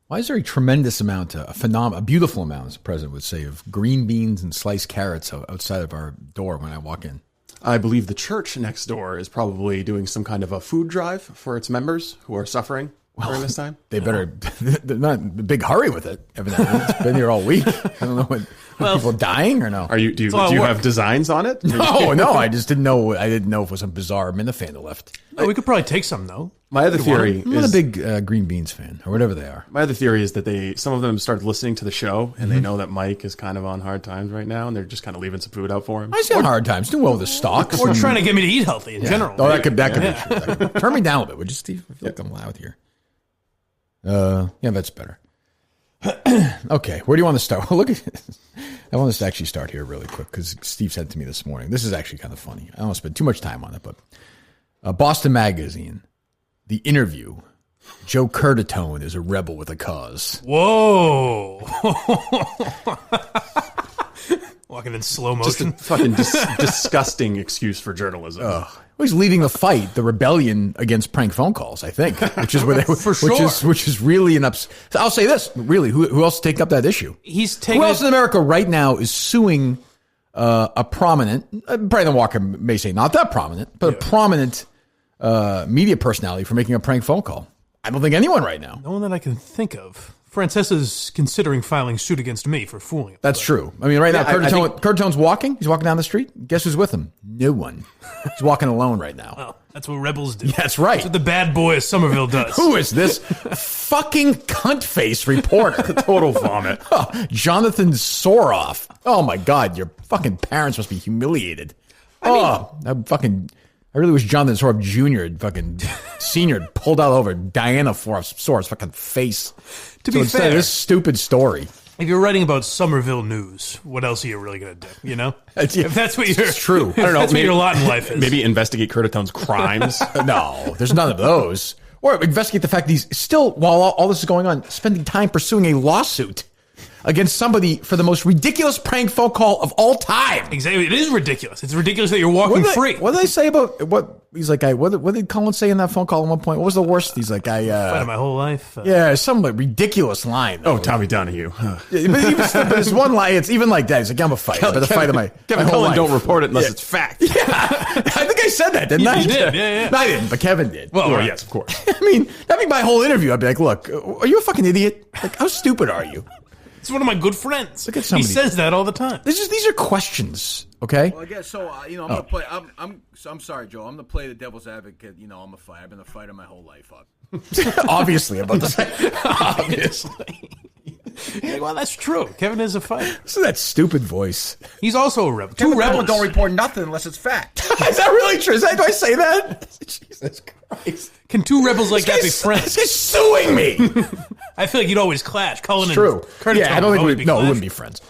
Why is there a tremendous amount, a beautiful amount, as the president would say, of green beans and sliced carrots outside of our door when I walk in? I believe the church next door is probably doing some kind of a food drive for its members who are suffering during this time. They're not in a big hurry with it, evidently. It's been here all week. I don't know what. People dying or no? Do you have designs on it? No. I just didn't know. I didn't know if it was some bizarre Minifan that left. No, we could probably take some though. My other theory I'm not a big green beans fan or whatever they are. My other theory is that some of them started listening to the show and they know that Mike is kind of on hard times right now and they're just kind of leaving some food out for him. I see on hard times. Doing well with the stocks. Or trying to get me to eat healthy in general. Oh, that could be true. Turn me down a little bit, would you, Steve? I feel like I'm loud here. Yeah, that's better. Okay, where do you want to start? Look at this. I want us to actually start here really quick because Steve said to me this morning. This is actually kind of funny. I don't want to spend too much time on it, but Boston Magazine, the interview, Joe Curtatone is a rebel with a cause. Whoa. Walking in slow motion. Just a fucking disgusting excuse for journalism. Well, he's leading the fight, the rebellion against prank phone calls, I think, which is where they, which is really an ups. I'll say this, really, who else is taking up that issue? Who else in America right now is suing a prominent, Brandon Walker may say not that prominent, but a prominent media personality for making a prank phone call? I don't think anyone right now. No one that I can think of. Francesca's considering filing suit against me for fooling him. That's true. I mean, right now, Curtatone's walking. He's walking down the street. Guess who's with him? No one. He's walking alone right now. Well, that's what rebels do. Yeah, that's right. That's what the bad boy of Somerville does. Who is this fucking cunt-face reporter? Total vomit. Jonathan Soroff. Oh, my God. Your fucking parents must be humiliated. I really wish Jonathan Soroff Jr. fucking senior pulled out over Diana Soroff's fucking face. To be fair, this stupid story. If you're writing about Somerville news, what else are you really going to do? You know, if that's what you're. It's true. I don't know. That's what your lot in life is. Maybe investigate Curtatone's crimes. No, there's none of those. Or investigate the fact that he's still, while all this is going on, spending time pursuing a lawsuit against somebody for the most ridiculous prank phone call of all time. Exactly. It is ridiculous. It's ridiculous that you're walking free. What did they say about what? He's like, what did Colin say in that phone call at one point? What was the worst? He's like, fight of my whole life. Yeah, some ridiculous line. Oh, Tommy Donahue. But it's one line. It's even like that. He's like, I'm a fight. I'm a fight of my Kevin whole Cullen life. don't report it unless it's fact. Yeah, I think I said that, didn't I? You did. Yeah. No, I didn't, but Kevin did. Well, yes, of course. I mean, that'd be my whole interview. I'd be like, look, are you a fucking idiot? Like, how stupid are you? It's one of my good friends. Look at somebody. He says that all the time. These are questions, okay? Well, I guess so. I'm gonna play. I'm sorry, Joe. I'm gonna play the devil's advocate. I'm a fighter. I've been a fighter my whole life. Obviously, I'm about to say. Obviously. Well, that's true. Kevin is a fighter. Listen to that stupid voice. He's also a rebel. Kevin Two rebels don't report nothing unless it's fact. Is that really true? Do I say that? Jesus Christ. Can two rebels like that be friends? This guy's suing me. I feel like you'd always clash. Colin It's true. and Curtatone Yeah, I don't think we wouldn't be friends.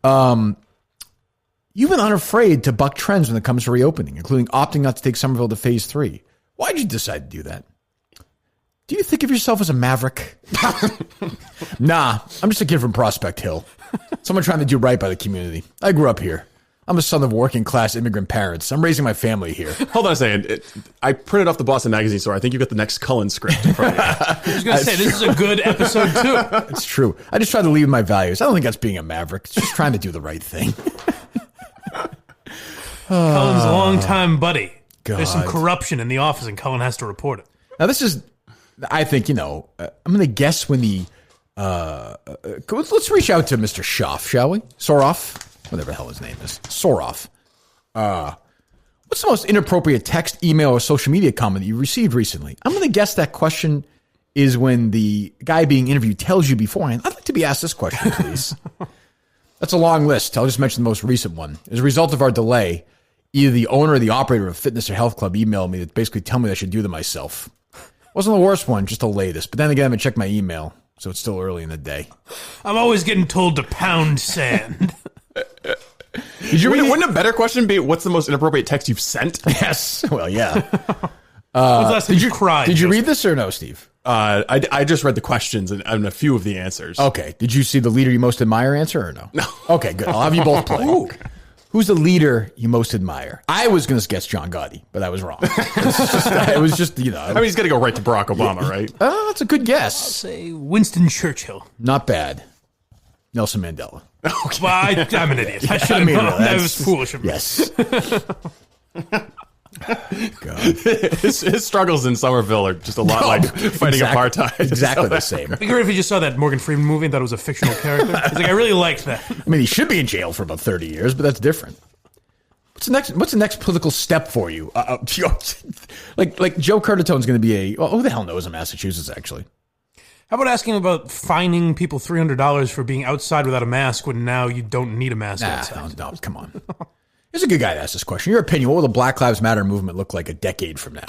You've been unafraid to buck trends when it comes to reopening, including opting not to take Somerville to phase 3. Why did you decide to do that? Do you think of yourself as a maverick? Nah, I'm just a kid from Prospect Hill. Someone trying to do right by the community. I grew up here. I'm a son of working class immigrant parents. I'm raising my family here. Hold on a second. I printed off the Boston Magazine store. I think you got the next Cullen script in front of you. I was going to say, this is a good episode, too. It's true. I just try to leave my values. I don't think that's being a maverick. It's just trying to do the right thing. Cullen's longtime buddy. God. There's some corruption in the office, and Cullen has to report it. Now, this is, I think, I'm going to guess when the, let's reach out to Mr. Schaff, shall we? Soroff? Whatever the hell his name is. Soroff. What's the most inappropriate text, email, or social media comment that you received recently? I'm going to guess that question is when the guy being interviewed tells you beforehand, I'd like to be asked this question, please. That's a long list. I'll just mention the most recent one. As a result of our delay, either the owner or the operator of a fitness or health club emailed me to basically tell me that I should do them myself. Wasn't the worst one, just the latest. But then again, I haven't checked my email, so it's still early in the day. I'm always getting told to pound sand. Did you wouldn't a better question be what's the most inappropriate text you've sent? Yes. Well, yeah. When's the last time you cried? Did you read this or no, Steve? I just read the questions and a few of the answers. Okay. Did you see the leader you most admire answer or no? No. Okay, good. I'll have you both play. Who's the leader you most admire? I was going to guess John Gotti, but I was wrong. It was just, you know. I mean, he's going to go right to Barack Obama, right? Oh, that's a good guess. Say Winston Churchill. Not bad. Nelson Mandela. Well, I'm an idiot. I should have known. That was foolish of me. Yes. God. His struggles in Somerville are just a lot like fighting apartheid. Exactly the same. It'd be great if you just saw that Morgan Freeman movie and thought it was a fictional character. He's like, I really liked that. I mean, he should be in jail for about 30 years, but that's different. What's the next political step for you? Like Joe Curtatone's going to be who the hell knows in Massachusetts, actually? How about asking about fining people $300 for being outside without a mask when now you don't need a mask outside? No, come on. Here's a good guy to ask this question. Your opinion, what will the Black Lives Matter movement look like a decade from now?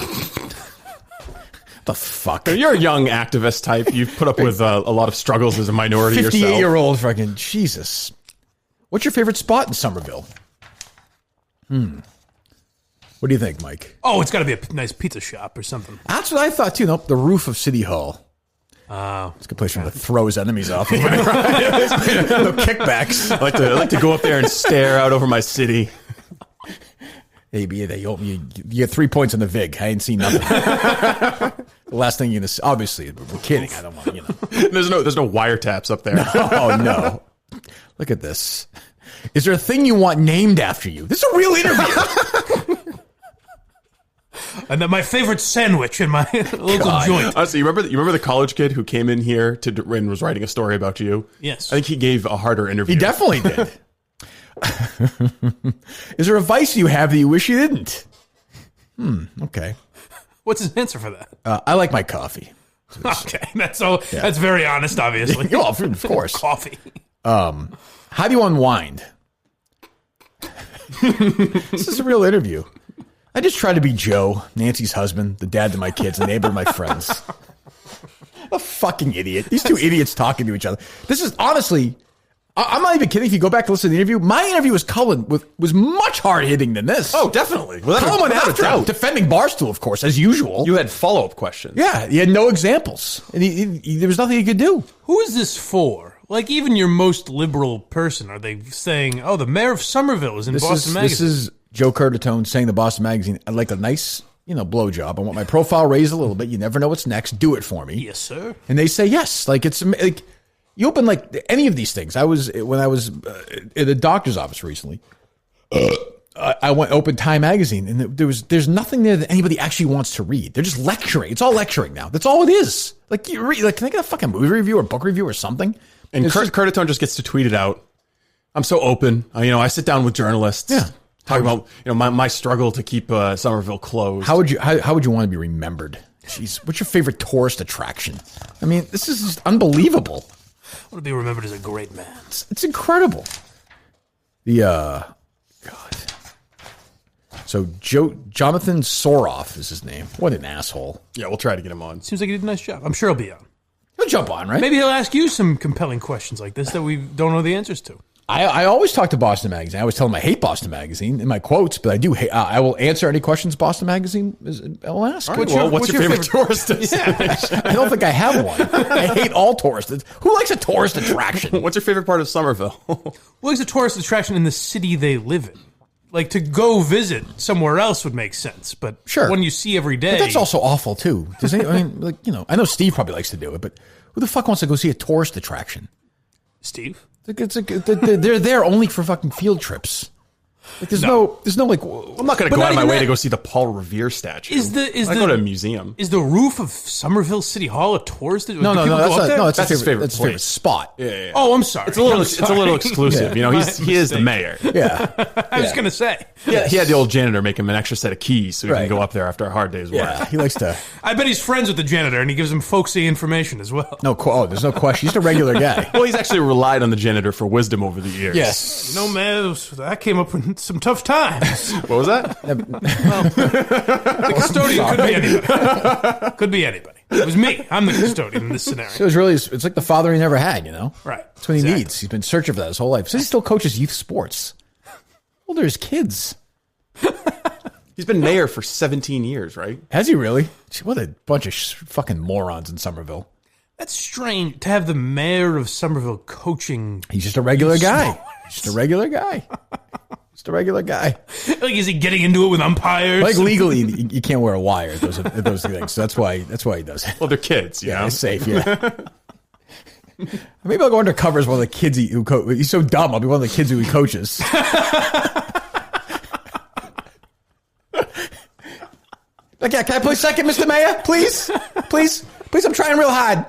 The fuck? You're a young activist type. You've put up with a lot of struggles as a minority yourself. 58-year-old fucking Jesus. What's your favorite spot in Somerville? What do you think, Mike? Oh, it's got to be a nice pizza shop or something. That's what I thought, too. Nope, the roof of City Hall. It's a good place for him to throw his enemies off. No kickbacks. I like to go up there and stare out over my city. Hey, you get 3 points on the VIG. I ain't seen nothing. The last thing you're going to see, obviously, we're kidding. I don't want, There's no wiretaps up there. Oh, no. Look at this. Is there a thing you want named after you? This is a real interview. And then my favorite sandwich in my local joint. Honestly, you remember the college kid who came in here and was writing a story about you? Yes. I think he gave a harder interview. He definitely did. Is there a vice you have that you wish you didn't? Okay. What's his answer for that? I like my coffee. Okay, that's very honest, obviously. Well, of course. Coffee. How do you unwind? This is a real interview. I just try to be Joe, Nancy's husband, the dad to my kids, the neighbor to my friends. A fucking idiot. These two idiots talking to each other. This is honestly, I'm not even kidding. If you go back and listen to the interview, my interview with Cullen was much hard hitting than this. Oh, definitely. Cullen went after him, defending Barstool, of course, as usual. You had follow-up questions. Yeah, he had no examples, and there was nothing he could do. Who is this for? Like, even your most liberal person, are they saying, oh, the mayor of Somerville is in Boston Magazine? This is Joe Curtatone saying to Boston Magazine, I'd like a nice, blowjob. I want my profile raised a little bit. You never know what's next. Do it for me. Yes, sir. And they say yes. Like, it's like, you open like any of these things. When I was at a doctor's office recently, I went open Time Magazine, and there's nothing there that anybody actually wants to read. They're just lecturing. It's all lecturing now. That's all it is. Like, you read, like, can I get a fucking movie review or book review or something? And Curtatone just gets to tweet it out. I'm so open. I sit down with journalists. Yeah. Talk about my struggle to keep Somerville closed. How would you want to be remembered? Jeez, what's your favorite tourist attraction? I mean, this is just unbelievable. I want to be remembered as a great man. It's incredible. God. So Jonathan Soroff is his name. What an asshole. Yeah, we'll try to get him on. Seems like he did a nice job. I'm sure he'll be on. He'll jump on, right? Maybe he'll ask you some compelling questions like this that we don't know the answers to. I always talk to Boston Magazine. I always tell them I hate Boston Magazine in my quotes, but I do hate. I will answer any questions Boston Magazine will ask. Right, what's your favorite tourist destination? I don't think I have one. I hate all tourists. Who likes a tourist attraction? What's your favorite part of Somerville? Well, it's a tourist attraction in the city they live in. Like, to go visit somewhere else would make sense, but sure, when you see every day, but that's also awful too. I know Steve probably likes to do it, but who the fuck wants to go see a tourist attraction? Steve. They're there only for fucking field trips. Like, there's no like. I'm not going to go out of my way to go see the Paul Revere statue. I go to a museum. Is the roof of Somerville City Hall a tourist? No, that's his favorite spot. Yeah. Oh, I'm sorry. It's a little exclusive. Yeah. He is the mayor. Yeah. I was going to say. Yeah, he had the old janitor make him an extra set of keys so he can go up there after a hard day's work. Yeah, he likes to. I bet he's friends with the janitor and he gives him folksy information as well. There's no question. He's just a regular guy. Well, he's actually relied on the janitor for wisdom over the years. Yes. Man, that came up in some tough times. What was that? The custodian could be anybody. Could be anybody. It was me. I'm the custodian in this scenario. So it's like the father he never had, Right. That's what he needs. He's been searching for that his whole life. So he still coaches youth sports. Well, there's kids. He's been mayor for 17 years, right? Has he really? What a bunch of fucking morons in Somerville. That's strange to have the mayor of Somerville coaching. He's just a regular guy. Just a regular guy. Just a regular guy. Like, is he getting into it with umpires? Like legally, you can't wear a wire at those things. So that's why he does it. Well, they're kids. Yeah, it's safe. Yeah. Maybe I'll go undercover as one of the kids he's so dumb. I'll be one of the kids who he coaches. Like, yeah, can I play second, Mr. Mayor? Please? Please, I'm trying real hard.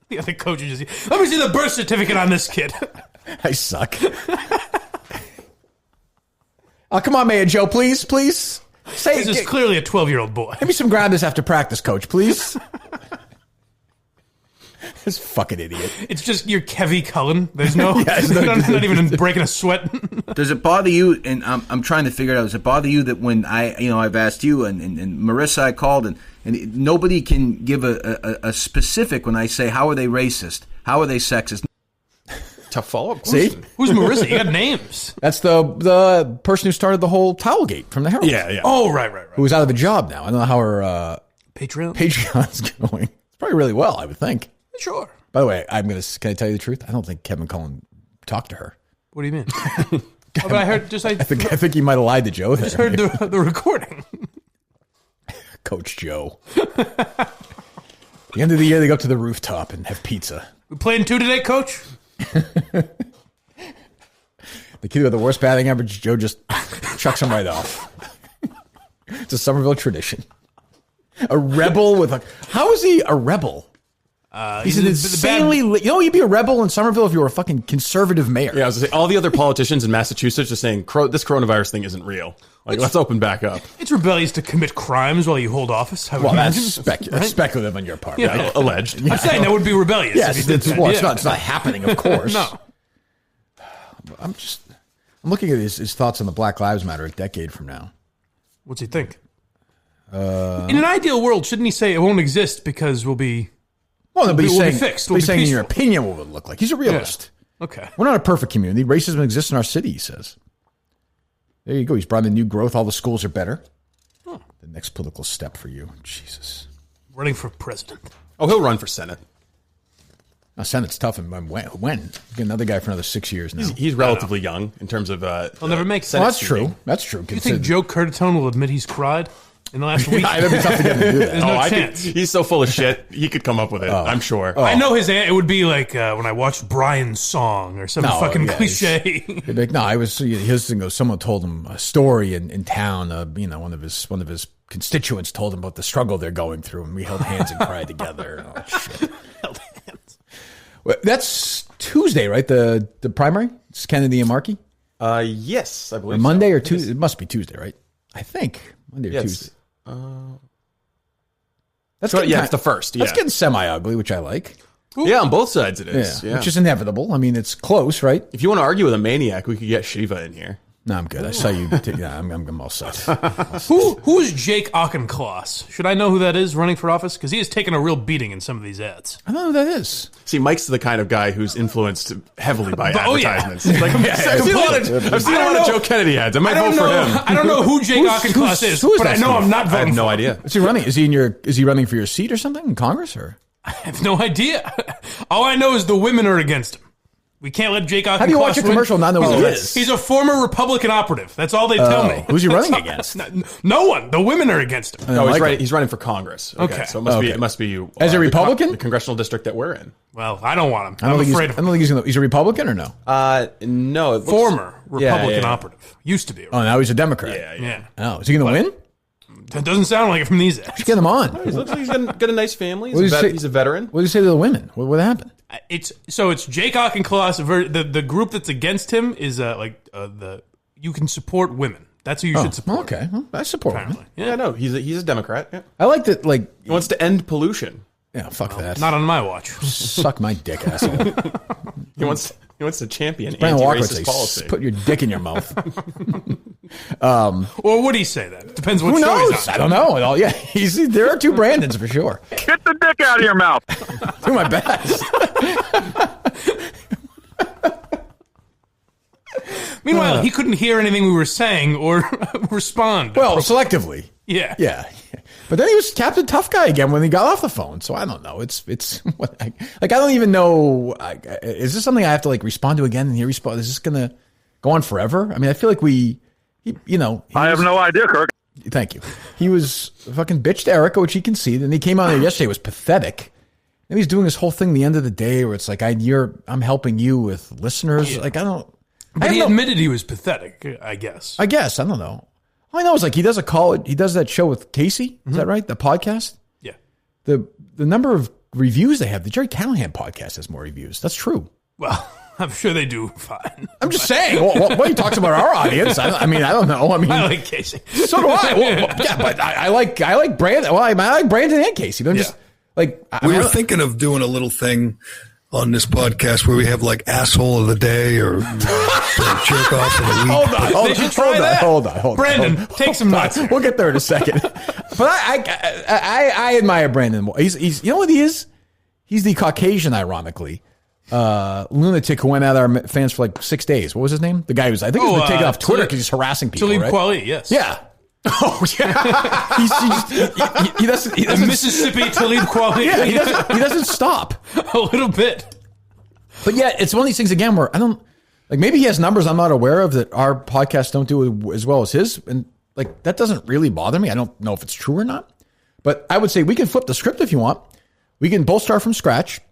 The other coach is just, let me see the birth certificate on this kid. I suck. Oh, come on, Mayor Joe, please. Say This is clearly a 12-year-old boy. Give me some grounders after practice, coach, please. This fucking idiot. It's just you're Kevy Cullen. There's no, not even breaking a sweat. Does it bother you? And I'm trying to figure it out. Does it bother you that when I've asked you and Marissa I called and nobody can give a specific when I say how are they racist? How are they sexist? Tough follow-up. See? Who's Marissa? You got names. That's the person who started the whole towel gate from the Herald. Yeah. Oh, right. Who was out of a job now. I don't know how her Patreon's going. It's probably really well, I would think. Sure. By the way, can I tell you the truth? I don't think Kevin Cullen talked to her. What do you mean? But I heard I think he might have lied to Joe there. just heard the recording. Coach Joe. The end of the year, they go up to the rooftop and have pizza. We playing 2 today, Coach? The kid with the worst batting average, Joe just chucks him right off. It's a Somerville tradition. A rebel with how is he a rebel? He's an insanely... you'd be a rebel in Somerville if you were a fucking conservative mayor. Yeah, I was going to say, all the other politicians in Massachusetts are saying, this coronavirus thing isn't real. Like, let's open back up. It's rebellious to commit crimes while you hold office. I would that's imagine. that's speculative on your part. Yeah, Right? Alleged. I'm saying that would be rebellious. Yes, it's not happening, of course. No. I'm looking at his thoughts on the Black Lives Matter a decade from now. What's he think? In an ideal world, shouldn't he say it won't exist because we'll be... Well, but he's saying, fixed. He's saying in your opinion what it would look like. He's a realist. Yeah. Okay. We're not a perfect community. Racism exists in our city, he says. There you go. He's brought in new growth. All the schools are better. Oh. The next political step for you. Jesus. Running for president. Oh, he'll run for Senate. Now, Senate's tough. And when? Get another guy for another 6 years now. He's relatively young in terms of... He'll never make Senate. Well, that's true. That's true. Do you think Joe Curtatone will admit he's cried in the last week? It'd be tough to get him to do that. There's no chance. He's so full of shit. He could come up with it, I'm sure. I know it would be like when I watched Brian's song or some fucking cliche. He'd be like, no, his thing goes, someone told him a story in town. One of his constituents told him about the struggle they're going through, and we held hands and cried together. Oh, shit. Held hands. Well, that's Tuesday, right? The primary? It's Kennedy and Markey? Yes, I believe Monday so. or Tuesday? It must be Tuesday, right? I think. Monday or Tuesday. It's the first. Yeah. That's getting semi-ugly, which I like. Yeah, on both sides it is. Yeah. Which is inevitable. I mean, it's close, right? If you want to argue with a maniac, we could get Shiva in here. No, I'm good. I saw you. I'm all set. Who is Jake Auchincloss? Should I know who that is running for office? Because he has taken a real beating in some of these ads. I don't know who that is. See, Mike's the kind of guy who's influenced heavily by advertisements. Yeah. Like, I've seen a lot of Joe Kennedy ads. I might vote for him. I don't know who Jake Auchincloss is, but I know I'm not voting. I have no for idea. Is he running? Is he running for your seat or something in Congress? Or I have no idea. All I know is the women are against him. We can't let Jake Auchincloss How do you watch a commercial and not know who it is? He's a former Republican operative. That's all they tell me. Who's he running against? No one. The women are against him. No, he's running for Congress. Okay. So it must be you. As a Republican? The congressional district that we're in. Well, I don't want him. I I'm afraid of I him. don't think he's a Republican or no? No. Former Republican operative. Used to be. Oh, now he's a Democrat. Yeah. Oh, is he going to win? That doesn't sound like it from these ads. Just get him on. He looks like he's got a nice family. Say- He's a veteran. What do you say to the women? What happened? It's Jake Auchincloss. The group that's against him is you can support women. That's who you should support. Okay, well, I support him. Yeah, no, he's a Democrat. Yeah. I like that. Like, He wants to end pollution. yeah, fuck that. Not on my watch. Suck my dick, asshole. He wants to champion Brandon Walker would anti-racist say, policy. put your dick in your mouth. Or would he say that? Depends what Who show knows? he's on. I don't know. Yeah, there are two Brandons for sure. Get the dick out of your mouth. Do my best. Meanwhile, he couldn't hear anything we were saying or respond. Well, selectively. Yeah. Yeah. But then he was Captain Tough Guy again when he got off the phone. So I don't know. It's I don't even know. Is this something I have to respond to again? And he respond. Is this gonna go on forever? I mean, I feel like I have no idea, Kirk. Thank you. He was fucking bitched Erica, which he conceded, and he came out there yesterday. It was pathetic. And he's doing this whole thing the end of the day where it's like I'm helping you with listeners. Like But he admitted he was pathetic. I guess. I don't know. All I know is like he does that show with Casey. Is that right? The podcast. Yeah. The number of reviews they have. The Jerry Callahan podcast has more reviews. That's true. Well, I'm sure they do fine. I'm just saying. What he talks about our audience. I don't know. I like Casey. So do I. Yeah, but I like Brandon. Well, I like Brandon and Casey. But I'm just like we were thinking of doing a little thing on this podcast where we have like asshole of the day or jerk off of the week. Hold on. Brandon, take some notes. We'll get there in a second. But I admire Brandon. He's you know what he is? He's the Caucasian, ironically, lunatic who went at our fans for like 6 days. What was his name? The guy who's I think he's been taken off Twitter because he's harassing people. Talib right? Kweli, yes. Yeah. Oh yeah. He doesn't. Mississippi Talib Kweli. Yeah, he doesn't stop. A little bit. But yeah, it's one of these things again where I don't like. Maybe he has numbers I'm not aware of that our podcasts don't do as well as his, and like that doesn't really bother me. I don't know if it's true or not, but I would say we can flip the script if you want. We can both start from scratch.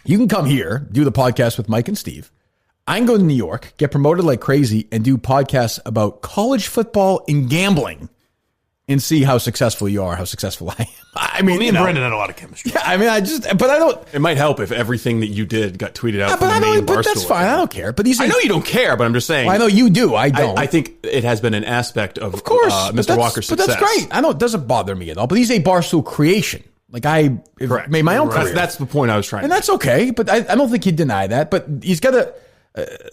You can come here, do the podcast with Mike and Steve. I can go to New York, get promoted like crazy, and do podcasts about college football and gambling, and see how successful you are, how successful I am. I mean, me and Brendan had a lot of chemistry. Yeah, I mean, but I don't. It might help if everything that you did got tweeted out. But I don't. But that's fine. I don't care. But I know you don't care, but I'm just saying. Well, I know you do. I don't. I think it has been an aspect of course, Mr. Walker's success. But that's great. I know it doesn't bother me at all. But he's a Barstool creation. Like I made my own career. That's the point I was trying. And that's okay. But I don't think he'd deny that. But he's got to.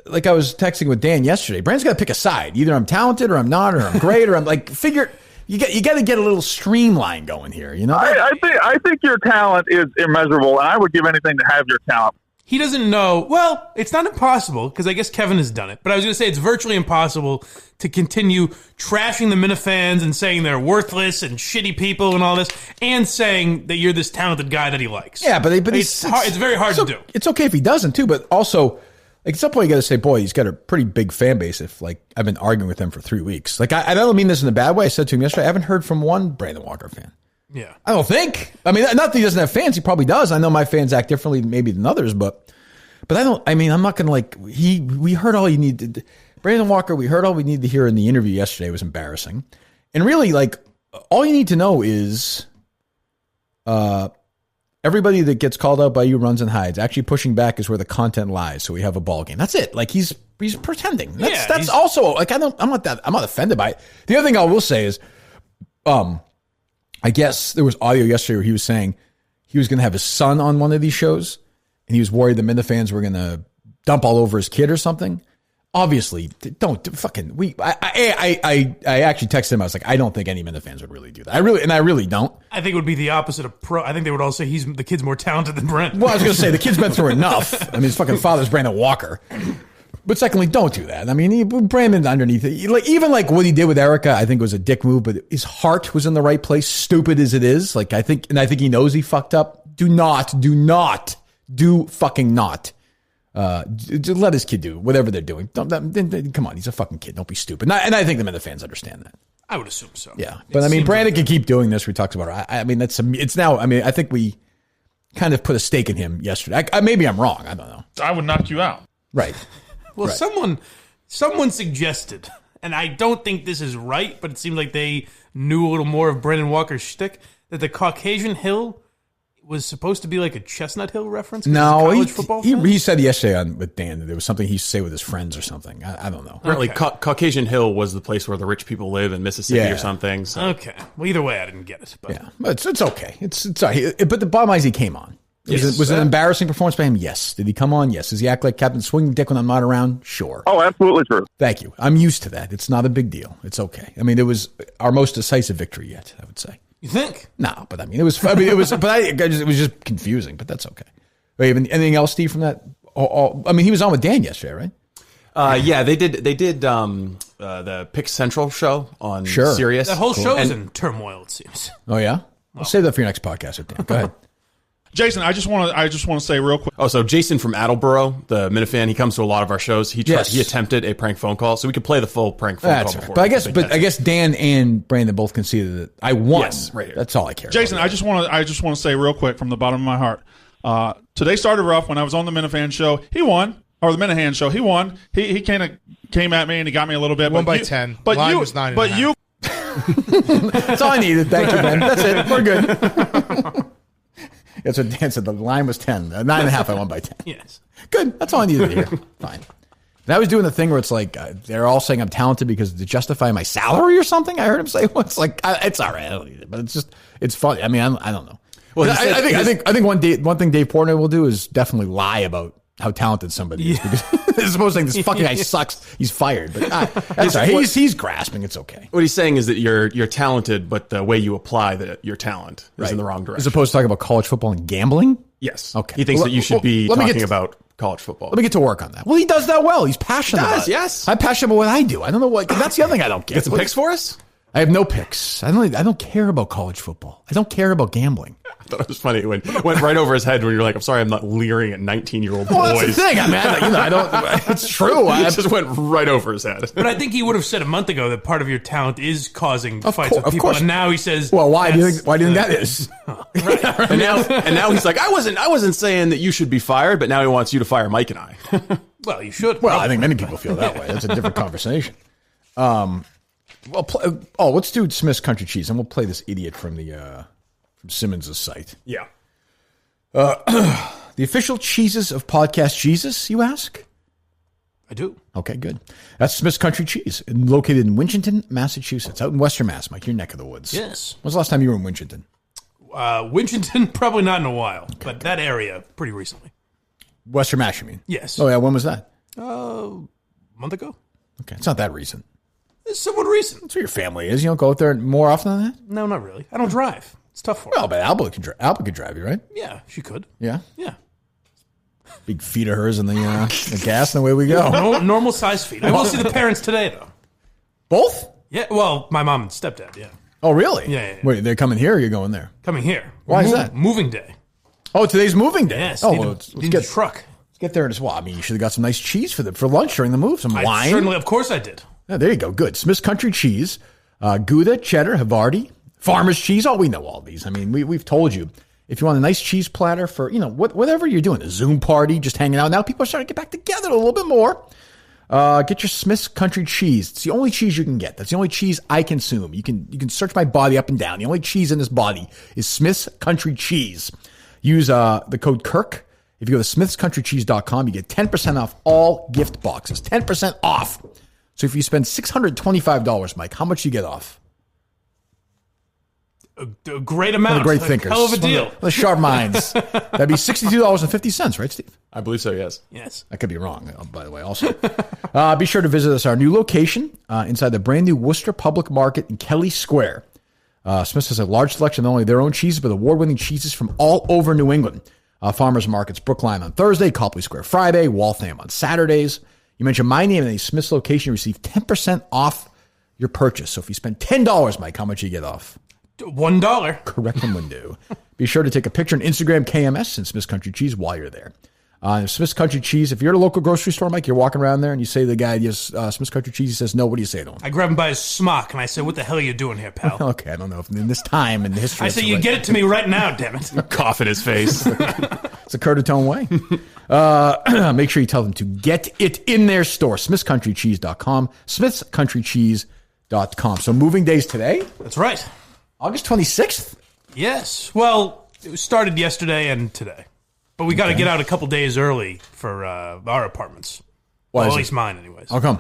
Like I was texting with Dan yesterday. Brandon's got to pick a side. Either I'm talented, or I'm not, or I'm great, or I'm like figure. You got to get a little streamline going here. You know. I think your talent is immeasurable, and I would give anything to have your talent. He doesn't know. Well, it's not impossible because I guess Kevin has done it. But I was going to say it's virtually impossible to continue trashing the Minifans and saying they're worthless and shitty people and all this, and saying that you're this talented guy that he likes. Yeah, but it's very hard to do. It's okay if he doesn't too, but also. Like at some point you got to say, boy, he's got a pretty big fan base. If like I've been arguing with him for 3 weeks, like I don't mean this in a bad way. I said to him yesterday, I haven't heard from one Brandon Walker fan. Yeah, I don't think. I mean, not that he doesn't have fans. He probably does. I know my fans act differently maybe than others, but I don't. I mean, I'm not going to like. We heard all you needed. Brandon Walker. We heard all we needed to hear in the interview yesterday. It was embarrassing, and really, like all you need to know is, everybody that gets called out by you runs and hides. Actually, pushing back is where the content lies. So we have a ball game. That's it. Like he's pretending. That's also like I'm not offended by it. The other thing I will say is, I guess there was audio yesterday where he was saying he was going to have his son on one of these shows, and he was worried the Minifans were going to dump all over his kid or something. Obviously, don't fucking. I actually texted him. I was like, I don't think any Minifans would really do that. I really don't. I think it would be the opposite of pro. I think they would all say the kid's more talented than Brent. Well, I was going to say the kid's been through enough. I mean, his fucking father's Brandon Walker. But secondly, don't do that. I mean, Brandon underneath it, like even like what he did with Erica, I think was a dick move. But his heart was in the right place. Stupid as it is, like I think he knows he fucked up. Do fucking not. Just let his kid do whatever they're doing. Come on, he's a fucking kid. Don't be stupid. And I think the fans understand that. I would assume so. Yeah, but I mean, Brandon can keep doing this. We talked about it. I mean, it's now. I mean, I think we kind of put a stake in him yesterday. Maybe I'm wrong. I don't know. I would knock you out. Right. Well, right. someone suggested, and I don't think this is right, but it seemed like they knew a little more of Brandon Walker's shtick, that the Caucasian Hill was supposed to be like a Chestnut Hill reference? No, he said yesterday with Dan that there was something he used to say with his friends or something. I don't know. Apparently, Caucasian Hill was the place where the rich people live in Mississippi or something. So. Okay. Well, either way, I didn't get it. But. Yeah, but it's okay. It's but the bottom line is he came on. Was it an embarrassing performance by him? Yes. Did he come on? Yes. Does he act like Captain Swing Dick when I'm not around? Sure. Oh, absolutely true. Thank you. I'm used to that. It's not a big deal. It's okay. I mean, it was our most decisive victory yet, I would say. You think? No, but I mean, it was, but it was just confusing, but that's okay. Wait, anything else, Steve, from that? I mean, he was on with Dan yesterday, right? Yeah, they did the Pick Central show on Sirius. That whole show is in turmoil, it seems. Oh, yeah? I'll save that for your next podcast with Dan. Go ahead. Jason, I just want to say real quick. Oh, so Jason from Attleboro, the Minifan, he comes to a lot of our shows. He attempted a prank phone call, so we could play the full prank phone call before. But I guess Dan and Brandon both conceded that I won. Yes, right here. That's all I care. Jason, about. I just want to say real quick from the bottom of my heart. Today started rough when I was on the Minifan show. He won. Or the Minahan show, he won. He kind of came at me and he got me a little bit. Won by 10. But Line you was 9.5. But you. That's all I needed. Thank you, Ben. That's it. We're good. That's what Dan said. The line was 10. 9.5. I won by 10. Yes. Good. That's all I needed to hear. Fine. And I was doing the thing where it's like they're all saying I'm talented because to justify my salary or something. I heard him say once. Like it's all right. I don't need it, but it's funny. I mean, I don't know. Well, I think one thing Dave Portnoy will do is definitely lie about how talented somebody is. Because as opposed to saying this fucking guy sucks, he's fired. But that's all right. He's grasping. It's okay. What he's saying is that you're talented, but the way you apply your talent is in the wrong direction. As opposed to talking about college football and gambling? Yes. Okay. He thinks that you should be talking about college football. Let me get to work on that. Well, he does that well. He's passionate about it. Yes. I'm passionate about what I do. I don't know what. That's the other thing I don't get. Get some picks for us? I have no picks. I don't care about college football. I don't care about gambling. I thought it was funny when it went right over his head when you're like, I'm sorry, I'm not leering at 19-year-old boys. Well, that's the thing. I mean, I don't. It's true. It just went right over his head. But I think he would have said a month ago that part of your talent is causing fights with people, and now he says, "Well, why do you think that is?" Right. and now he's like, I wasn't saying that you should be fired, but now he wants you to fire Mike and I. Well, you should. Well, I think many people feel that way. That's a different conversation. Let's do Smith's Country Cheese, and we'll play this idiot from from Simmons' site. Yeah. The official cheeses of Podcast Jesus, you ask? I do. Okay, good. That's Smith's Country Cheese, located in Winchton, Massachusetts, out in Western Mass, Mike, your neck of the woods. Yes. When's the last time you were in Winchton? Winchton, probably not in a while, but that area, pretty recently. Western Mass, you mean? Yes. Oh, yeah, when was that? A month ago. Okay, it's not that recent. It's somewhat recent. That's where your family is. You don't go out there more often than that? No, not really. I don't drive. It's tough for me. Well, but Alba could drive you, right? Yeah, she could. Yeah? Yeah. Big feet of hers and the gas, and away we go. No, normal size feet. I will see the parents today, though. Both? Yeah, well, my mom and stepdad, yeah. Oh, really? Yeah. Wait, they're coming here or you're going there? Coming here. Why is that? Moving day. Oh, today's moving day. Yes. Oh, well, let's get a truck. Let's get there as well. I mean, you should have got some nice cheese for lunch during the move. Some wine. Certainly, of course I did. Yeah, there you go. Good. Smith's Country Cheese, Gouda, cheddar, Havarti, farmer's cheese. Oh, we know all these. I mean, we've told you. If you want a nice cheese platter for, whatever you're doing, a Zoom party, just hanging out. Now people are starting to get back together a little bit more. Get your Smith's Country Cheese. It's the only cheese you can get. That's the only cheese I consume. You can search my body up and down. The only cheese in this body is Smith's Country Cheese. Use the code Kirk. If you go to smithscountrycheese.com, you get 10% off all gift boxes. 10% off. So if you spend $625, Mike, how much do you get off? A great amount. One of the great thinkers. Hell of a deal. The sharp minds. That'd be $62.50, right, Steve? I believe so, yes. Yes. I could be wrong, by the way, also. Be sure to visit us, our new location inside the brand new Worcester Public Market in Kelly Square. Smith's has a large selection of not only their own cheeses, but award-winning cheeses from all over New England. Farmers Markets, Brookline on Thursday, Copley Square Friday, Waltham on Saturdays. You mention my name in a Smith's location, you receive 10% off your purchase. So if you spend $10, Mike, how much do you get off? $1. Correct the window. Be sure to take a picture on Instagram, KMS, and Smith's Country Cheese while you're there. Smith's Country Cheese, if you're at a local grocery store, Mike, you're walking around there and you say to the guy, yes, Smith's Country Cheese, he says, no, what do you say to him? I grab him by his smock and I say, what the hell are you doing here, pal? Okay, I don't know if in this time in history. I say, you get it to me right now, damn it. Cough in his face. It's a Curtatone way. Make sure you tell them to get it in their store. SmithsCountryCheese.com. SmithsCountryCheese.com. So moving days today? That's right. August 26th? Yes. Well, it started yesterday and today. But we got to get out a couple days early for our apartments. Why well, is at it? least mine, anyways. How come?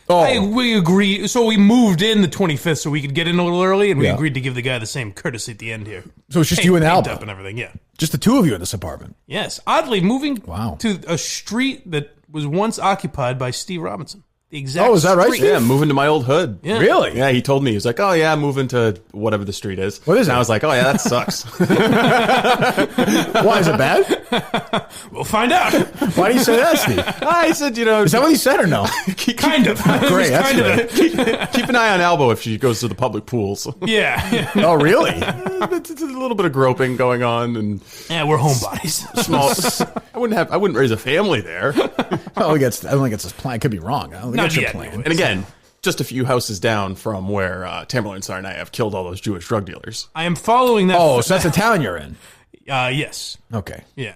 Oh, We agree. So we moved in the 25th so we could get in a little early, and we Yeah. agreed to give the guy the same courtesy at the end here. So it's just you and Paint Alba? up and everything, yeah. just the two of you in this apartment. Yes. Oddly, moving Wow. to a street that was once occupied by Steve Robinson. The exact Oh, is that right, street. Steve? Yeah, moving to my old hood. Yeah. Really? Yeah, he told me. He was like, oh, yeah, moving to whatever the street is. What is and it? I was like, oh, yeah, that sucks. Why, is it bad? We'll find out. Why do you say that, Steve? I said, Is that what he said or no? Kind of. Great, that's Kind keep an eye on Albo if she goes to the public pools. Yeah. Oh, really? It's a little bit of groping going on, and Yeah, we're homebodies. small. I wouldn't raise a family there. I don't think it's his plan. I could be wrong. I don't think Not that's your yet, plan. anyway. And again, just a few houses down from where Tamerlan Tsar and I have killed all those Jewish drug dealers. I am following that. Oh, so that's the town you're in. Yes. Okay. Yeah.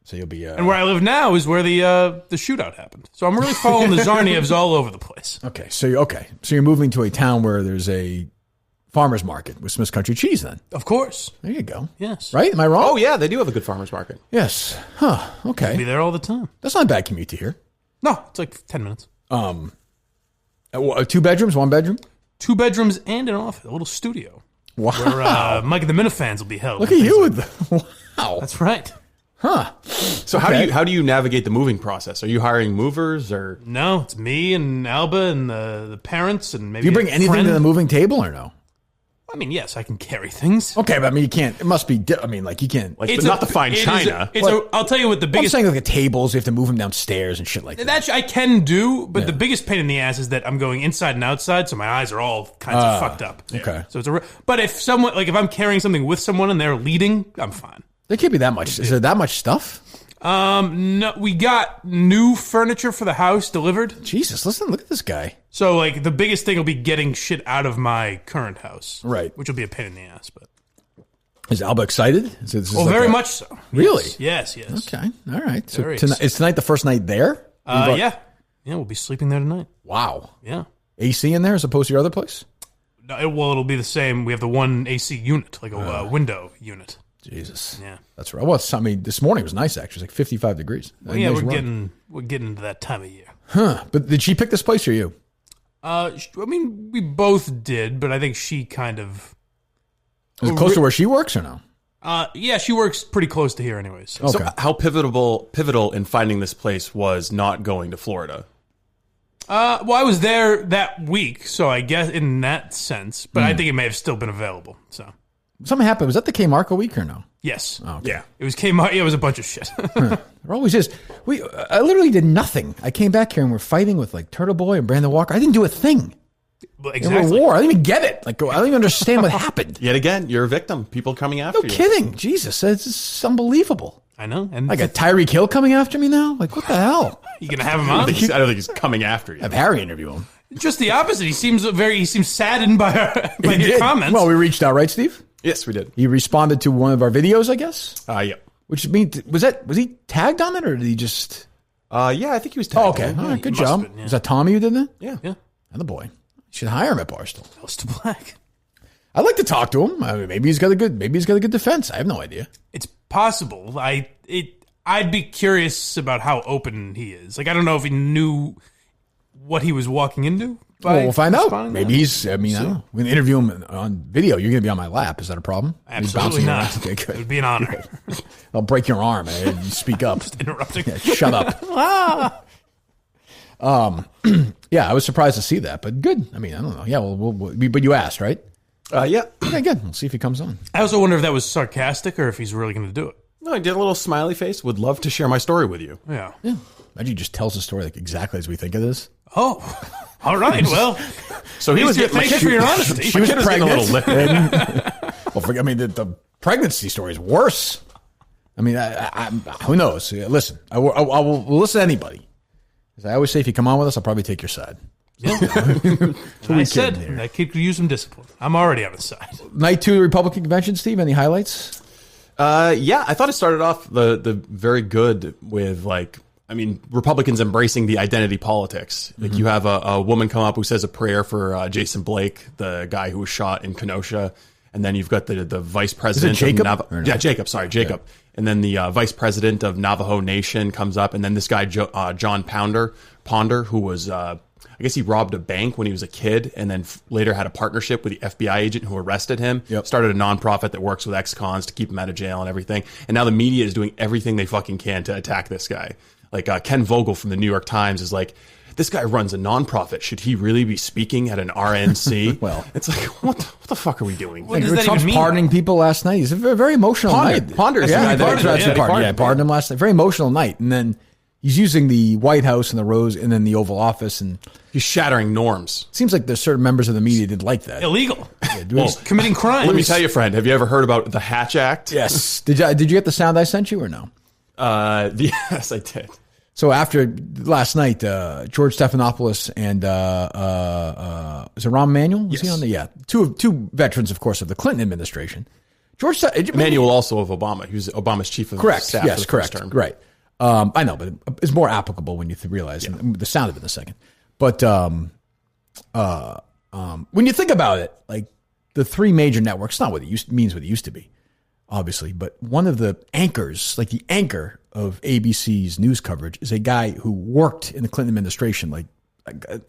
So you'll be... And where I live now is where the shootout happened. So I'm really following the Zarnievs all over the place. Okay. So you're moving to a town where there's a farmer's market with Smith's Country Cheese then. Of course. There you go. Yes. Right? Am I wrong? Oh yeah, they do have a good farmers market. Yes. Huh. Be Okay. there all the time. That's not a bad commute to here. No, it's like 10 minutes. 2 bedrooms, 1 bedroom? 2 bedrooms and an office, a little studio. Wow. Where Mike and the Minifans will be held. Look at you with wow. That's right. Huh. So Okay. how do you navigate the moving process? Are you hiring movers or? No, it's me and Alba and the parents and maybe Do you bring a anything friend. to the moving table or no? I mean, yes, I can carry things. Okay, but I mean, you can't. It must be. I mean, like you can't. Like, not the fine china. I'll tell you what the I'm biggest. saying like the tables. You have to move them downstairs and shit like that. That I can do, but Yeah. the biggest pain in the ass is that I'm going inside and outside, so my eyes are all kinds of fucked up. okay. So but if I'm carrying something with someone and they're leading, I'm fine. There can't be that much. Is there that much stuff? No, we got new furniture for the house delivered. Jesus, listen, look at this guy. So like the biggest thing will be getting shit out of my current house, Right. Which will be a pain in the ass, but Is Alba excited? very much so. Really? Yes. Okay. All right. So Very is tonight the first night there? Yeah, we'll be sleeping there tonight. Wow. Yeah. AC in there as opposed to your other place? No, it'll be the same. We have the one AC unit, like a window unit. Jesus. Yeah. That's right. Well, I mean, this morning was nice actually. It was like 55 degrees. Well, yeah, Nice we're run. getting into that time of year. Huh. But did she pick this place or you? I mean, we both did, but I think she kind of. Is it close to where she works or no? Yeah, she works pretty close to here, anyways. So. Okay. So how pivotal in finding this place was not going to Florida? Well, I was there that week, so I guess in that sense, but I think it may have still been available. So. Something happened. Was that the K Marco week or no? Yes. Oh, okay. Yeah. It was Kmart. Yeah, it was a bunch of shit. There always is. I literally did nothing. I came back here and we're fighting with like Turtle Boy and Brandon Walker. I didn't do a thing. Well, And we're exactly. at war. I didn't even get it. Like I don't even understand what happened. Yet again, you're a victim. People coming after No you. kidding. Jesus, it's just unbelievable. I know. And I got Tyreek Hill coming after me now. Like what the hell? you gonna have him I on? don't think he's coming after you. Have Harry interview him. Just the opposite. He seems saddened by He your did. comments. Well, we reached out, right, Steve? Yes, we did. He responded to one of our videos, I guess. Yeah. Which means was he tagged on it or did he just? Yeah, I think he was. Oh, tagged. okay. All right, good must job. have been, yeah. Was that Tommy who did that? Yeah. yeah, And the boy. You should hire him at Barstool. House to Black. I'd like to talk to him. I mean, maybe he's got a good defense. I have no idea. It's possible. I'd be curious about how open he is. Like I don't know if he knew what he was walking into. Well, we'll find out. responding to Maybe that. he's. I mean, I don't know. We're gonna interview him on video. You're gonna be on my lap. Is that a problem? He's Absolutely bouncing not. around. Okay, It good. would be an honor. I'll break your arm. You speak up. Interrupting. Yeah, shut up. Yeah, I was surprised to see that, but good. I mean, I don't know. Yeah, but you asked, right? Yeah. Okay, good. We'll see if he comes on. I also wonder if that was sarcastic or if he's really going to do it. No, I did a little smiley face. Would love to share my story with you. Yeah. Yeah. Imagine he just tells the story like exactly as we think it is. Oh, all right. Well, So he was thank you for your honesty. She was getting a pregnant. little liquor. Well, I mean, the pregnancy story is worse. I mean, who knows? Listen, I will listen to anybody. As I always say, if you come on with us, I'll probably take your side. Yeah. I said that kid could use some discipline. I'm already on his side. Night 2 of the Republican convention, Steve. Any highlights? Yeah, I thought it started off the very good with Republicans embracing the identity politics. Like you have a woman come up who says a prayer for Jason Blake, the guy who was shot in Kenosha, and then you've got the vice president. Jacob? Of Jacob. Sorry, Jacob. Yeah. And then the vice president of Navajo Nation comes up, and then this guy John Ponder, who was I guess he robbed a bank when he was a kid, and then later had a partnership with the FBI agent who arrested him. Yep. Started a nonprofit that works with ex-cons to keep him out of jail and everything. And now the media is doing everything they fucking can to attack this guy. like Ken Vogel from the New York Times is like, this guy runs a nonprofit. Should he really be speaking at an RNC? Well, it's like, what the fuck are we doing? What does that Trump's even mean? pardoning people last night. He's a very emotional night. Ponder's the guy that Pardoned him last night. Very emotional night. And then he's using the White House and the Rose and then the Oval Office. And he's shattering norms. Seems like there's certain members of the media didn't like that. Illegal. He's committing crimes. Let me tell you, friend, have you ever heard about the Hatch Act? Yes. Did you get the sound I sent you or no? Yes, I did. So after last night, George Stephanopoulos and is it Rahm Emanuel? Was he on the two veterans, of course, of the Clinton administration. Emanuel also of Obama. He was Obama's chief of staff. Yes, for the correct. First term. Right. I know, but it's more applicable when you realize the sound of it in a second. But when you think about it, like the three major networks, not what it means what it used to be, obviously, but one of the anchors, like the anchor of ABC's news coverage, is a guy who worked in the Clinton administration. Like,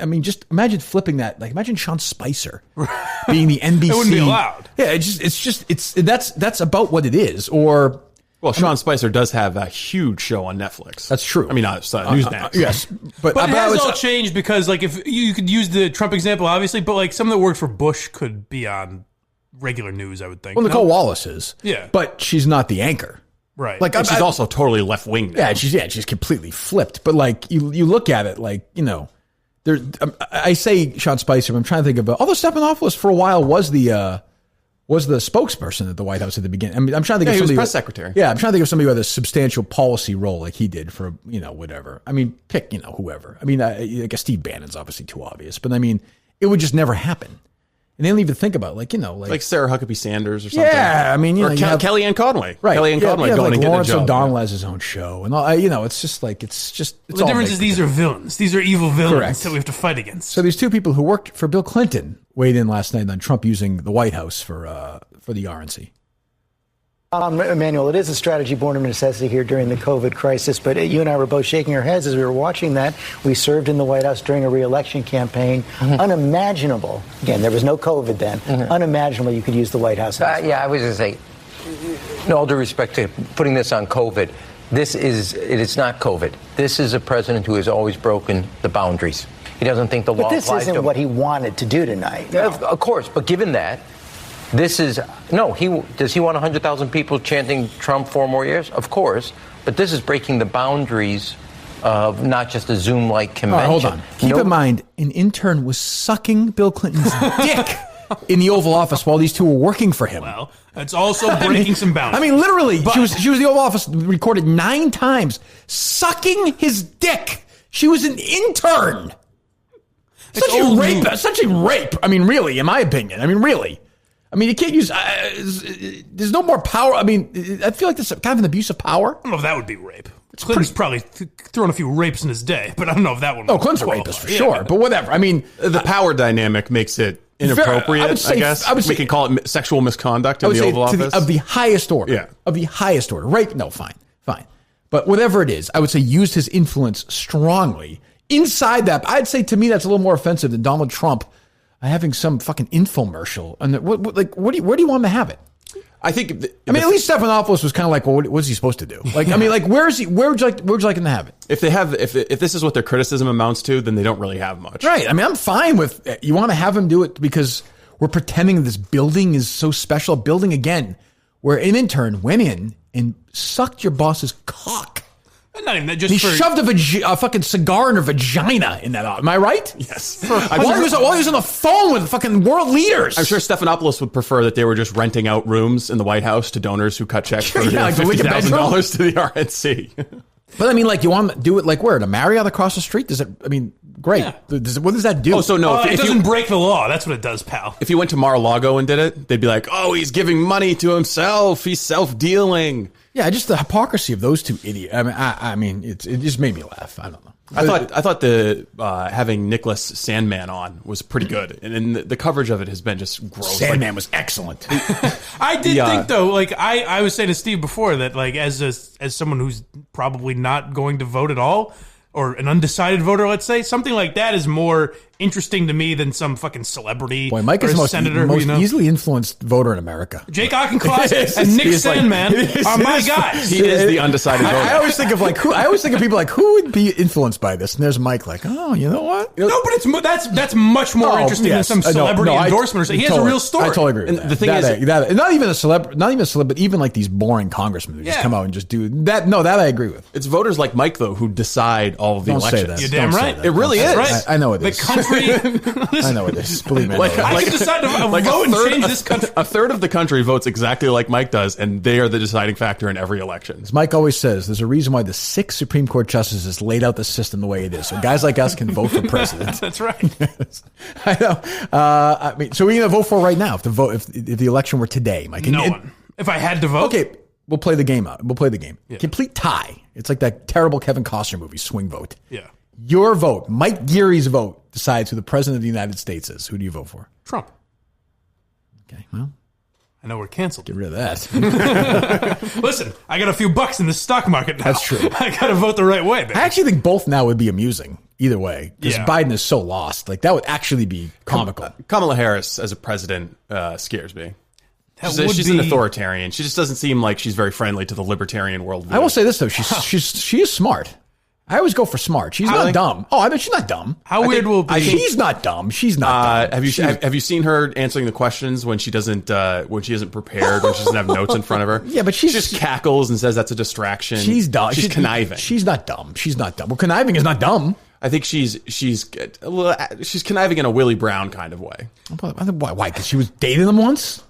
I mean, just imagine flipping that. Like, imagine Sean Spicer being the NBC. It wouldn't be allowed. Yeah, that's about what it is. Or Sean Spicer does have a huge show on Netflix. That's true. I mean, not Newsmax. Yes, but it has all changed because, like, if you could use the Trump example, obviously, but like some that worked for Bush could be on regular news, I would think. Well, Nicole Wallace is. Yeah. But she's not the anchor. Right. Like, she's also totally left wing now. She's completely flipped. But like you look at it, like, you know, there. I say Sean Spicer, but I'm trying to think of although Stephanopoulos for a while was the spokesperson at the White House at the beginning. I mean, I'm trying to think of somebody. He was press secretary. Yeah, I'm trying to think of somebody who had a substantial policy role like he did for, you know, whatever. I mean, pick, you know, whoever. I mean, I guess Steve Bannon's obviously too obvious, but I mean, it would just never happen. And they don't even think about it, like, you know, like Sarah Huckabee Sanders or something. Yeah, I mean, you know, Kellyanne Conway. Right. Kellyanne Conway going like and getting Lawrence a job. O'Donnell has his own show, and all, you know, it's just like it's the difference is these are villains. These are evil villains that we have to fight against. So these two people who worked for Bill Clinton weighed in last night on Trump using the White House for the RNC. Emmanuel, it is a strategy born of necessity here during the COVID crisis, but you and I were both shaking our heads as we were watching that. We served in the White House during a re-election campaign. Unimaginable. Again, there was no COVID then. Unimaginable you could use the White House. I was going to say, in all due respect to putting this on COVID, it's not COVID. This is a president who has always broken the boundaries. He doesn't think the law applies to him. But this isn't what he wanted to do tonight. No. Of course, but given that, does he want 100,000 people chanting Trump 4 more years? Of course, but this is breaking the boundaries of not just a Zoom-like convention. Hold on. Keep in mind, an intern was sucking Bill Clinton's dick in the Oval Office while these two were working for him. Well, it's also breaking some boundaries. I mean, literally, she was in the Oval Office, recorded 9 times, sucking his dick. She was an intern. Such a rape. I mean, really, in my opinion. I mean, really. I mean, you can't use. There's no more power. I mean, I feel like this is kind of an abuse of power. I don't know if that would be rape. Clinton's probably thrown a few rapes in his day, but I don't know if that one. Oh, Clinton's a rapist for sure. But whatever. I mean, the power dynamic makes it inappropriate. I guess we can call it sexual misconduct in the Oval Office of the highest order. Yeah, of the highest order. Rape? No, fine. But whatever it is, I would say used his influence strongly inside that. I'd say to me that's a little more offensive than Donald Trump having some fucking infomercial. And where do you want him to have it? I think. At least Stephanopoulos was kind of like, well, what's he supposed to do? Like, I mean, like, where would you like him to have it? If this is what their criticism amounts to, then they don't really have much. Right. I mean, I'm fine with you want to have him do it because we're pretending this building is so special. Building again, where an intern went in and sucked your boss's cock. Not even that. He shoved a fucking cigar in her vagina in that. Am I right? Yes. While he was on the phone with fucking world leaders. I'm sure Stephanopoulos would prefer that they were just renting out rooms in the White House to donors who cut checks for $50,000 to the RNC. But I mean, like, you want to do it like where? To Marriott across the street? Does it? I mean, great. Yeah. What does that do? Oh, so no, it doesn't break the law. That's what it does, pal. If you went to Mar-a-Lago and did it, they'd be like, "Oh, he's giving money to himself. He's self-dealing." Yeah, just the hypocrisy of those two idiots. I mean, it just made me laugh. I don't know. I thought the having Nicholas Sandman on was pretty good, and the coverage of it has been just gross. Sandman was excellent. I did think though, like I was saying to Steve before that, like as someone who's probably not going to vote at all, or an undecided voter, let's say, something like that is more interesting to me than some fucking celebrity. Boy, Mike or is a the most, senator most who, easily influenced voter in America. Jake Auchincloss and Nick Sandman are my guys. He is the undecided voter. I always think of people like who would be influenced by this, and there's Mike like, oh, you know what? No, but that's much more interesting than some celebrity endorsement. He has a real story. I totally agree. With And the thing is, not even a celeb, but even like these boring congressmen who just come out and just do that. No, that I agree with. it's voters like Mike though who decide all of the Don't say elections. that. You're damn Don't say right. that. It really That's is. right. I know it is. The country. I know it is. Believe me. I can decide to vote and change this country. A third of the country votes exactly like Mike does, and they are the deciding factor in every election. As Mike always says, there's a reason why the 6 Supreme Court justices laid out the system the way it is. So guys like us can vote for president. That's right. I know. I mean, so we're going to vote for right now if the election were today, Mike. No one. If I had to vote. Okay, we'll play the game out. We'll play the game. Yeah. Complete tie. It's like that terrible Kevin Costner movie, Swing Vote. Yeah. Your vote, Mike Geary's vote, decides who the president of the United States is. Who do you vote for? Trump. Okay, well, I know we're canceled. get rid of that. Listen, I got a few bucks in the stock market now. That's true. I got to vote the right way, baby. I actually think both now would be amusing either way because Yeah. Biden is so lost. Like that would actually be comical. Kamala Harris as a president scares me. That She's would an be- authoritarian. She just doesn't seem like she's very friendly to the libertarian worldview. I will say this though, she is smart. I always go for smart. She's not dumb. Oh, I bet she's not dumb. How weird will it be? She's not dumb. She's not dumb. Have you seen her answering the questions when she isn't prepared, when she doesn't have notes in front of her? Yeah, but she just cackles and says that's a distraction. She's dumb. She's conniving. She's not dumb. She's not dumb. Well, conniving is not dumb. I think she's conniving in a Willie Brown kind of way. Why? Because she was dating him once.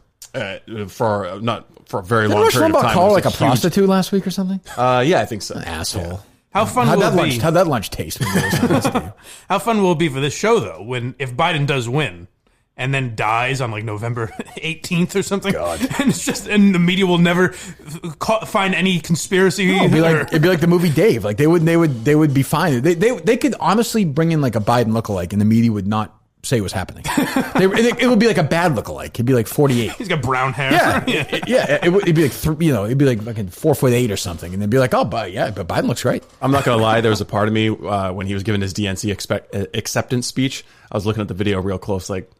For not for a very Did long period of time. Call her It like a was huge- prostitute last week or something? Yeah, I think so. An asshole. How fun How'd will that it be? How'd that lunch taste? When you were to you? How fun will it be for this show though? If Biden does win and then dies on like November 18th or something, God. and it's just and the media will never find any conspiracy. No, it'd be like the movie Dave. Like they would be fine. They could honestly bring in like a Biden lookalike, and the media would not say what's happening. It would be like a bad lookalike. It'd be like 48. He's got brown hair. Yeah. It'd be like it'd be like fucking 4'8" or something, and they'd be like, oh, but Biden looks great. I'm not gonna lie. There was a part of me when he was giving his DNC acceptance speech. I was looking at the video real close, like,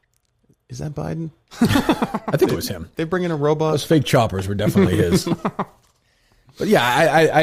is that Biden? I think it was him. They bring in a robot. Those fake choppers were definitely his. But yeah,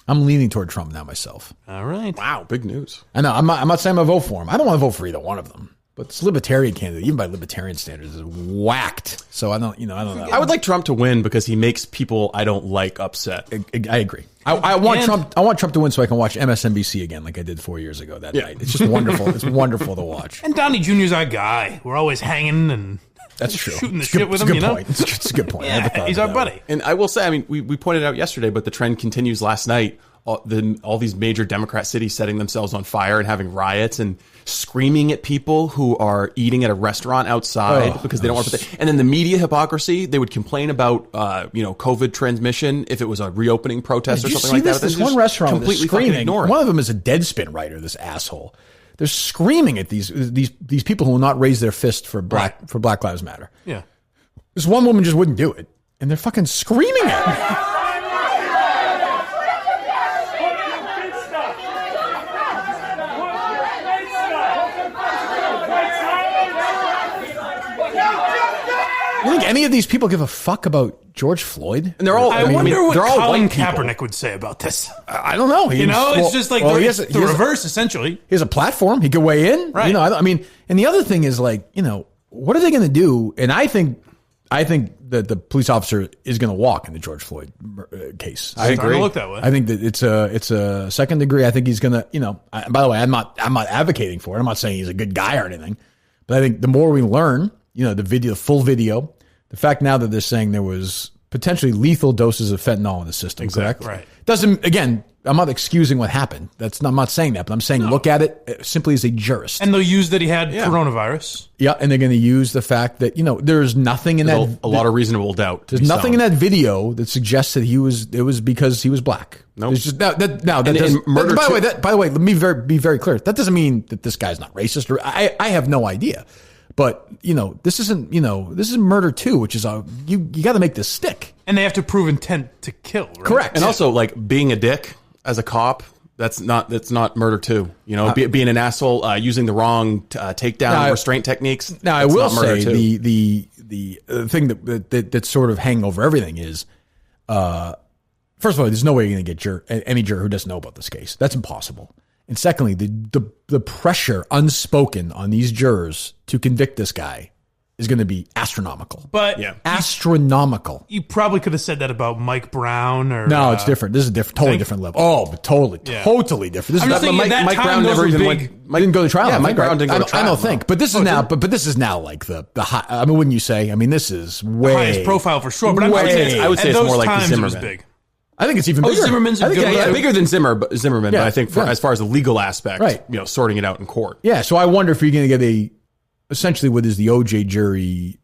I'm leaning toward Trump now myself. All right. Wow, big news. I know. I'm not saying I'm going to vote for him. I don't want to vote for either one of them. But this libertarian candidate, even by libertarian standards, is whacked. So I don't know. I would like Trump to win because he makes people I don't like upset. I agree. I want Trump. I want Trump to win so I can watch MSNBC again, like I did 4 years ago that night. It's just wonderful. It's wonderful to watch. And Donnie Jr.'s our guy. We're always hanging and that's true. Shooting the It's good, shit with it's him. a good You know, point. It's a good point. I never yeah, thought he's of our it that buddy. way. And I will say, I mean, we pointed out yesterday, but the trend continues last night. All these major Democrat cities setting themselves on fire and having riots and screaming at people who are eating at a restaurant outside because they don't want to. And then the media hypocrisy. They would complain about COVID transmission if it was a reopening protest or Did you something see like that. This one restaurant was completely fucking screaming. ignore it. One of them is a Deadspin writer. This asshole. They're screaming at these people who will not raise their fist for Black Lives Matter. Yeah. This one woman just wouldn't do it, and they're fucking screaming at her. You think any of these people give a fuck about George Floyd? And they're all. I wonder what they're all Colin white people. Kaepernick would say about this. I don't know. It's just like he it's has the reverse, essentially. He has a platform. He could weigh in. Right. I mean, and the other thing is like, what are they going to do? And I think that the police officer is going to walk in the George Floyd case. I agree. Look that way. I think that it's a second degree. I think he's going to, by the way, I'm not advocating for it. I'm not saying he's a good guy or anything, but I think the more we learn, the full video, the fact now that they're saying there was potentially lethal doses of fentanyl in the system. Exactly. Correct? Right. Doesn't, again, I'm not excusing what happened. I'm not saying that, but I'm saying look at it simply as a jurist. And they'll use that he had coronavirus. Yeah, and they're going to use the fact that, there's nothing in There's a lot of reasonable doubt. There's nothing in that video that suggests that it was because he was black. No. Nope. By the way, let me be very clear. That doesn't mean that this guy's not racist or I have no idea. But, this isn't murder too, which is you got to make this stick. And they have to prove intent to kill, right? Correct. And also, like, being a dick as a cop, that's not murder too. You know, being an asshole, using the wrong takedown restraint techniques. Now, I will say the thing that's sort of hanging over everything is, first of all, there's no way you're going to get any juror who doesn't know about this case. That's impossible. And secondly, the pressure unspoken on these jurors to convict this guy is going to be astronomical. But astronomical. You probably could have said that about Mike Brown or no, it's different. This is a totally different level. Oh, but totally different. This is Mike Brown never even went. Didn't go to trial. Yeah, Mike Brown didn't go to trial. I don't think. But this is now. But this is now like the high. I mean, wouldn't you say? I mean, this is way highest profile for sure. But I would say it's more like the Zimmerman. Big. I think it's even bigger. Zimmerman's bigger than Zimmerman. But I think as far as the legal aspect, sorting it out in court. Yeah. So I wonder if you're going to get essentially what is the OJ jury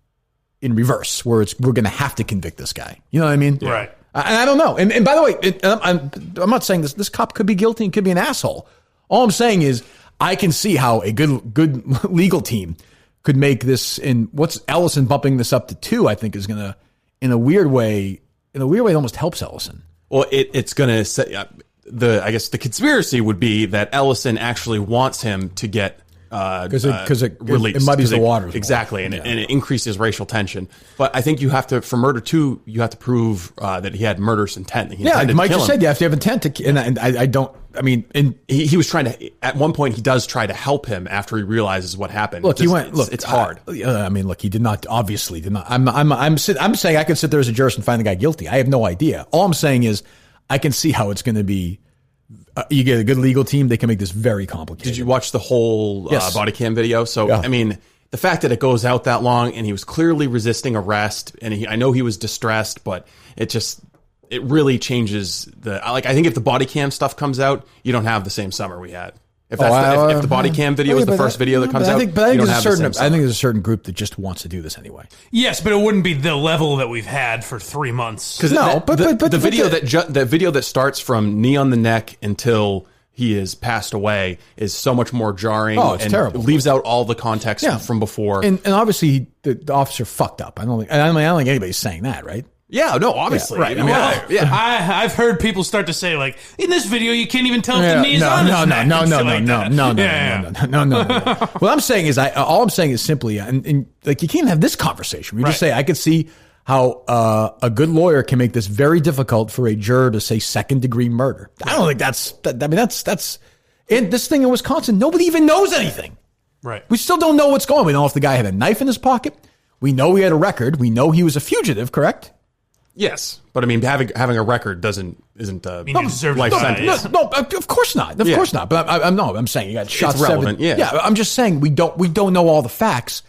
in reverse, where we're going to have to convict this guy. You know what I mean? Yeah. Right. And I don't know. And by the way, I'm not saying this cop could be guilty and could be an asshole. All I'm saying is I can see how a good legal team could make this. And what's Ellison bumping this up to 2? I think is going to, in a weird way, it almost helps Ellison. Well, it's going to say I guess the conspiracy would be that Ellison actually wants him to get. Because it muddies the waters. Exactly, and it increases racial tension. But I think you have to, for murder 2, you have to prove that he had murderous intent. Mike just said you have to have intent to, and I don't. I mean, he was trying to. At one point, he does try to help him after he realizes what happened. Look, it's hard. I mean, look, he did not. Obviously, did not. I'm saying I could sit there as a jurist and find the guy guilty. I have no idea. All I'm saying is I can see how it's going to be. You get a good legal team, they can make this very complicated. Did you watch the whole body cam video? So, I mean, the fact that it goes out that long and he was clearly resisting arrest, and I know he was distressed, but it really changes I think if the body cam stuff comes out, you don't have the same summer we had. If the body cam video is the first video that comes out, I think there's a certain group that just wants to do this anyway. Yes, but it wouldn't be the level that we've had for 3 months. Because the video that starts from knee on the neck until he is passed away is so much more jarring. Oh, it's terrible. It leaves out all the context from before. And obviously the officer fucked up. I don't think anybody's saying that, right? Yeah, no, obviously. Right. I mean, I've heard people start to say, like, in this video, you can't even tell if the knee is on his neck. No. What I'm saying is, all I'm saying is simply, and like, you can't have this conversation. You just say, I could see how a good lawyer can make this very difficult for a juror to say second-degree murder. I don't think that's. And this thing in Wisconsin, nobody even knows anything. Right. We still don't know what's going on. We don't know if the guy had a knife in his pocket. We know he had a record. We know he was a fugitive, correct? Yes, but I mean, having a record isn't life sentence. No, of course not. Of course not. But I'm saying you got shot. It's relevant. Yeah. I'm just saying we don't know all the facts,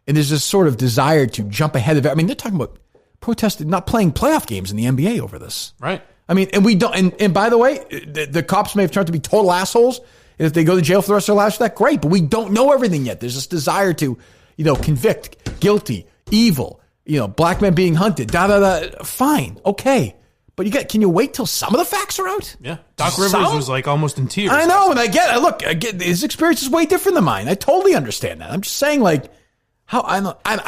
and there's this sort of desire to jump ahead of it. I mean, they're talking about protesting, not playing playoff games in the NBA over this. Right. I mean, and we don't. And by the way, the cops may have turned out to be total assholes, and if they go to jail for the rest of their lives for that, great. But we don't know everything yet. There's this desire to, convict, guilty, evil. Black men being hunted, fine, okay. But can you wait till some of the facts are out? Yeah. Doc Rivers was like almost in tears. I know, and I get his experience is way different than mine. I totally understand that. I'm just saying, like, how, I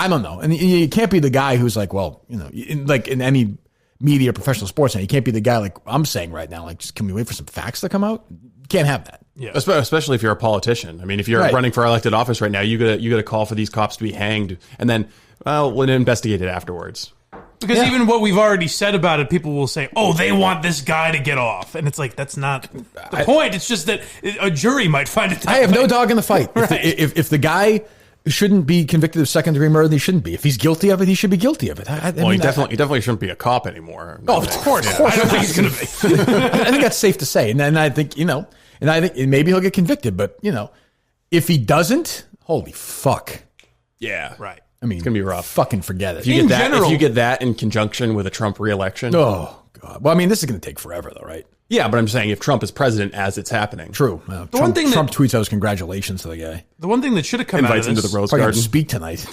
don't know. And you can't be the guy who's like, well, in any media, professional sports, you can't be the guy like I'm saying right now, like, just can we wait for some facts to come out? You can't have that. Yeah. Especially if you're a politician. I mean, if you're running for elected office right now, you got to call for these cops to be hanged, and then we'll investigate it afterwards. Because even what we've already said about it, people will say, "Oh, they want this guy to get off," and it's like that's not the point. It's just that a jury might find it. I have no dog in the fight. If the guy shouldn't be convicted of second-degree murder, then he shouldn't be. If he's guilty of it, he should be guilty of it. He definitely shouldn't be a cop anymore. Oh, of course. I don't think he's going to be. I think that's safe to say, and I think and I think maybe he'll get convicted, but if he doesn't, holy fuck. Yeah, right. I mean, it's gonna be rough. Fucking forget it. If you get that in conjunction with a Trump re-election, oh god. Well, I mean, this is going to take forever, though, right? Yeah, but I'm saying if Trump is president as it's happening, true. Trump tweets out his congratulations to the guy. The one thing that should have come out of this, invites him to the Rose Garden to speak tonight.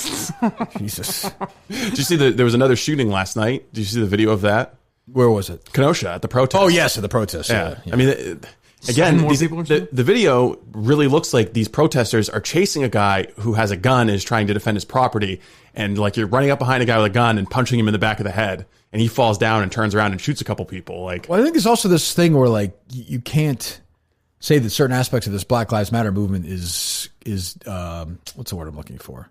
Jesus. Did you see there was another shooting last night? Did you see the video of that? Where was it? Kenosha at the protest. Oh yes, at the protest. Yeah. I mean, again, more people or something? the video really looks like these protesters are chasing a guy who has a gun and is trying to defend his property. And like you're running up behind a guy with a gun and punching him in the back of the head. And he falls down and turns around and shoots a couple people. Like, well, I think there's also this thing where like you can't say that certain aspects of this Black Lives Matter movement is what's the word I'm looking for?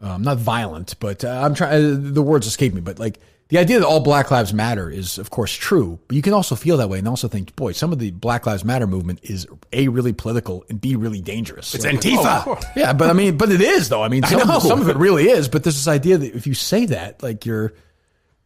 Not violent, but I'm trying. The words escape me. But like the idea that all Black Lives Matter is, of course, true. But you can also feel that way and also think, boy, some of the Black Lives Matter movement is A, really political, and B, really dangerous. it's Antifa. Yeah, but I mean, but it is though. I mean, some of it really is. But there's this idea that if you say that, like you're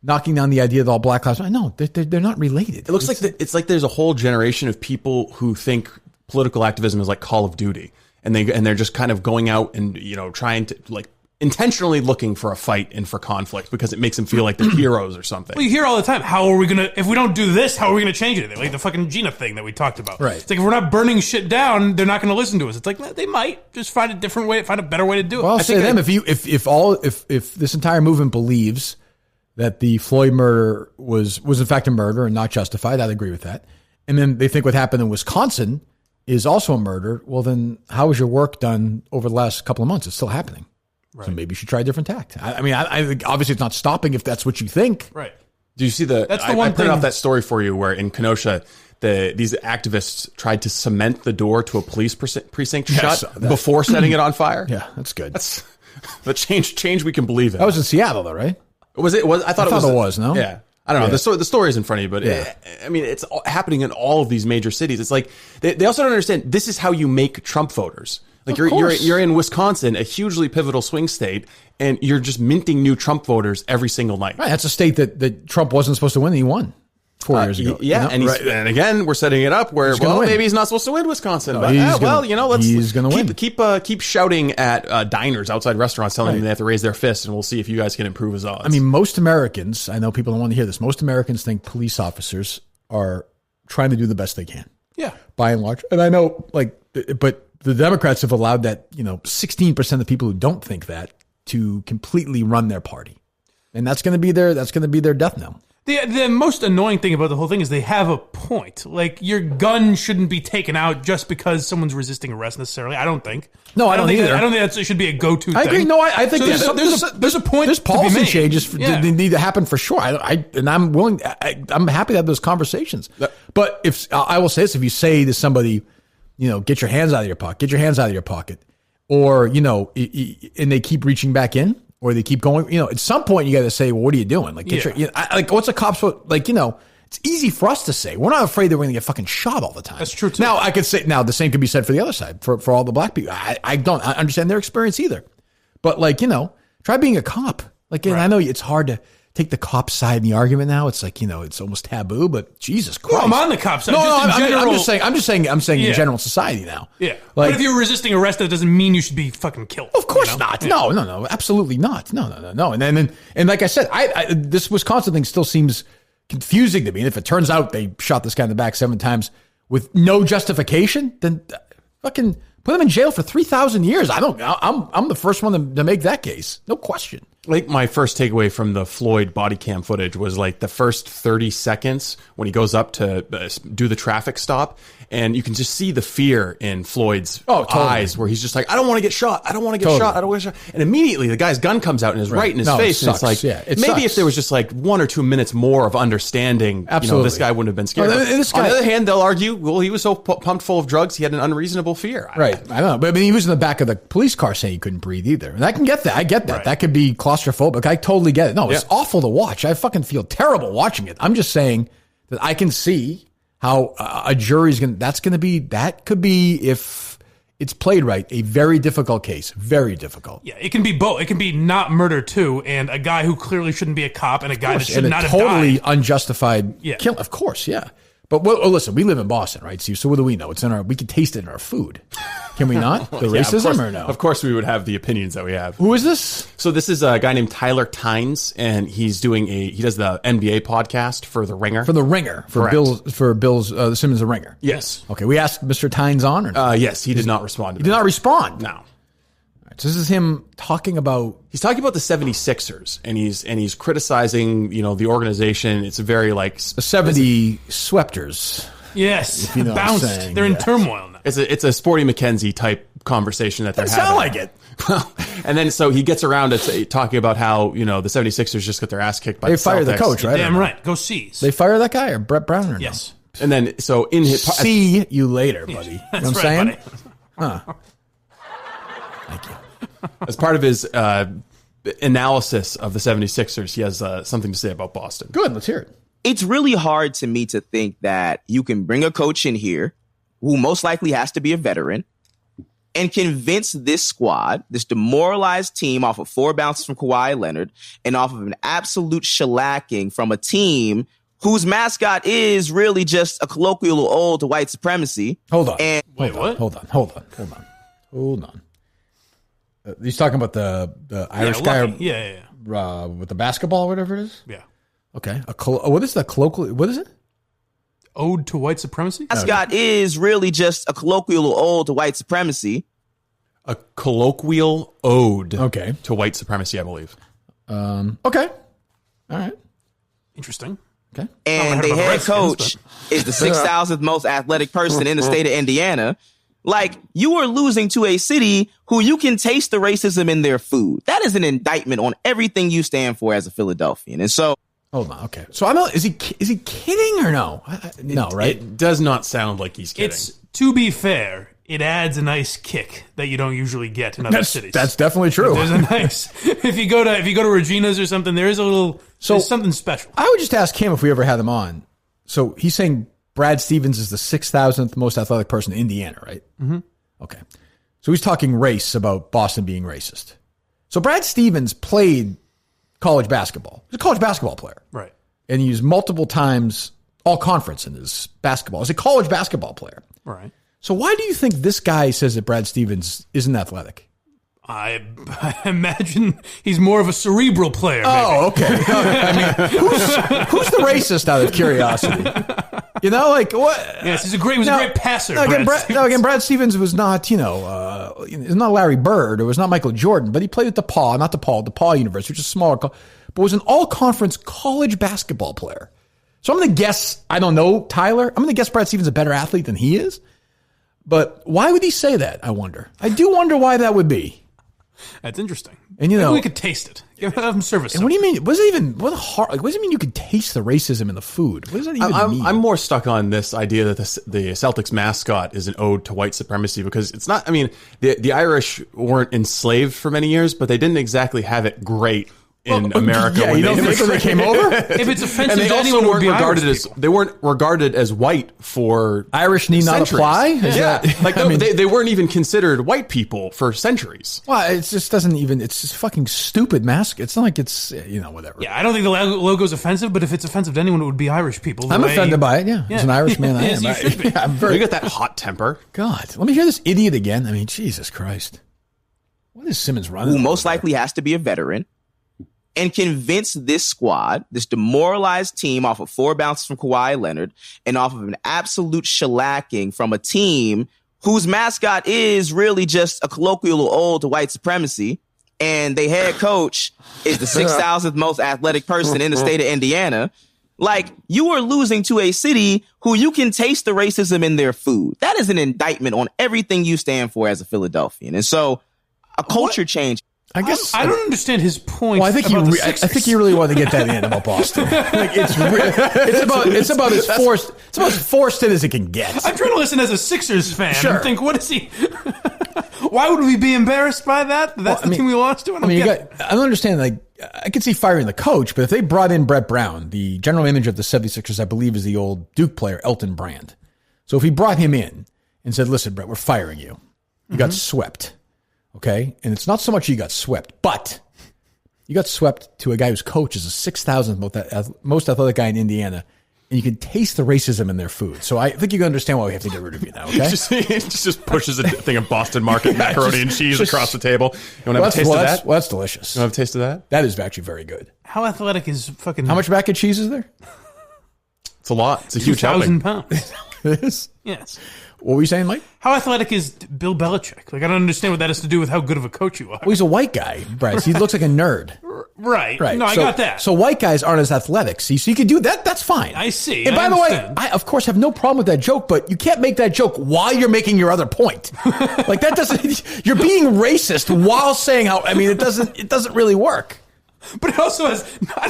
knocking down the idea that all Black Lives Matter. No, they're not related. It looks like it's like there's a whole generation of people who think political activism is like Call of Duty, and they're just kind of going out and trying to like intentionally looking for a fight and for conflict because it makes them feel like they're heroes or something. Well, you hear all the time, how are we going to, if we don't do this, how are we going to change anything? Like the fucking Gina thing that we talked about. Right. It's like if we're not burning shit down, they're not going to listen to us. It's like, they might just find a different way, find a better way to do it. Well, I'll say to them, if this entire movement believes that the Floyd murder was in fact a murder and not justified, I'd agree with that. And then they think what happened in Wisconsin is also a murder. Well, then how was your work done over the last couple of months? It's still happening. Right. So maybe you should try a different tact. I mean, I think obviously it's not stopping if that's what you think. Right. Do you see That's the one I printed thing. off that story for you where in Kenosha, these activists tried to cement the door to a police precinct shut before setting it on fire. Yeah, that's good. That's the change we can believe in. That was in Seattle, though, right? Was it? I thought it was. No. Yeah. I don't know. Yeah. The story is in front of you, but I mean, it's happening in all of these major cities. It's like they also don't understand. This is how you make Trump voters. Like you're in Wisconsin, a hugely pivotal swing state, and you're just minting new Trump voters every single night. Right. That's a state that Trump wasn't supposed to win, and he won 4 years ago. Yeah, and and again, we're setting it up where maybe he's not supposed to win Wisconsin. No, but he's going to win. Keep shouting at diners outside restaurants, telling them they have to raise their fists, and we'll see if you guys can improve his odds. I mean, most Americans, I know people don't want to hear this. Most Americans think police officers are trying to do the best they can. Yeah, by and large, and I know, but the Democrats have allowed that 16% of the people who don't think that to completely run their party, and that's going to be their death knell. The most annoying thing about the whole thing is they have a point. Like, your gun shouldn't be taken out just because someone's resisting arrest necessarily. I don't think. No, I don't either. I don't think that should be a go-to thing. I agree. No, I think so there's a point. There's policy to be made. changes that need to happen for sure. I'm willing. I'm happy to have those conversations. But if I will say this, if you say to somebody, get your hands out of your pocket, or and they keep reaching back in. Or they keep going, at some point you got to say, well, what are you doing? Like, what's a cop's, it's easy for us to say. We're not afraid that we're going to get fucking shot all the time. That's true too. Now, I could say, the same could be said for the other side, for all the black people. I don't understand their experience either. But try being a cop. And I know it's hard to take the cop side in the argument now. It's like, it's almost taboo, but Jesus Christ. Well, I'm on the cop side. I'm just saying in general society now. Yeah. But if you're resisting arrest, that doesn't mean you should be fucking killed. Of course not. Yeah. No, absolutely not. No. And like I said, this Wisconsin thing still seems confusing to me. And if it turns out they shot this guy in the back 7 times with no justification, then fucking put him in jail for 3,000 years. I'm the first one to make that case. No question. Like, my first takeaway from the Floyd body cam footage was like the first 30 seconds when he goes up to do the traffic stop, and you can just see the fear in Floyd's eyes, where he's just like, I don't want to get shot. I don't want to get shot. I don't want to get shot. And immediately the guy's gun comes out and is right in his face. And it's like, maybe if there was just like 1 or 2 minutes more of understanding, this guy wouldn't have been scared. On the other hand, they'll argue, well, he was so pumped full of drugs, he had an unreasonable fear. Right. I know. But I mean, he was in the back of the police car saying he couldn't breathe either. And I can get that. I get that. Right. That could be claustrophobic. I totally get it. No, it's awful to watch. I fucking feel terrible watching it. I'm just saying that I can see how a jury's that could be, if it's played right, a very difficult case. Very difficult. Yeah, it can be both. It can be not murder too, and a guy who clearly shouldn't be a cop, and a guy that should not have died. Totally unjustified kill. Of course, yeah. But listen, we live in Boston, right, Steve? So what do we know? We can taste it in our food. Can we not? The racism or no? Of course we would have the opinions that we have. Who is this? So this is a guy named Tyler Tynes, and he does the NBA podcast for The Ringer. For The Ringer. For Bill's Simmons The Ringer. Yes. Okay, we asked Mr. Tynes on or no? Yes, he did not respond to that. He did not respond? No. So this is him talking about... He's talking about the 76ers, and he's criticizing, the organization. It's a very, like... The 70 Sweepters. Yes, If you know what I'm bounced. saying, They're in yes. turmoil now. It's a Sporty McKenzie type conversation that they're Doesn't having. sound like it. And then so he gets around to talking about how, the 76ers just got their ass kicked by They the fired the Celtics. coach, right? Damn right. Go C's. They fire that guy or Brett Brown or no? Yes. And then so in his See you later, buddy. You know what I'm That's saying? right, buddy. Thank you. as part of his analysis of the 76ers, he has something to say about Boston. Good. Let's hear it. It's really hard to me to think that you can bring a coach in here who most likely has to be a veteran and convince this squad, this demoralized team off of 4 bounces from Kawhi Leonard and off of an absolute shellacking from a team whose mascot is really just a colloquial ode to white supremacy. Hold on. And Wait, what? Hold on. He's talking about the Irish guy Lucky. Yeah. with the basketball, whatever it is. Yeah. Okay. What is that colloquial? What is it? Ode to white supremacy? mascot is really just a colloquial ode to white supremacy. A colloquial ode Okay. to white supremacy, I believe. Okay. All right. Interesting. Okay. And heard the about the head Redskins, coach is the 6,000th most athletic person in the state of Indiana. Like, you are losing to a city who you can taste the racism in their food. That is an indictment on everything you stand for as a Philadelphian. And so, Hold on. Okay. So I know. Is he kidding or no? No, right? It does not sound like he's kidding. It's, to be fair, it adds a nice kick that you don't usually get in other cities. That's definitely true. There's a nice if you go to Regina's or something, there is a little there's something special. I would just ask him if we ever had him on. So he's saying Brad Stevens is the 6,000th most athletic person in Indiana, right? Mm-hmm. Okay. So he's talking race about Boston being racist. So Brad Stevens played college basketball. He's a college basketball player. Right. And he used multiple times all conference in his basketball. He's a college basketball player. Right. So why do you think this guy says that Brad Stevens isn't athletic? I imagine he's more of a cerebral player. Oh, okay. I mean, who's the racist out of curiosity? Like what? Yes, he was a great passer. Brad Stevens was not, is not Larry Bird. It was not Michael Jordan, but he played at DePaul University, which is smaller, but was an all-conference college basketball player. So I'm going to guess, I don't know, Tyler. I'm going to guess Brad Stevens is a better athlete than he is. But why would he say that? I wonder. I do wonder why that would be. That's interesting. And Maybe we could taste it. Give him service. And what do you mean? What does it mean you could taste the racism in the food? What does that even mean? I'm more stuck on this idea that the Celtics mascot is an ode to white supremacy because it's not. I mean, the Irish weren't enslaved for many years, but they didn't exactly have it great in America. Yeah, when you don't think they came over? If it's offensive and they to also anyone, weren't regarded as they weren't regarded as white for Irish need not centuries. apply. They weren't even considered white people for centuries. Well, it just doesn't even. It's just fucking stupid mask. It's not like it's whatever. Yeah, I don't think the logo's offensive, but if it's offensive to anyone, it would be Irish people. I'm offended by it. Yeah, as an Irish man, I Yes, am. you should be. I'm very. You got that hot temper. God, let me hear this idiot again. I mean, Jesus Christ, what is Simmons running? who most likely has to be a veteran, and convince this squad, this demoralized team off of 4 bounces from Kawhi Leonard and off of an absolute shellacking from a team whose mascot is really just a colloquial ode to white supremacy. And the head coach is the 6,000th most athletic person in the state of Indiana. Like, you are losing to a city who you can taste the racism in their food. That is an indictment on everything you stand for as a Philadelphian. And so a culture change. I guess I don't understand his point. Well, I think he really wanted to get that in about Boston. Like it's about as forced. It's about as forced it as it can get. I'm trying to listen as a Sixers fan Sure. and think, what is he? Why would we be embarrassed by that? That's the team we lost to. I don't understand. Like, I could see firing the coach, but if they brought in Brett Brown, the general manager of the 76ers, I believe is the old Duke player Elton Brand. So if he brought him in and said, "Listen, Brett, we're firing you. You got swept." Okay, and it's not so much you got swept, but you got swept to a guy whose coach is the 6,000th most athletic guy in Indiana, and you can taste the racism in their food. So I think you can understand why we have to get rid of you now. Okay, It just pushes a thing of Boston Market macaroni and cheese across the table. You want to have a taste of that? Well, that's delicious. You want to have a taste of that? That is actually very good. How athletic is fucking? How much mac and cheese is there? It's a lot. It's a huge 2,000 helping. pounds. It is? Yes. What were you saying, Mike? How athletic is Bill Belichick? Like, I don't understand what that has to do with how good of a coach you are. Well, he's a white guy, Bryce. He looks like a nerd. Right. Right. No, I got that. So white guys aren't as athletic. See, so you can do that. That's fine. I see. And I by the way, understand. I, of course, have no problem with that joke, but you can't make that joke while you're making your other point. Like, that doesn't, you're being racist while saying how, I mean, it doesn't really work. But it also has, I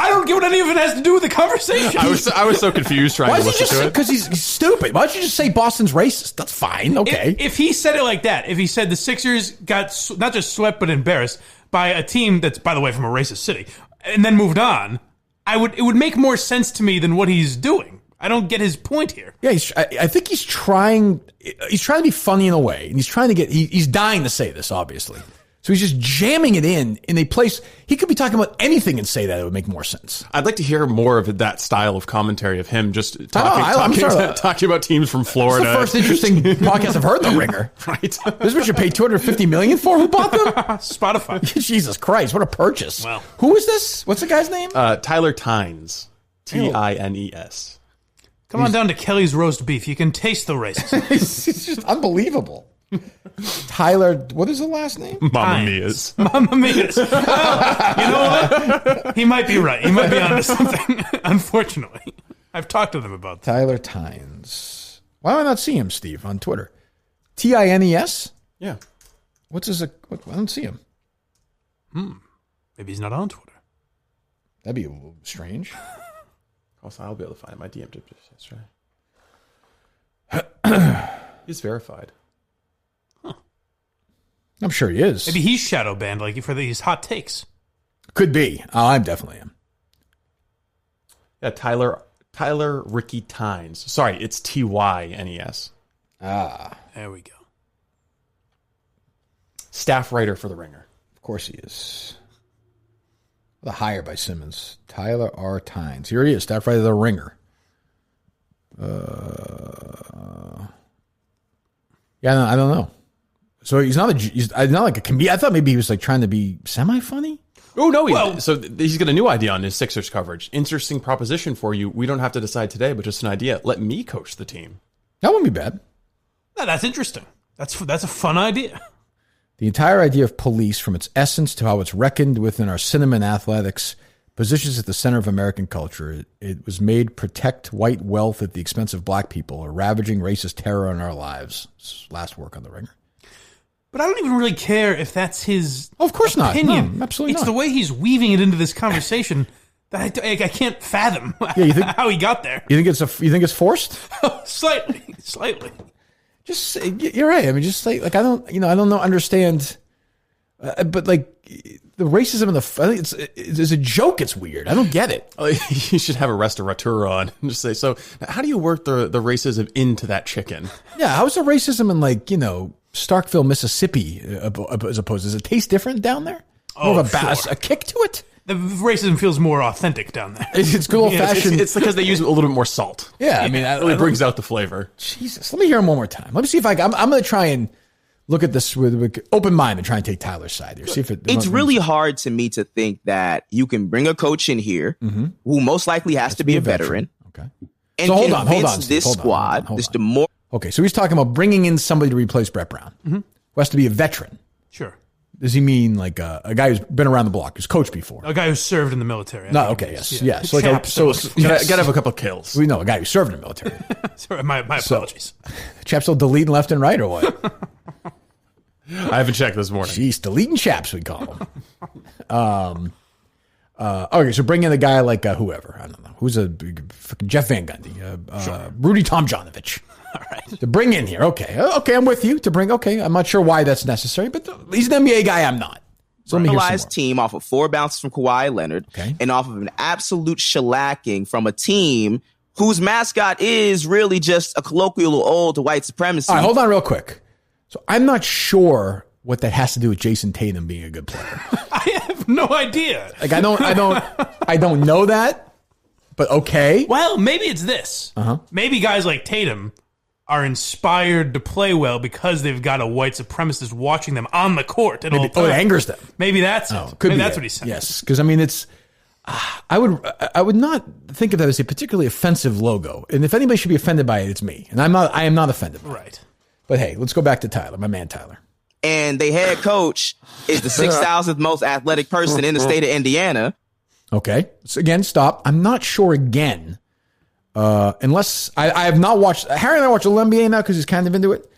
don't get what any of it has to do with the conversation. I was so confused trying Why to don't you listen just, to it. because he's stupid. Why don't you just say Boston's racist? That's fine. Okay. If he said it like that, if he said the Sixers got not just swept but embarrassed by a team that's, by the way, from a racist city, and then moved on, it would make more sense to me than what he's doing. I don't get his point here. Yeah, I think he's trying to be funny in a way, and he's dying to say this, obviously. So he's just jamming it in a place. He could be talking about anything and say that it would make more sense. I'd like to hear more of that style of commentary of him just I'm sure talking about teams from Florida. It's the first interesting podcast I've heard, The Ringer. Right. This is what you paid $250 million for? Who bought them? Spotify. Jesus Christ, what a purchase. Well. Who is this? What's the guy's name? Tyler Tynes. Tines. Come on down to Kelly's Roast Beef. You can taste the racism. It's just unbelievable. Tyler, what is the last name? Mamma Mia's. Mamma Mia's. You know what? He might be right. He might be onto something, unfortunately. I've talked to them about that. Tyler Tynes. Why do I not see him, Steve, on Twitter? Tines? Yeah. What's his... I don't see him. Maybe he's not on Twitter. That'd be a little strange. Also, I'll be able to find my DM tip. That's right. He's verified. I'm sure he is. Maybe he's shadow banned like for these hot takes. Could be. I definitely am. Yeah, Tyler Ricky Tynes. Sorry, it's Tynes. There we go. Staff writer for The Ringer. Of course he is. The hire by Simmons. Tyler R. Tynes. Here he is, staff writer of The Ringer. Yeah, I don't know. So he's not like a comedian. I thought maybe he was like trying to be semi-funny. Oh, no. So he's got a new idea on his Sixers coverage. Interesting proposition for you. We don't have to decide today, but just an idea. Let me coach the team. That wouldn't be bad. No, that's interesting. That's a fun idea. The entire idea of police, from its essence to how it's reckoned within our cinema and athletics, positions at the center of American culture. It was made protect white wealth at the expense of black people, a ravaging racist terror in our lives. Last work on The Ringer. But I don't even really care if that's his of course opinion. No, absolutely it's not. the way he's weaving it into this conversation that I can't fathom how he got there. You think it's forced? Slightly. Just you're right. I mean, just like I don't know, understand. But like the racism and I think it's a joke. It's weird. I don't get it. You should have a restaurateur on and just say, so how do you work the racism into that chicken? Yeah, how's the racism in Starkville, Mississippi, as opposed? Does it taste different down there? More of a kick to it. The racism feels more authentic down there. It's good old fashioned. It's because they use a little bit more salt. Yeah, I mean, it really brings out the flavor. Jesus, let me hear him one more time. Let me see if I'm going to try and look at this with open mind and try and take Tyler's side here. See if it's really hard to me to think that you can bring a coach in here who most likely has to be a veteran. Okay. And so hold convince on, this squad. Okay, so he's talking about bringing in somebody to replace Brett Brown, who has to be a veteran. Sure. Does he mean like a guy who's been around the block, who's coached before? A guy who's served in the military. No, okay, yes. Yeah. So gotta have a couple of kills. We know a guy who served in the military. Sorry, my apologies. Chaps still deleting left and right or what? I haven't checked this morning. Jeez, deleting chaps, we call them. Okay, so bring in a guy like whoever. I don't know. Who's fucking Jeff Van Gundy? Rudy Tomjanovich. All right. To bring in here. Okay, I'm with you. I'm not sure why that's necessary, but he's an NBA guy. I'm not. So centralized team off of 4 bounces from Kawhi Leonard and off of an absolute shellacking from a team whose mascot is really just a colloquial ode to white supremacy. All right, hold on real quick. So I'm not sure what that has to do with Jason Tatum being a good player. I have no idea. Like I don't know that, but okay. Well, maybe it's this. Maybe guys like Tatum are inspired to play well because they've got a white supremacist watching them on the court at all times. Oh, it angers them. Maybe that's it. Could Maybe be that's it. what he's saying. Yes, because I mean, I would not think of that as a particularly offensive logo. And if anybody should be offended by it, it's me. And I am not offended by it. But hey, let's go back to Tyler, my man Tyler. And the head coach is the 6,000th most athletic person in the state of Indiana. Okay. So again, stop. I'm not sure again. Unless I have not watched. Harry and I watch a little NBA now because he's kind of into it.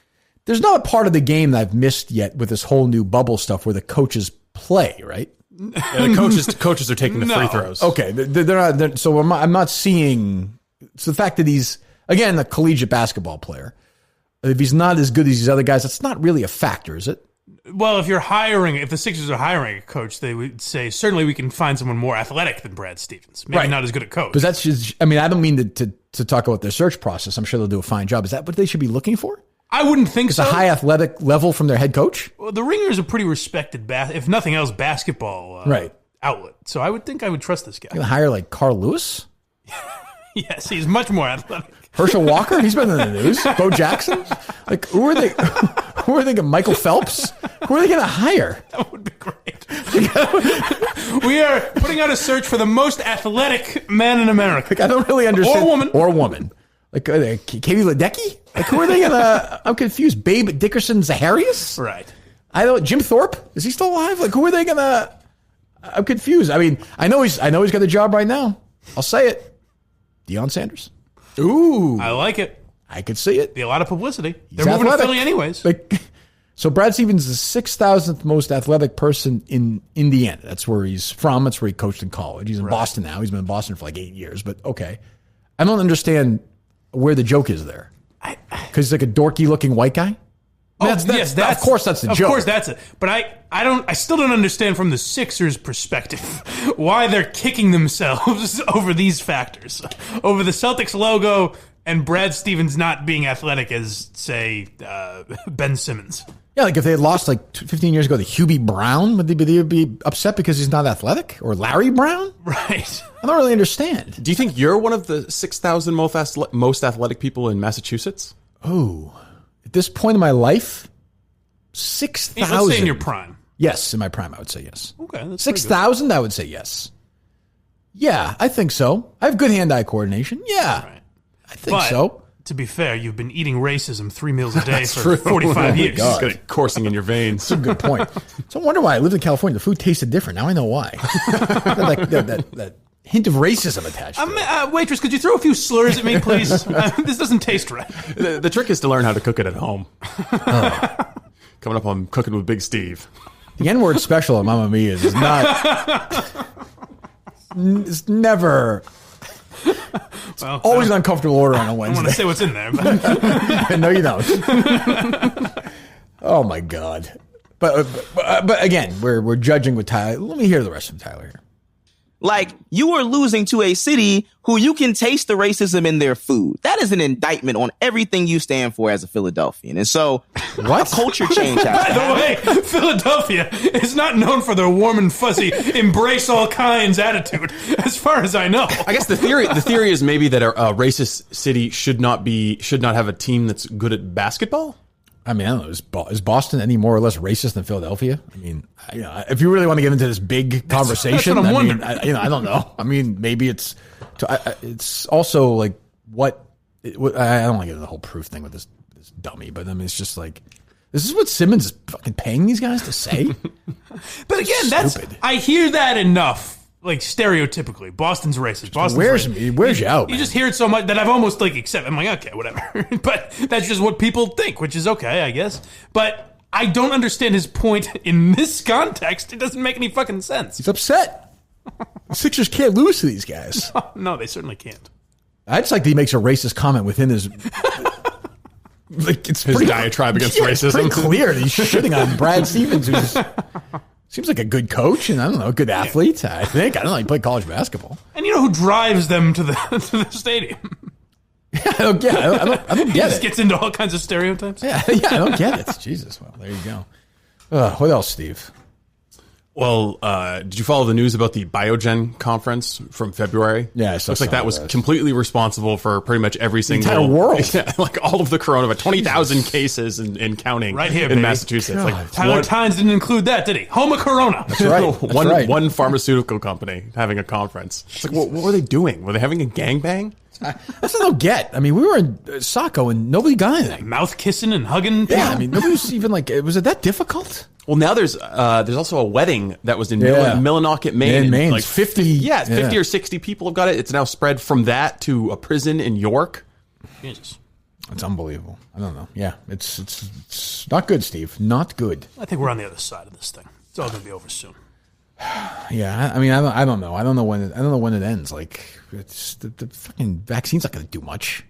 There's not a part of the game that I've missed yet with this whole new bubble stuff where the coaches play, right? Yeah, the coaches are taking the free throws. Okay, they're not. So I'm not seeing. So the fact that he's again a collegiate basketball player, if he's not as good as these other guys, that's not really a factor, is it? Well, if the Sixers are hiring a coach, they would say certainly we can find someone more athletic than Brad Stevens. Maybe not as good at coach. Because that's just. I mean, I don't mean to talk about their search process. I'm sure they'll do a fine job. Is that what they should be looking for? I wouldn't think so. It's a high athletic level from their head coach? Well, the Ringer is a pretty respected, if nothing else, basketball outlet. So I would think I would trust this guy. You gonna hire like Carl Lewis? Yes, he's much more athletic. Herschel Walker? He's been in the news. Bo Jackson? Like, who are they? Who are they? Michael Phelps? Who are they going to hire? That would be great. We are putting out a search for the most athletic man in America. Like, I don't really understand. Or woman. Like, Katie Ledecky? Like, who are they going to? I'm confused. Babe Dickerson Zaharias? Right. Jim Thorpe? Is he still alive? Like, who are they going to? I'm confused. I mean, I know he's got a job right now. I'll say it. Deion Sanders. Ooh. I like it. I could see it. Be a lot of publicity. They're moving to Philly anyways. So Brad Stevens is the 6,000th most athletic person in Indiana. That's where he's from. That's where he coached in college. He's in Boston now. He's been in Boston for like 8 years. But okay. I don't understand where the joke is there. Because he's like a dorky-looking white guy? Of course that's the joke. Of course that's it. But I still don't understand from the Sixers' perspective why they're kicking themselves over these factors. Over the Celtics logo and Brad Stevens not being athletic as, say, Ben Simmons. Yeah, like if they had lost like 15 years ago to Hubie Brown, would they be upset because he's not athletic? Or Larry Brown? Right. I don't really understand. Do you think you're one of the 6,000 most athletic people in Massachusetts? Oh, at this point in my life, 6,000. Let's say in your prime. Yes, in my prime, I would say yes. Okay, that's 6,000, I would say yes. Yeah, I think so. I have good hand-eye coordination. Yeah, right. I think so. To be fair, you've been eting racism 3 meals a day for 45 years. It's got it coursing in your veins. That's a good point. So I wonder why I lived in California. The food tasted different. Now I know why. that hint of racism attached to it. Waitress, could you throw a few slurs at me, please? This doesn't taste right. The trick is to learn how to cook it at home. Coming up on Cooking with Big Steve. The N-word special at Mamma Mia is not... It's never... Well, always an uncomfortable order on a Wednesday. I want to say what's in there, but... No, you don't. Oh, my God. But again, we're judging with Tyler. Let me hear the rest from Tyler here. Like, you are losing to a city who you can taste the racism in their food. That is an indictment on everything you stand for as a Philadelphian. And so, a culture change has to happen. By the way, Philadelphia is not known for their warm and fuzzy, embrace all kinds attitude, as far as I know. I guess the theory is maybe that a racist city should not have a team that's good at basketball. I mean, I don't know. Is Boston any more or less racist than Philadelphia? I mean, if you really want to get into this big conversation, that's what I'm wondering. I don't know. I mean, maybe it's also like what I don't want to get into the whole proof thing with this dummy, but I mean, it's just like, this is what Simmons is fucking paying these guys to say. But again, I hear that enough. Like, stereotypically, Boston's racist. Wears you out. You just hear it so much that I've almost like accepted. I'm like, okay, whatever. But that's just what people think, which is okay, I guess. But I don't understand his point in this context. It doesn't make any fucking sense. He's upset. The Sixers can't lose to these guys. No, they certainly can't. I just like that he makes a racist comment within his... like, it's his diatribe against racism. It's pretty clear that he's shitting on Brad Stevens, who's... Seems like a good coach and, I don't know, a good athlete, I think. I don't know, he played college basketball. And you know who drives them to the stadium? Yeah, I don't get it. He just gets into all kinds of stereotypes. Yeah, I don't get it. Jesus, well, there you go. What else, Steve? Well, did you follow the news about the Biogen conference from February? Yeah, looks like that was completely responsible for pretty much every single entire world. Yeah, like all of the coronavirus, 20,000 cases and counting right here in baby. Massachusetts. God. Like Tyler Tynes didn't include that, did he? Homa Corona. That's right. One pharmaceutical company having a conference. It's like, what were they doing? Were they having a gangbang? That's what I don't get. I mean, we were in Saco and nobody got anything. Mouth kissing and hugging. Yeah, I mean, nobody was even like, was it that difficult? Well, now there's also a wedding that was in Millinocket, Maine. In Maine, like 50 or 60 people have got it. It's now spread from that to a prison in York. Jesus. It's unbelievable. I don't know. Yeah, it's not good, Steve. Not good. I think we're on the other side of this thing. It's all going to be over soon. Yeah, I mean, I don't know. I don't know when it ends. Like, it's the fucking vaccine's not going to do much.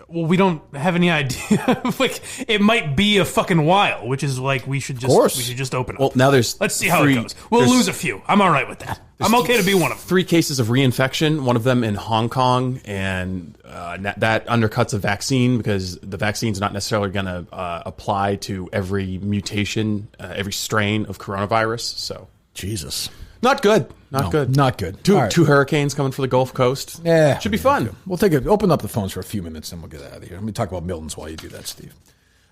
Well, we don't have any idea. Like, it might be a fucking while, which is like we should just open up. Well, now let's see how it goes. We'll lose a few. I'm all right with that. I'm okay to be one of them. 3 cases of reinfection, one of them in Hong Kong, and that undercuts a vaccine because the vaccine's not necessarily going to apply to every mutation, every strain of coronavirus. So, Jesus. Not good. Not good. Two hurricanes coming for the Gulf Coast. Yeah. Should be fun. Good. We'll open up the phones for a few minutes, and we'll get out of here. Let me talk about Milton's while you do that, Steve.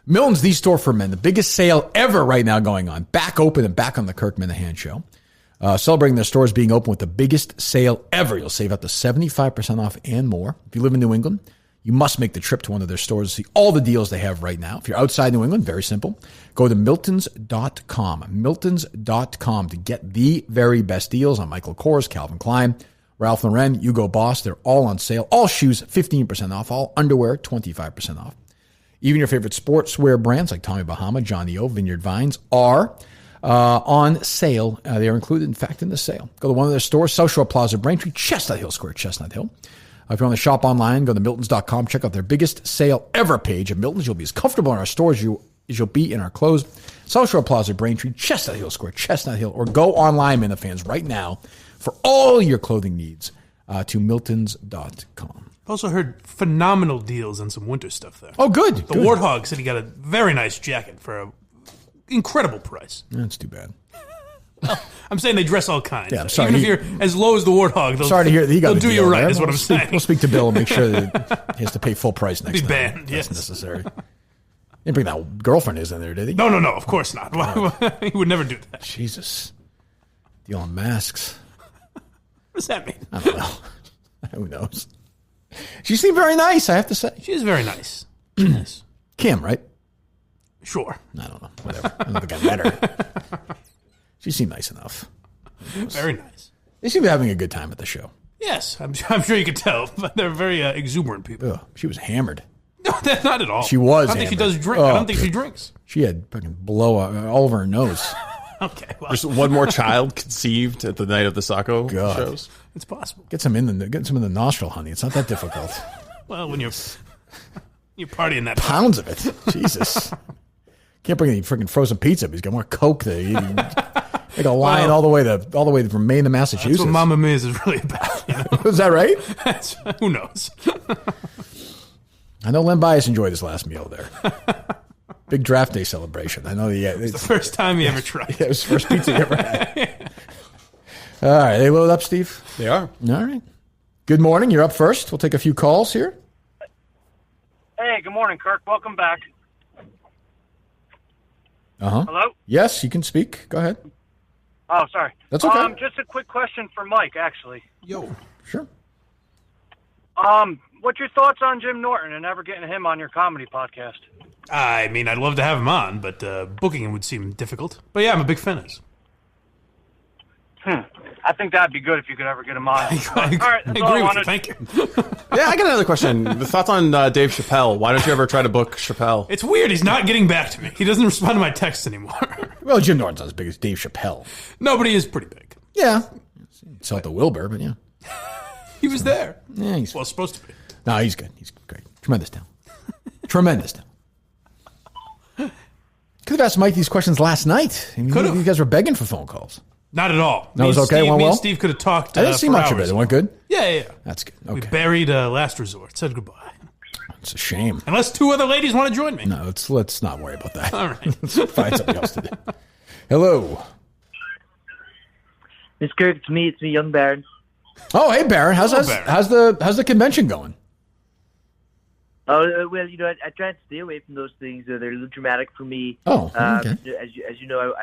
Milton's, the store for men. The biggest sale ever right now going on. Back open and back on the Kirk Minahan Show. Celebrating their stores being open with the biggest sale ever. You'll save up to 75% off and more. If you live in New England, you must make the trip to one of their stores to see all the deals they have right now. If you're outside New England, very simple. Go to Miltons.com. Miltons.com to get the very best deals on Michael Kors, Calvin Klein, Ralph Lauren, Hugo Boss. They're all on sale. All shoes, 15% off. All underwear, 25% off. Even your favorite sportswear brands like Tommy Bahama, Johnny O, Vineyard Vines are on sale. They are included, in fact, in the sale. Go to one of their stores, South Shore Plaza, Braintree, Chestnut Hill Square, Chestnut Hill. If you want to shop online, go to Miltons.com. Check out their biggest sale ever page. At Miltons, you'll be as comfortable in our stores as you'll be in our clothes. South Shore Plaza, Braintree, Chestnut Hill Square, Chestnut Hill. Or go online, Minifans, right now for all your clothing needs to Miltons.com. I've also heard phenomenal deals on some winter stuff there. Oh, good. The Warthog said he got a very nice jacket for an incredible price. That's too bad. I'm saying they dress all kinds. Yeah, I'm sorry. Even if you're as low as the Warthog, they'll do you right, is what I'm saying. We'll speak to Bill and make sure that he has to pay full price next time. Be banned, That's necessary. He didn't bring that girlfriend in there, did he? No, of course not. He would never do that. Jesus. Deal on masks. What does that mean? I don't know. Who knows? She seemed very nice, I have to say. She is very nice. Yes. Kim, right? Sure. I don't know. Whatever. I don't think I met her. She seemed nice enough. Very nice. They seem to be having a good time at the show. Yes, I'm sure you could tell. But they're very exuberant people. Ugh, she was hammered. No, not at all. She was. I don't think she does drink. Oh, I don't think she drinks. She had fucking blow all over her nose. Okay. Well. There's one more child conceived at the night of the Saco shows. It's possible. Get some in the nostril, honey. It's not that difficult. Well, when you're partying that pounds of it. Jesus. Can't bring any freaking frozen pizza. He's got more Coke there. Like a line all the way from Maine to Massachusetts. That's what Mamma Mia's is really about. You know? Is that right? Who knows? I know Len Bias enjoyed his last meal there. Big draft day celebration. I know. It's the first time he ever tried. Yeah, it was the first pizza he ever had. All right, they load up, Steve? They are. All right. Good morning. You're up first. We'll take a few calls here. Hey, good morning, Kirk. Welcome back. Uh-huh. Hello? Yes, you can speak. Go ahead. Oh, sorry. That's okay. Just a quick question for Mike, actually. Yo. Sure. What's your thoughts on Jim Norton and ever getting him on your comedy podcast? I mean, I'd love to have him on, but booking him would seem difficult. But yeah, I'm a big fan of his. I think that'd be good if you could ever get him on. I agree with you. Thank you. Yeah, I got another question. The thoughts on Dave Chappelle. Why don't you ever try to book Chappelle? It's weird. He's not getting back to me. He doesn't respond to my texts anymore. Well, Jim Norton's not as big as Dave Chappelle. No, but he is pretty big. Yeah. It's not the Wilbur, but yeah. He was there. Yeah, he's supposed to be. No, he's good. He's great. Tremendous talent. Tremendous talent. Could have asked Mike these questions last night. I mean, you guys were begging for phone calls. Not at all. That was okay? Went well? Me and Steve could have talked I didn't see much of it. It went good? Yeah. That's good. Okay. We buried Last Resort. Said goodbye. It's a shame. Unless two other ladies want to join me. No, let's not worry about that. All right. Let's find something else to do. Hello. Miss Kirk, it's me, young Baron. Oh, hey, Baron. How's Baron. how's the convention going? Oh, well, I try to stay away from those things. They're a little dramatic for me. Oh, okay. As you know,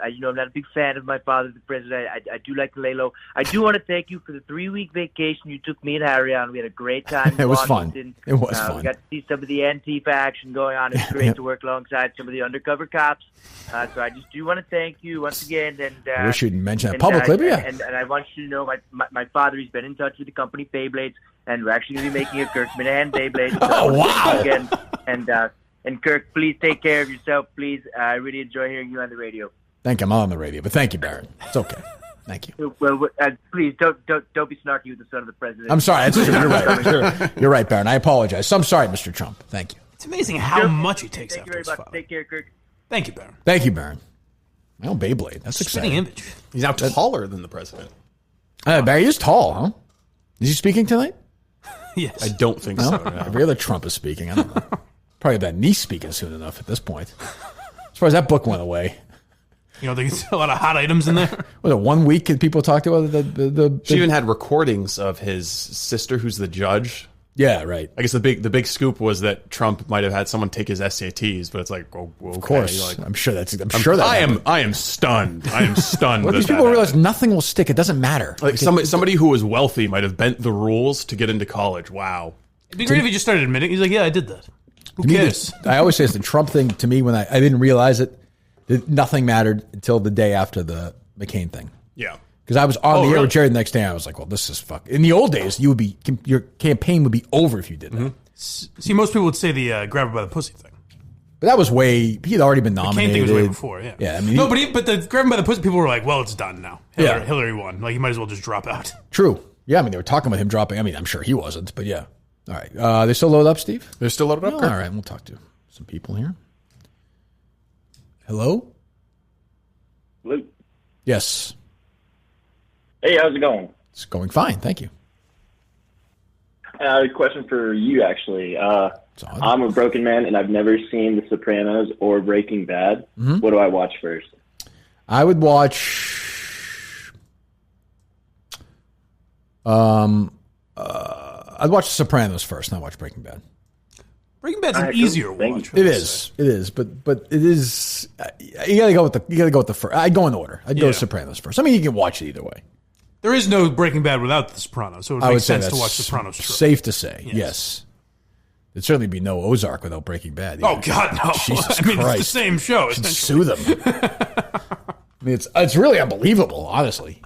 I'm not a big fan of my father, the president. I do like to lay low. I do want to thank you for the 3-week vacation you took me and Harry on. We had a great time. It was fun. It was fun. We got to see some of the Antifa action going on. It's great to work alongside some of the undercover cops. So I just do want to thank you once again. And I wish you'd mention that publicly, but yeah. And I want you to know my father, he's been in touch with the company Beyblades, and we're actually going to be making a Kirk Minahan Beyblade. Oh, wow. Again. And Kirk, please take care of yourself, please. I really enjoy hearing you on the radio. Thank you. I'm on the radio, but thank you, Baron. It's okay. Thank you. Well, please don't be snarky with the son of the president. I'm sorry. That's true. You're right. You're right, Baron. I apologize. So I'm sorry, Mr. Trump. Thank you. It's amazing how much he takes Thank after you very his much. father. Take care, Kirk. Thank you, Baron. Thank you, Baron. My own Beyblade. That's Spitting exciting. image. He's now taller than the president. Barry is tall, huh? Is he speaking tonight? Yes. I don't think No? so. No. Every other Trump is speaking. I don't know. Probably that niece speaking soon enough at this point. As far as that book went away. You know, there's a lot of hot items in there. Was it 1 week that people talked about She even had recordings of his sister, who's the judge. Yeah, right. I guess the big scoop was that Trump might have had someone take his SATs, but it's like, oh, okay. Of course. Like, I'm sure that happened. I am stunned. I am stunned. What if these people realize nothing will stick? It doesn't matter. Like somebody who was wealthy might have bent the rules to get into college. Wow. It'd be great if he just started admitting. He's like, yeah, I did that. Who cares? I always say it's the Trump thing to me when I didn't realize it. Nothing mattered until the day after the McCain thing. Yeah. Because I was on the air with Jerry the next day. I was like, well, this is fuck. In the old days, your campaign would be over if you did that. See, most people would say the grab her by the pussy thing. But that was he had already been The nominated. McCain thing was way before, yeah. Yeah, I mean, no, but the grab him by the pussy, people were like, well, it's done now. Yeah. Hillary won. Like, he might as well just drop out. True. Yeah, I mean, they were talking about him dropping. I mean, I'm sure he wasn't, but yeah. All right. They still loaded up, Steve? They're still loaded up? All right, we'll talk to some people here. Hello? Luke. Yes. Hey, how's it going? It's going fine, thank you. A question for you, actually. I'm a broken man, and I've never seen The Sopranos or Breaking Bad. Mm-hmm. What do I watch first? I would watch... I'd watch The Sopranos first, not watch Breaking Bad. Breaking Bad's an easier watch. It is, but it is. You gotta go with the first. I'd go in order. I'd go to Sopranos first. I mean, you can watch it either way. There is no Breaking Bad without The Sopranos, so it would make sense to watch Sopranos first. Safe to say, yes. There'd certainly be no Ozark without Breaking Bad. Oh God, no! Jesus I mean, Christ. it's the same show. You should sue them. I mean, it's really unbelievable, honestly.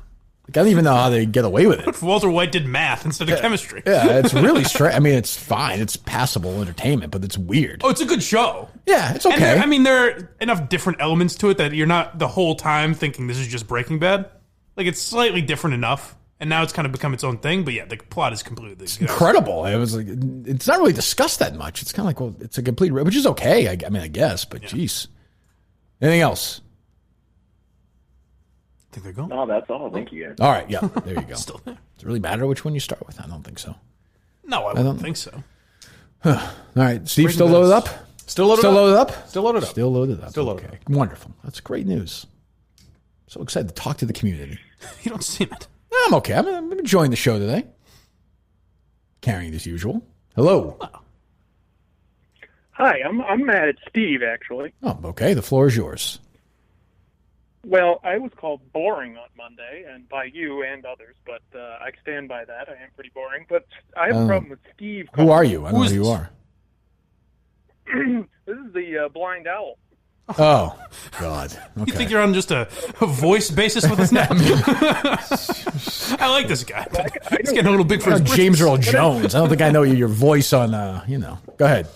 Like, I don't even know how they get away with it. What if Walter White did math instead of chemistry? Yeah, it's really strange. I mean, it's fine. It's passable entertainment, but it's weird. Oh, it's a good show. Yeah, it's okay. And there are enough different elements to it that you're not the whole time thinking this is just Breaking Bad. Like, it's slightly different enough, and now it's kind of become its own thing. But yeah, the plot is completely incredible. It was like it's not really discussed that much. It's kind of like, well, it's a complete, which is okay. I mean, I guess, but geez. Anything else? I think they're going. No, that's all. Thank you, guys. All right, yeah, there you go. Still there. Does it really matter which one you start with? I don't think so. No, I wouldn't think so. All right, Steve, still loaded up? Still loaded up? Still loaded up. Still loaded up. Still loaded okay. Wonderful. That's great news. So excited to talk to the community. You don't seem it. I'm okay. I'm enjoying the show today. Carrying as usual. Hello. Hi, I'm mad at Steve, actually. Oh, okay. The floor is yours. Well, I was called boring on Monday, and by you and others, but I stand by that. I am pretty boring. But I have a problem with Steve. Who are you? I don't know who you are. This is the Blind Owl. Oh, God. Okay. You think you're on just a voice basis with us now? I like this guy. He's getting a little big for his James Earl Jones. I don't think I know your voice on, Go ahead.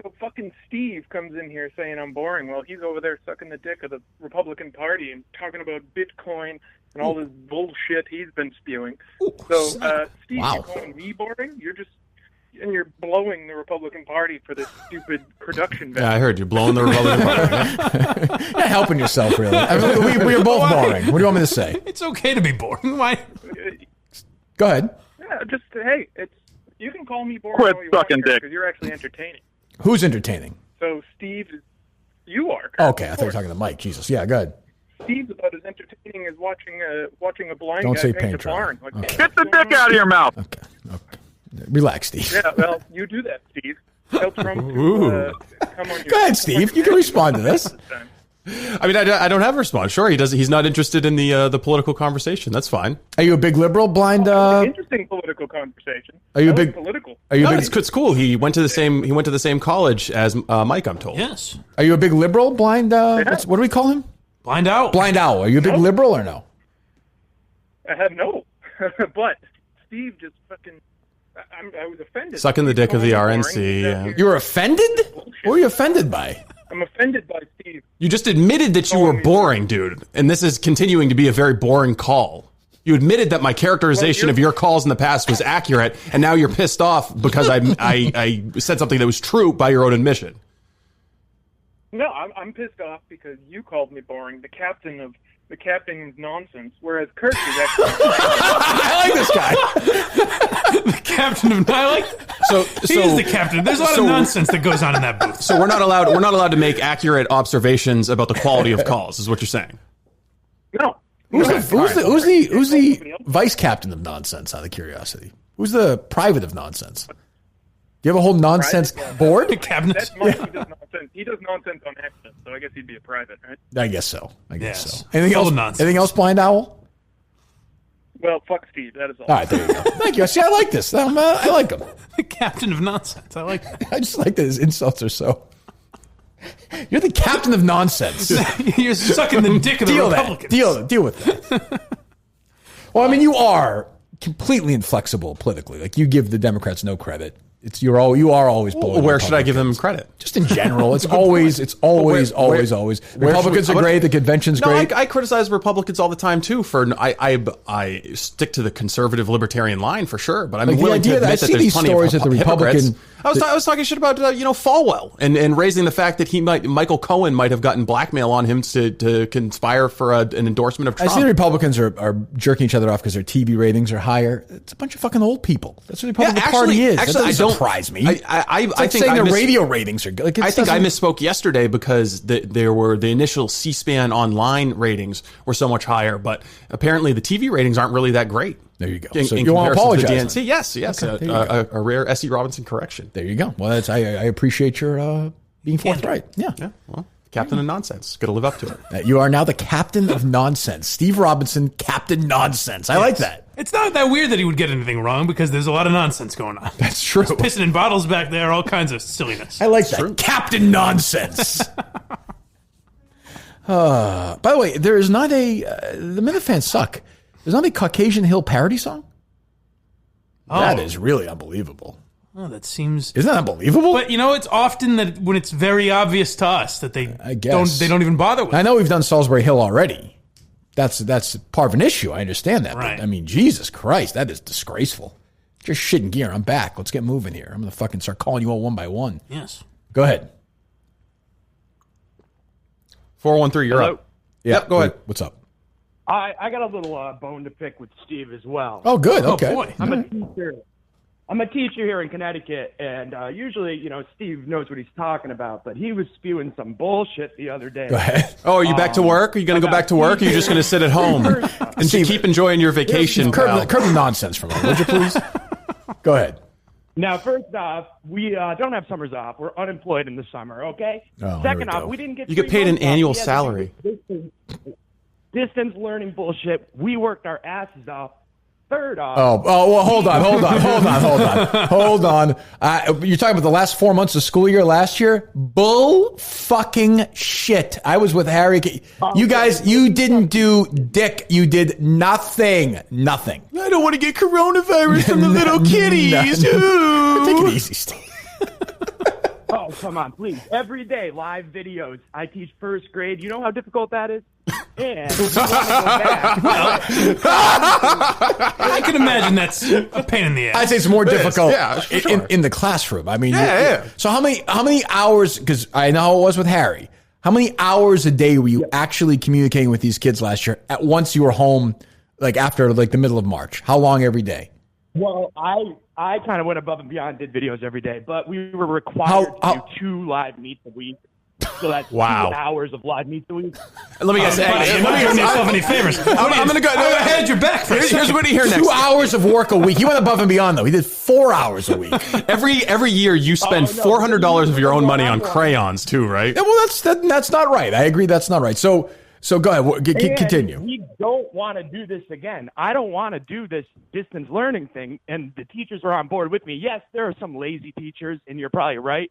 So fucking Steve comes in here saying I'm boring. Well, he's over there sucking the dick of the Republican Party and talking about Bitcoin and all this bullshit he's been spewing. So, Steve, you're calling me boring? You're blowing the Republican Party for this stupid production value. Yeah, I heard you blowing the Republican Party. You're not helping yourself, really. I mean, we are both boring. What do you want me to say? It's okay to be boring. Why? Go ahead. Yeah, you can call me boring. Quit all you sucking want, dick. because you're actually entertaining. Who's entertaining? So Steve, you are. Okay, I thought you were talking to Mike. Jesus. Yeah, go ahead. Steve's about as entertaining as watching a blind Don't guy say paint paint a dry. barn. Like, Get the dick out of your mouth. Okay. Relax, Steve. Yeah, well, you do that, Steve. Tell Trump to come on your... Go ahead, Steve. You can respond to this. I mean, I don't have a response. Sure, he's not interested in the political conversation. That's fine. Are you a big liberal, blind? Interesting political conversation. Are you I a big like political? Are you No, a big, it's cool. He went to the same college as Mike, I'm told. Yes. Are you a big liberal, blind? What do we call him? Blind owl. Blind owl. Are you a big liberal or no? I had no. But Steve just fucking... I was offended. Sucking the dick of the RNC. Yeah. You were offended? What were you offended by? I'm offended by Steve. You just admitted that you were boring, dude. And this is continuing to be a very boring call. You admitted that my characterization of your calls in the past was accurate, and now you're pissed off because I said something that was true by your own admission. No, I'm pissed off because you called me boring, the captain of nonsense, whereas Kirk is actually... I like this guy. The captain of... He is the captain. There's a lot of nonsense that goes on in that booth. So we're not allowed to make accurate observations about the quality of calls, is what you're saying. No. Who's the vice captain of nonsense, out of curiosity? Who's the private of nonsense? Do you have a whole nonsense board? The cabinet. That's Mike who does nonsense. He does nonsense on accident, so I guess he'd be a private, right? I guess so. Yes. Anything Full else? of nonsense. Anything else, blind owl? Well, fuck Steve. That is all. All right, there you go. Thank you. See, I like this. I like him. The captain of nonsense. I like that. I just like that his insults are so. You're the captain of nonsense. You're sucking the dick of the Republicans. Deal with that. Well, I mean, you are completely inflexible politically. Like, you give the Democrats no credit. You are always bullying. Where should I give them credit? Just in general. It's always. Republicans are great. The convention's great. I criticize Republicans all the time too. I stick to the conservative libertarian line for sure. But I'm willing to admit that there's plenty of hypocrites. I was talking shit about Falwell and raising the fact that Michael Cohen might have gotten blackmail on him to conspire for an endorsement of Trump. I see the Republicans are jerking each other off because their TV ratings are higher. It's a bunch of fucking old people. That's what the Republican Party is. Actually, that doesn't surprise me. I think think their radio ratings are good. I think I misspoke yesterday because there were the initial C-SPAN online ratings were so much higher, but apparently the TV ratings aren't really that great. There you go. So you want to apologize? DNC? Yes. Okay, a rare S.E. Robinson correction. There you go. Well, I appreciate your being forthright. Yeah. Well, captain of nonsense. Got to live up to it. You are now the captain of nonsense. Steve Robinson, Captain Nonsense. I like that. It's not that weird that he would get anything wrong because there's a lot of nonsense going on. That's true. He's pissing in bottles back there, all kinds of silliness. I like that. True. Captain Nonsense. By the way, there is not the Minifans suck. There's not a Caucasian Hill parody song? Oh. That is really unbelievable. Oh, that seems... Isn't that unbelievable? But, it's often that when it's very obvious to us that they don't even bother with it. I know we've done Salisbury Hill already. That's part of an issue. I understand that. Right. But, I mean, Jesus Christ, that is disgraceful. Just shitting gear. I'm back. Let's get moving here. I'm going to fucking start calling you all one by one. Yes. Go ahead. 413, you're Hello? up. Yep, go ahead. What's up? I got a little bone to pick with Steve as well. Oh, good. Okay. Oh, boy. I'm a teacher here in Connecticut, and usually, Steve knows what he's talking about, but he was spewing some bullshit the other day. Go ahead. Oh, are you back to work? Are you going to go back to work? Or are you just going to sit at home and keep enjoying your vacation? Curb the nonsense from me, would you please? Go ahead. Now, first off, we don't have summers off. We're unemployed in the summer, okay? Oh, Second off, we didn't get... You get paid an annual salary. Distance learning bullshit. We worked our asses off. Third off... Oh, well, hold on. You're talking about the last 4 months of school year last year? Bull fucking shit. I was with Harry. You guys, you didn't do dick. You did nothing. Nothing. I don't want to get coronavirus from the little kitties. Take it easy, Steve. Oh, come on, please. Every day, live videos. I teach first grade. You know how difficult that is? And you want to go back. I can imagine that's a pain in the ass. I'd say it's more difficult sure. in the classroom. I mean, yeah. So how many hours, because I know how it was with Harry, how many hours a day were you actually communicating with these kids last year at once you were home, like after like the middle of March? How long every day? Well, I kind of went above and beyond, did videos every day, but we were required to do 2 live meets a week. So that's Wow. 2 hours of live meets a week. Let me guess. You're not doing yourself any favors. I'm going to go. I had your back for a Here's second. what you hear next. 2 hours of work a week. He went above and beyond, though. He did 4 hours a week. Every year you spend $400 of your own money on crayons too, right? Yeah, well, that's not right. I agree that's not right. So go ahead. Continue. And we don't want to do this again. I don't want to do this distance learning thing, and the teachers are on board with me. Yes, there are some lazy teachers, and you're probably right,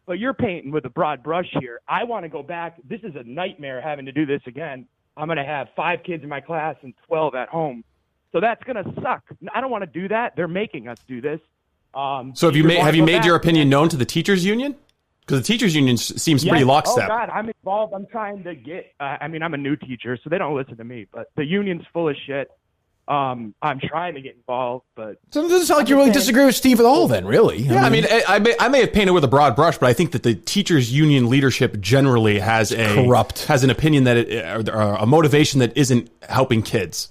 but you're painting with a broad brush here. I want to go back. This is a nightmare having to do this again. I'm going to have 5 kids in my class and 12 at home. So that's going to suck. I don't want to do that. They're making us do this. So have you made your opinion known to the teachers union? Because the teachers union seems pretty lockstep. Oh, God, I'm involved. I'm trying to get I'm a new teacher, so they don't listen to me. But the union's full of shit. I'm trying to get involved, but... So it doesn't sound like you really disagree with Steve at all then, really. Yeah, I may have painted with a broad brush, but I think that the teachers union leadership generally has an opinion that or a motivation that isn't helping kids.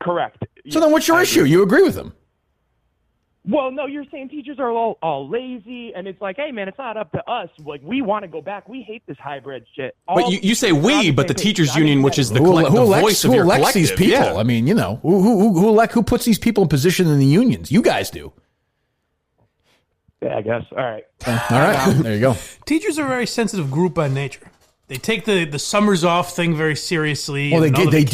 Correct. So then what's your issue? You agree with them? Well, no, you're saying teachers are all lazy, and it's like, hey, man, it's not up to us. Like, we want to go back. We hate this hybrid shit. But you say we, but the teachers union, which is the voice of your collective. These people? Yeah. I mean, who puts these people in position in the unions? You guys do. Yeah, I guess. All right. All right. There you go. Teachers are a very sensitive group by nature. They take the summers off thing very seriously. Well, they do. They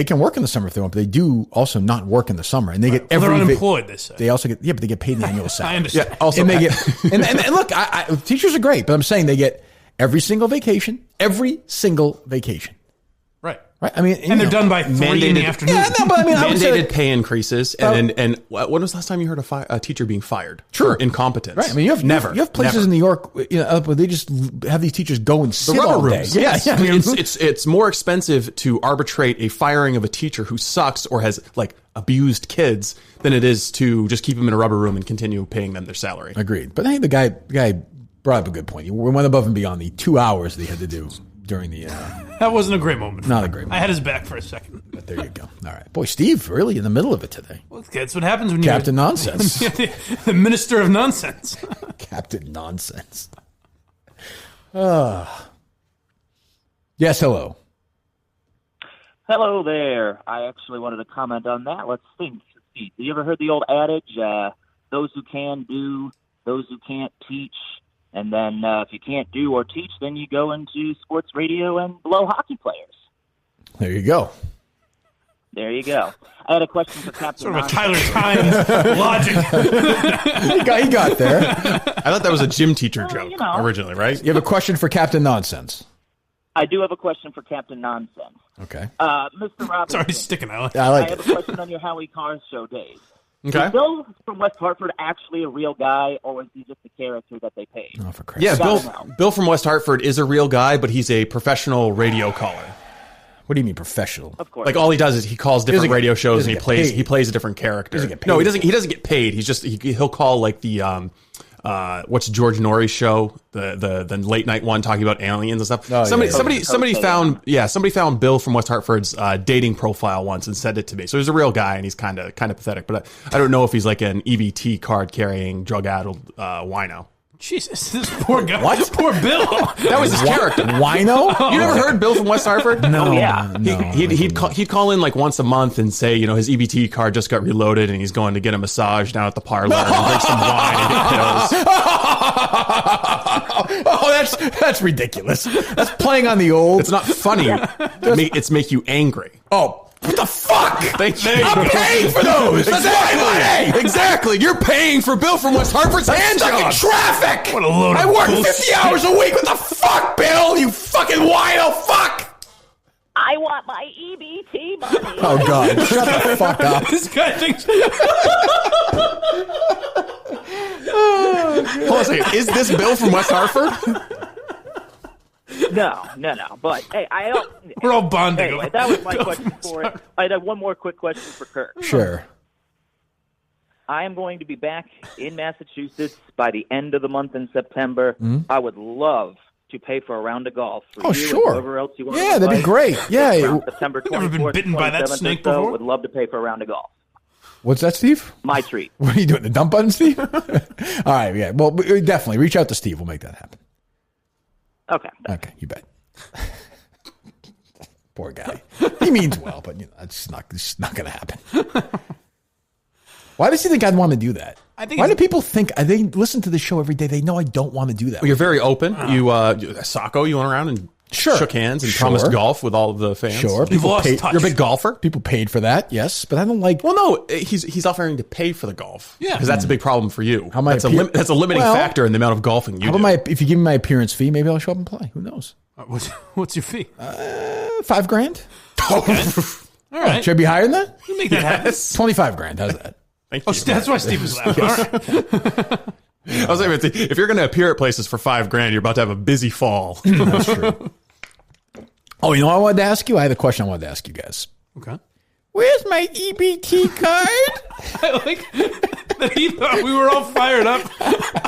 can work in the summer if they want, but they do also not work in the summer, and they get they're unemployed. They say they also get but they get paid the annual salary. I understand. Yeah, also, and they get and look, teachers are great, but I'm saying they get every single vacation. Right. I mean, and they're done by 3 in the afternoon. Yeah, no, but I mean, I would say mandated pay increases, and when was the last time you heard a teacher being fired for incompetence? Right. I mean, you have places in New York, where they just have these teachers go and sit all day. Yes. I mean, it's more expensive to arbitrate a firing of a teacher who sucks or has abused kids than it is to just keep them in a rubber room and continue paying them their salary. Agreed. But I think the guy brought up a good point. We went above and beyond the 2 hours that he had to do during the... that wasn't a great moment. Not a great moment. I had his back for a second. But there you go. All right. Boy, Steve, really in the middle of it today. Well, that's what happens when Captain Nonsense. the minister of nonsense. Captain Nonsense. Yes, hello. Hello there. I actually wanted to comment on that. Let's think. Have you ever heard the old adage, those who can do, those who can't teach? And then if you can't do or teach, then you go into sports radio and blow hockey players. There you go. There you go. I had a question for Captain. Sort of a Tyler Times logic. He got there. I thought that was a gym teacher joke originally, right? You have a question for Captain Nonsense. I do have a question for Captain Nonsense. Okay. Mr. Robinson. Sorry, sticking out. I have a question on your Howie Carr show days. Okay. Is Bill from West Hartford actually a real guy, or was he just a character that they paid? Oh, for Christ's sake. Bill from West Hartford is a real guy, but he's a professional radio caller. What do you mean professional? Of course. Like all he does is he calls different radio shows and he plays a different character. Doesn't get paid. No, he doesn't get paid. He's just he'll call like the what's George Norrie's show, the late night one talking about aliens and stuff. Oh, somebody found Bill from West Hartford's dating profile once and sent it to me. So he's a real guy and he's kind of pathetic, but I don't know if he's like an EBT card carrying drug addled wino. Jesus, this poor guy. What? Poor Bill. That was his character. Wino? You never heard Bill from West Hartford? No. Oh, yeah. He'd call in like once a month and say, his EBT card just got reloaded and he's going to get a massage down at the parlor and drink some wine and get pills. Oh, that's ridiculous. That's playing on the old. It's not funny. It's make you angry. Oh. What the fuck? Thank you. I'm paying for those. That's my money. Exactly. You're paying for Bill from West Hartford's hand stuck in traffic. What a load I of work bullshit. 50 hours a week. What the fuck, Bill? You fucking wino fuck. I want my EBT money. Oh, God. Shut the fuck up. This guy thinks... Hold on a second. Is this Bill from West Hartford? No. But hey, we're all bonding. Anyway, that was my question for it. I had one more quick question for Kirk. Sure. I am going to be back in Massachusetts by the end of the month in September. I would love to pay for a round of golf for you sure. and whoever else you want. Yeah, that'd be great. Yeah. Around September 24th, Never been bitten by that 27th snake or so, before? Would love to pay for a round of golf. What's that, Steve? My treat. What are you doing? The dump button, Steve? All right. Yeah. Well, definitely reach out to Steve. We'll make that happen. Okay. Okay, you bet. Poor guy. He means well, but it's not going to happen. Why does he think I'd want to do that? Why do people think they listen to the show every day? They know I don't want to do that. Well, you're very open. Sacco, you went around and shook hands and promised golf with all of the fans. Sure, You're a big golfer. People paid for that, yes, but I don't like. Well, no, he's offering to pay for the golf. Yeah, because that's a big problem for you. That's a limiting Well, factor in the amount of golfing you do. If you give me my appearance fee, maybe I'll show up and play. Who knows? What's your fee? $5,000. Okay. All right. Should I be higher than that? You make that happen. $25,000. How's that? Thank you. That's why Steve was laughing. All right. I was saying, if you're going to appear at places for $5,000, you're about to have a busy fall. That's true. Oh, you know what I wanted to ask you? I had a question I wanted to ask you guys. Okay. Where's my EBT card? I like that he thought we were all fired up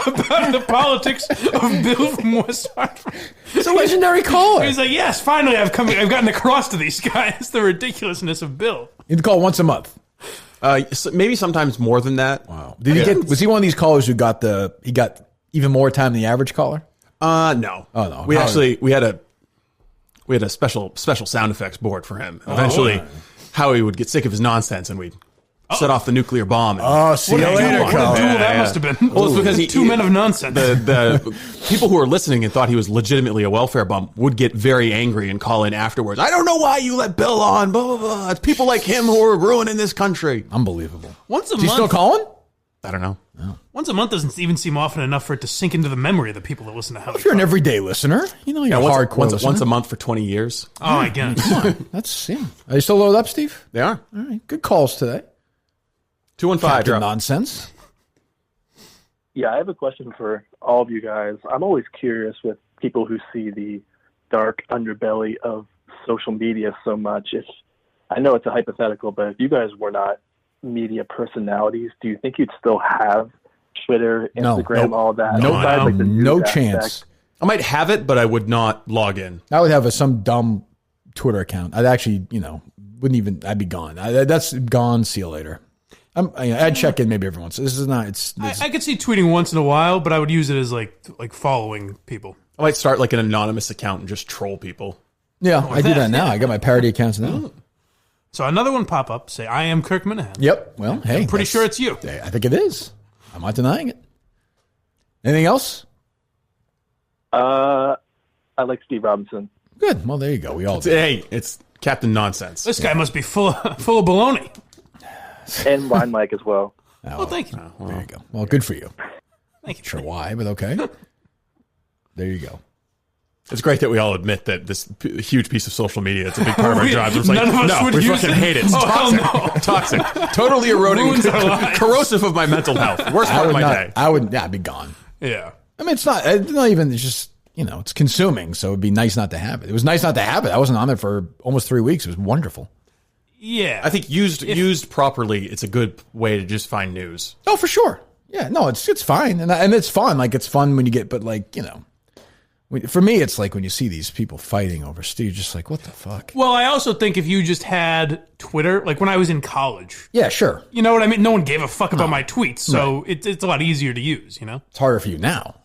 about the politics of Bill from West Hartford. It's a legendary caller. He's like, yes, finally I've gotten across to these guys the ridiculousness of Bill. You'd call once a month. Maybe sometimes more than that. Wow. Was he one of these callers who got even more time than the average caller? No. Oh no. We had a special sound effects board for him. Eventually, Howie would get sick of his nonsense, and we'd set off the nuclear bomb. See you later, caller. That must have been. Well, it's because two men of nonsense. The people who were listening and thought he was legitimately a welfare bum would get very angry and call in afterwards. I don't know why you let Bill on. Blah blah blah. It's people like him who are ruining this country. Unbelievable. Once a Is month. he still calling? I don't know. Once a month doesn't even seem often enough for it to sink into the memory of the people that listen to Howie. If you're an everyday listener, you're hardcore listener. Once a month for 20 years. Oh, I guess. Come on. That's Are you still loaded up, Steve? They are. All right. Good calls today. 215. Nonsense. Yeah, I have a question for all of you guys. I'm always curious with people who see the dark underbelly of social media so much. I know it's a hypothetical, but if you guys were not media personalities, do you think you'd still have Twitter, Instagram, all that? No chance. I might have it, but I would not log in. I would have some dumb Twitter account. I'd actually, I'd be gone. That's gone. See you later. I'd check in maybe every once. This is not. I could see tweeting once in a while, but I would use it as like following people. I might start like an anonymous account and just troll people. Yeah, I do that now. I got my parody accounts now. So another one pop up. Say, I am Kirk Minahan. Yep. Well, hey, I'm pretty sure it's you. I think it is. I'm not denying it. Anything else? I like Steve Robinson. Good. Well, there you go. We all do. Hey, it's Captain Nonsense. This guy must be full of baloney. And Wine Mike as well. Oh, thank you. There you go. Well, good for you. Thank you. Sure why, but okay. There you go. It's great that we all admit that this huge piece of social media, it's a big part of our jobs. It's like, None of us would we use fucking it. hate it. It's toxic. Totally eroding, Ruins our lives. corrosive of my mental health. Worst part of my day. I'd be gone. Yeah. I mean, it's not even, it's just, it's consuming, so it'd be nice not to have it. It was nice not to have it. I wasn't on there for almost 3 weeks. It was wonderful. Yeah. I think used properly, it's a good way to just find news. Oh, for sure. Yeah, no, it's fine. And it's fun. Like, it's fun when you get, but like, for me, it's like when you see these people fighting over Steve, just like, what the fuck? Well, I also think if you just had Twitter, like when I was in college. Yeah, sure. You know what I mean? No one gave a fuck about my tweets, so it's a lot easier to use, It's harder for you now.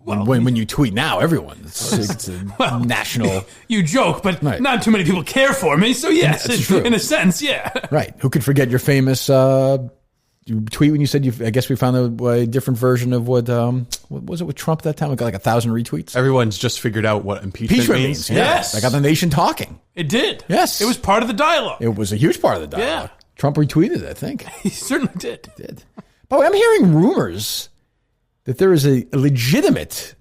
When you tweet now, everyone, it's a national... You joke, but not too many people care for me, so yes, in a sense, yeah. Right. Who could forget your famous tweet when you said, I guess we found a different version of what was it with Trump that time? We got like 1,000 retweets. Everyone's just figured out what impeachment means. Yeah. Yes. I got the nation talking. It did. Yes. It was part of the dialogue. It was a huge part of the dialogue. Yeah. Trump retweeted it, I think. He certainly did. By the way, I'm hearing rumors that there is a legitimate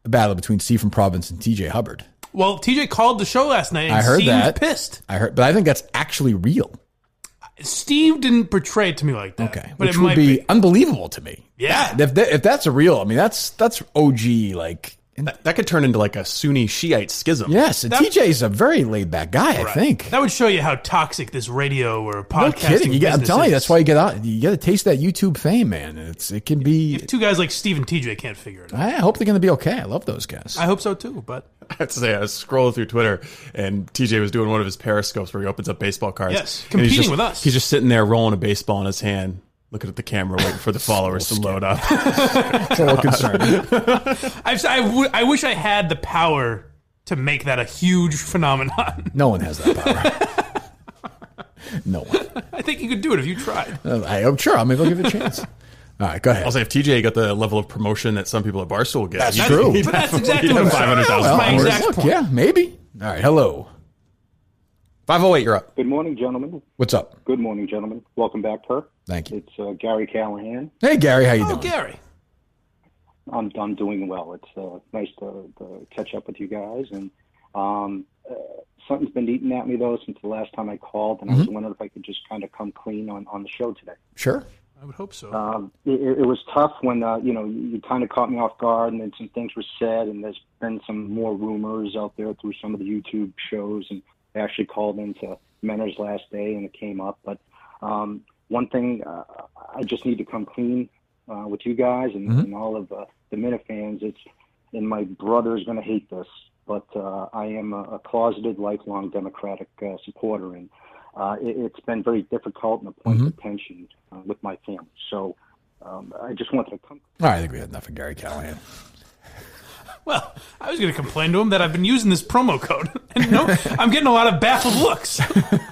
battle between Steve from Providence and TJ Hubbard. Well, TJ called the show last night and I heard seemed pissed. But I think that's actually real. Steve didn't portray it to me like that. Okay. But Which it would might be unbelievable to me. Yeah. If that's a real, I mean, that's OG, like... That could turn into like a Sunni Shiite schism. Yes, and TJ's a very laid back guy, I think. That would show you how toxic this radio or podcasting No kidding. I'm telling you, is. that's why you get to taste that YouTube fame, man. It can be. If two guys like Steve and TJ can't figure it out. I hope they're going to be okay. I love those guys. I hope so too, but I have to say, I was scrolling through Twitter and TJ was doing one of his periscopes where he opens up baseball cards. Yes, competing with us. He's just sitting there rolling a baseball in his hand. Looking at the camera, waiting for the followers to load up. It's a little concerning. I wish I had the power to make that a huge phenomenon. No one has that power. No one. I think you could do it if you tried. I'm sure. Maybe I'll give it a chance. All right, go ahead. I'll say if TJ got the level of promotion that some people at Barstool get. That's true. But that's exactly what I'm saying. 500,000. That's my exact point. Yeah, maybe. All right, hello. 508, you're up. Good morning, gentlemen. What's up? Good morning, gentlemen. Welcome back, Kirk. Thank you. It's Gary Callahan. Hey, Gary, how you doing? Gary. I'm doing well. It's nice to catch up with you guys. And something's been eating at me, though, since the last time I called, and I was wondering if I could just kind of come clean on the show today. Sure. I would hope so. It was tough when, you kind of caught me off guard, and then some things were said, and there's been some more rumors out there through some of the YouTube shows, and I actually called into Mentor's last day, and it came up. But one thing, I just need to come clean with you guys and all of the Minifans. And my brother is going to hate this, but I am a closeted, lifelong Democratic supporter, and it's been very difficult and a point of tension with my family. So I just wanted to come. All right, I think we had enough of Gary Callahan. Well, I was going to complain to him that I've been using this promo code, and I'm getting a lot of baffled looks.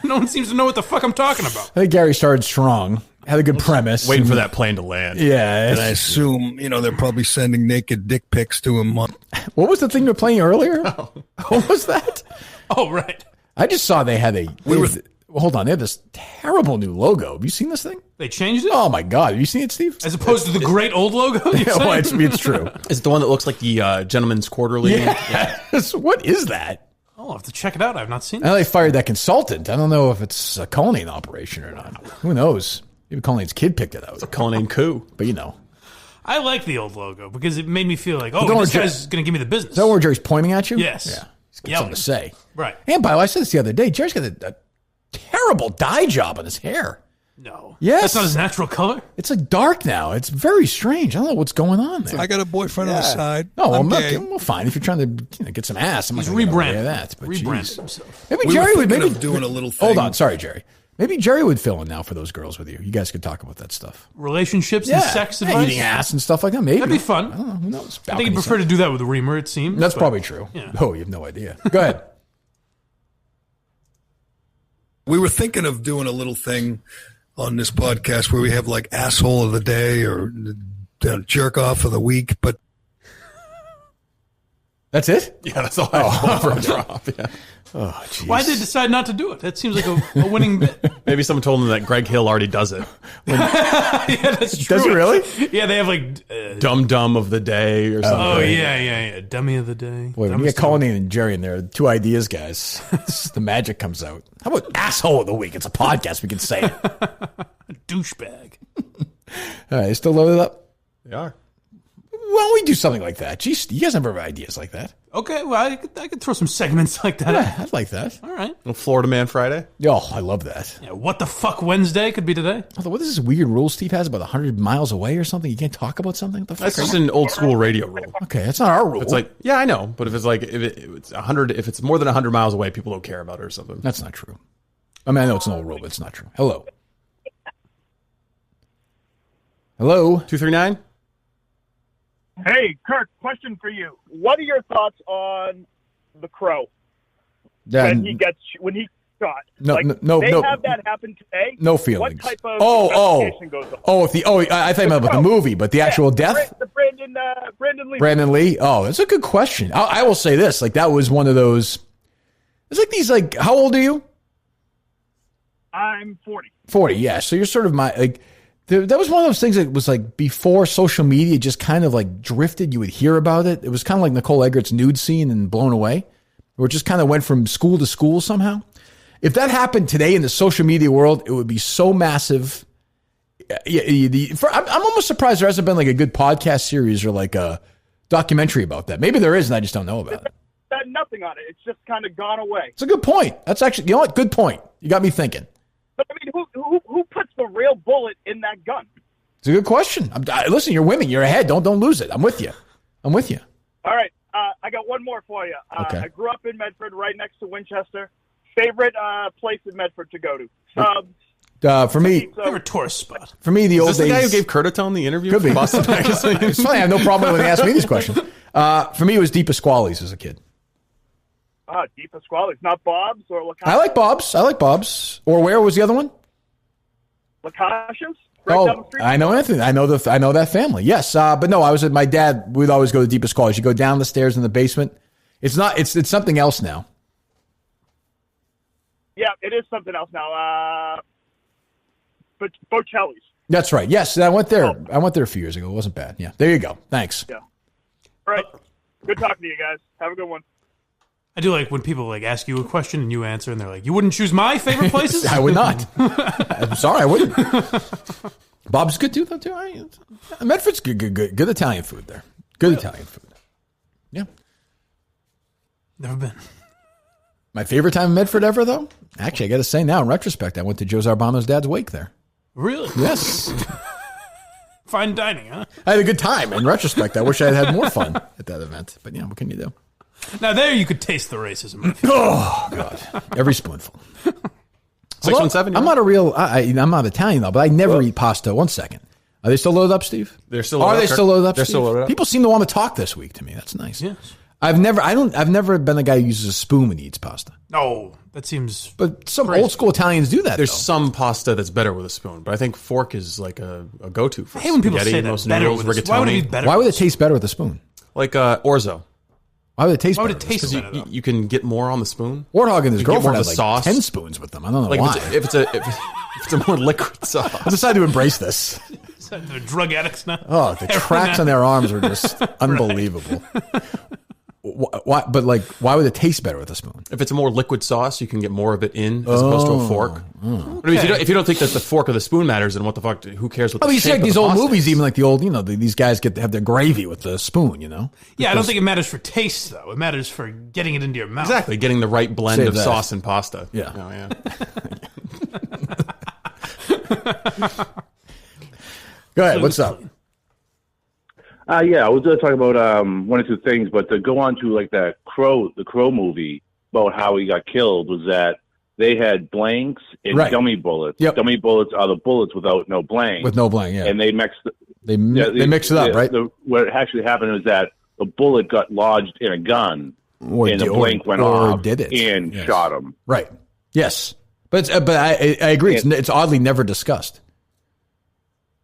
No one seems to know what the fuck I'm talking about. I think Gary started strong, had a good premise. Waiting for that plane to land. Yeah. And I assume, they're probably sending naked dick pics to him. What was the thing you were playing earlier? What was that? Oh, right. I just saw they had hold on, they have this terrible new logo. Have you seen this thing? They changed it? Oh, my God. Have you seen it, Steve? As opposed to the great old logo? Well, it's true. Is it the one that looks like the Gentleman's Quarterly? Yes. What is that? I'll have to check it out. I've not seen it. I know they fired that consultant. I don't know if it's a Cullinane operation or not. Who knows? Maybe Culliнаne's kid picked it out. It's a Cullinane coup. But I like the old logo because it made me feel like, this guy's going to give me the business. Is that where Jerry's pointing at you? Yes. Yeah. He's got something to say. Right. And by the way, I said this the other day. Jerry's got a terrible dye job on his hair. No. Yes. That's not his natural color? It's like dark now. It's very strange. I don't know what's going on there. I got a boyfriend on the side. No, I'm well, gay. well, fine. If you're trying to get some ass, I'm He's not going to rebranded that. But rebranded himself. Maybe We Jerry were would thinking maybe of doing a little thing. Hold on, sorry, Jerry. Maybe Jerry would fill in now for those girls with you. You guys could talk about that stuff. Relationships and sex advice? Eating ass and stuff like that. Maybe. That'd be fun. I don't know. Who knows? I think he'd prefer to do that with Reamer, it seems. That's probably true. Yeah. Oh, you have no idea. Go ahead. We were thinking of doing a little thing on this podcast where we have like asshole of the day or jerk off of the week, but that's it? Yeah, that's all I have for a drop. Yeah. Oh, geez. Why did they decide not to do it? That seems like a winning bit. Maybe someone told them that Greg Hill already does it. Yeah, that's true. Does it really? Yeah, they have like... Dumb of the day or something. Oh, yeah. Dummy of the day. Boy, when you get Cullinane and Jerry in there, two ideas, guys, the magic comes out. How about asshole of the week? It's a podcast. We can say it. Douchebag. All right, still loaded up? They are. Why don't we do something like that? Jeez, you guys never have ideas like that. Okay, well, I could throw some segments like that. Yeah, I'd like that. All right. Little Florida Man Friday. Oh, I love that. Yeah, what the fuck Wednesday could be today? What is this weird rule Steve has about 100 miles away or something? You can't talk about something? What the fuck? That's just an old school radio rule. Okay, that's not our rule. It's like, yeah, I know, but if it's 100, if it's more than 100 miles away, people don't care about it or something. That's not true. I mean, I know it's an old rule, but it's not true. Hello. Hello. 239. Hey, Kirk, question for you. What are your thoughts on the Crow when he shot? No, they no. have that happen today. No feelings. What type of investigation goes on? I thought about the movie, but the actual death. The Brandon Lee. Brandon Lee. Oh, that's a good question. I will say this: like that was one of those. It's like these. Like, how old are you? I'm 40. 40. Yeah. So you're sort of my like. That was one of those things that was like before social media just kind of like drifted. You would hear about it. It was kind of like Nicole Eggert's nude scene and Blown Away, where it just kind of went from school to school somehow. If that happened today in the social media world, it would be so massive. I'm almost surprised there hasn't been like a good podcast series or like a documentary about that. Maybe there is, and I just don't know about it. There's nothing on it. It's just kind of gone away. It's a good point. That's actually, you know what? Good point. You got me thinking. But I mean, who puts the real bullet in that gun? It's a good question. Listen, you're winning. You're ahead. Don't lose it. I'm with you. All right. I got one more for you. Okay. I grew up in Medford, right next to Winchester. Favorite place in Medford to go to? Subs. For me, Favorite tourist spot. For me, the old Is days. this the guy who gave Curtatone the interview? Could be. For Boston Magazine? It's funny. I have no problem when they ask me these questions. For me, it was Deep Pasquale's as a kid. Deep Pasquale's, not Bob's or Lacasha's? I like Bob's. Or where was the other one? Lacasha's? Right down the street? I know Anthony. I know that family. Yes, but no, I was at my dad. We'd always go to Deep Pasquale's. You go down the stairs in the basement. It's not. It's something else now. Yeah, it is something else now. But Bocelli's. That's right. Yes, I went there. I went there a few years ago. It wasn't bad. Yeah, there you go. Thanks. Yeah. All right. Good talking to you guys. Have a good one. I do like when people like ask you a question and you answer, and they're like, "You wouldn't choose my favorite places?" I would not. I'm sorry, I wouldn't. Bob's good too, though. Too. Medford's good Italian food there. Good Italian food. Yeah. Never been. My favorite time in Medford ever, though. Actually, I got to say now, in retrospect, I went to Joe Zarbano's dad's wake there. Really? Yes. Fine dining, huh? I had a good time. In retrospect, I wish I had more fun at that event. But yeah, what can you do? Now there you could taste the racism. Oh God! Every spoonful. 617. I'm not a real. I'm not Italian though, but I never eat pasta. 1 second. Are they still loaded up, Steve? They're still. Loaded Are they up, still loaded up? They're Steve? still loaded up. People seem to want to talk this week to me. That's nice. Yes. I've never been the guy who uses a spoon when he eats pasta. No, that seems. But some crazy. old school Italians do that. There's though. some pasta that's better with a spoon, but I think fork is like a go-to for I hate when people spaghetti, say that. most Better noodles, with a spoon. Why would it be rigatoni. better? Why would it taste better with a spoon? Like orzo. Why would it taste Why would better? it taste better? You can get more on the spoon. Warthog and his You get more girlfriend of had the like sauce. 10 spoons with them. I don't know Like why. if it's a more liquid sauce. I decided to embrace this. They're drug addicts now. Oh, the tracks on their arms are just unbelievable. Why? But like, why would it taste better with a spoon? If it's a more liquid sauce, you can get more of it in as opposed to a fork. But if you don't think that the fork or the spoon matters, then what the fuck? Who cares what the You see, shape like of these the old pasta movies, is? even like the old, these guys have their gravy with the spoon, Yeah, I don't think it matters for taste though. It matters for getting it into your mouth. Exactly, getting the right blend Save of that. sauce and pasta. Yeah. Oh, yeah. Go ahead. What's up? Yeah, I was going to talk about one or two things, but to go on to like the Crow movie about how he got killed was that they had blanks and Right. dummy bullets. Yep. Dummy bullets are the bullets without no blank. With no blank, yeah. And they mixed. They mix it up, right? What actually happened was that the bullet got lodged in a gun, and the blank went or off did it. and Yes. shot him. Right. Yes. But I agree. It's oddly never discussed.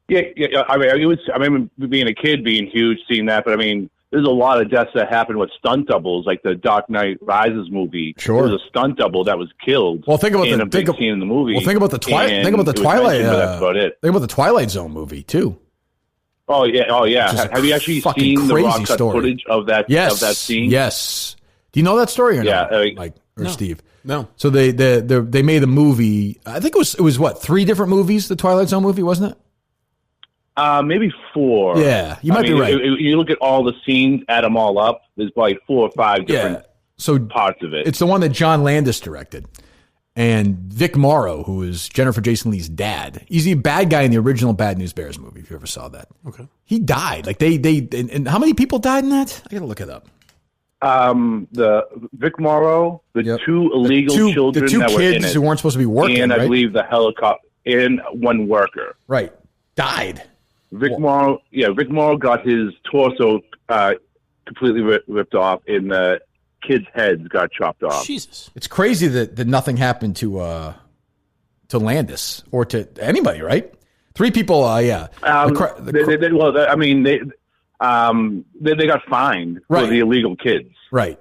Yeah. I mean, I remember being a kid, being huge, seeing that. But I mean, there's a lot of deaths that happened with stunt doubles, like the Dark Knight Rises movie. Sure. There was a stunt double that was killed. Well, think about in a big scene in the movie. Well, think about the Twilight. and Think about the it was Twilight. mentioned, but that's about it. Think about the Twilight Zone movie too. Oh yeah. Which is a Have you actually fucking seen the crazy raw cut story. footage of that? Yes. Of that scene. Yes. Do you know that story or Yeah, not? Mike or No. Steve? No. So they made a movie. I think it was what, 3 different movies. The Twilight Zone movie, wasn't it? Maybe 4. Yeah, you might be right. You look at all the scenes, add them all up. There's probably 4 or 5 different parts of it. It's the one that John Landis directed. And Vic Morrow, who is Jennifer Jason Leigh's dad, he's the bad guy in the original Bad News Bears movie, if you ever saw that. Okay. He died. Like and how many people died in that? I gotta look it up. The Vic Morrow, the 2 illegal children the 2 that were in kids it, who weren't supposed to be working, and I right? believe the helicopter, and 1 worker. Right. Died. Vic Morrow got his torso completely ripped off, and the kids' heads got chopped off. Jesus. It's crazy that nothing happened to Landis or to anybody, right? 3 people, yeah. They got fined for the illegal kids, right?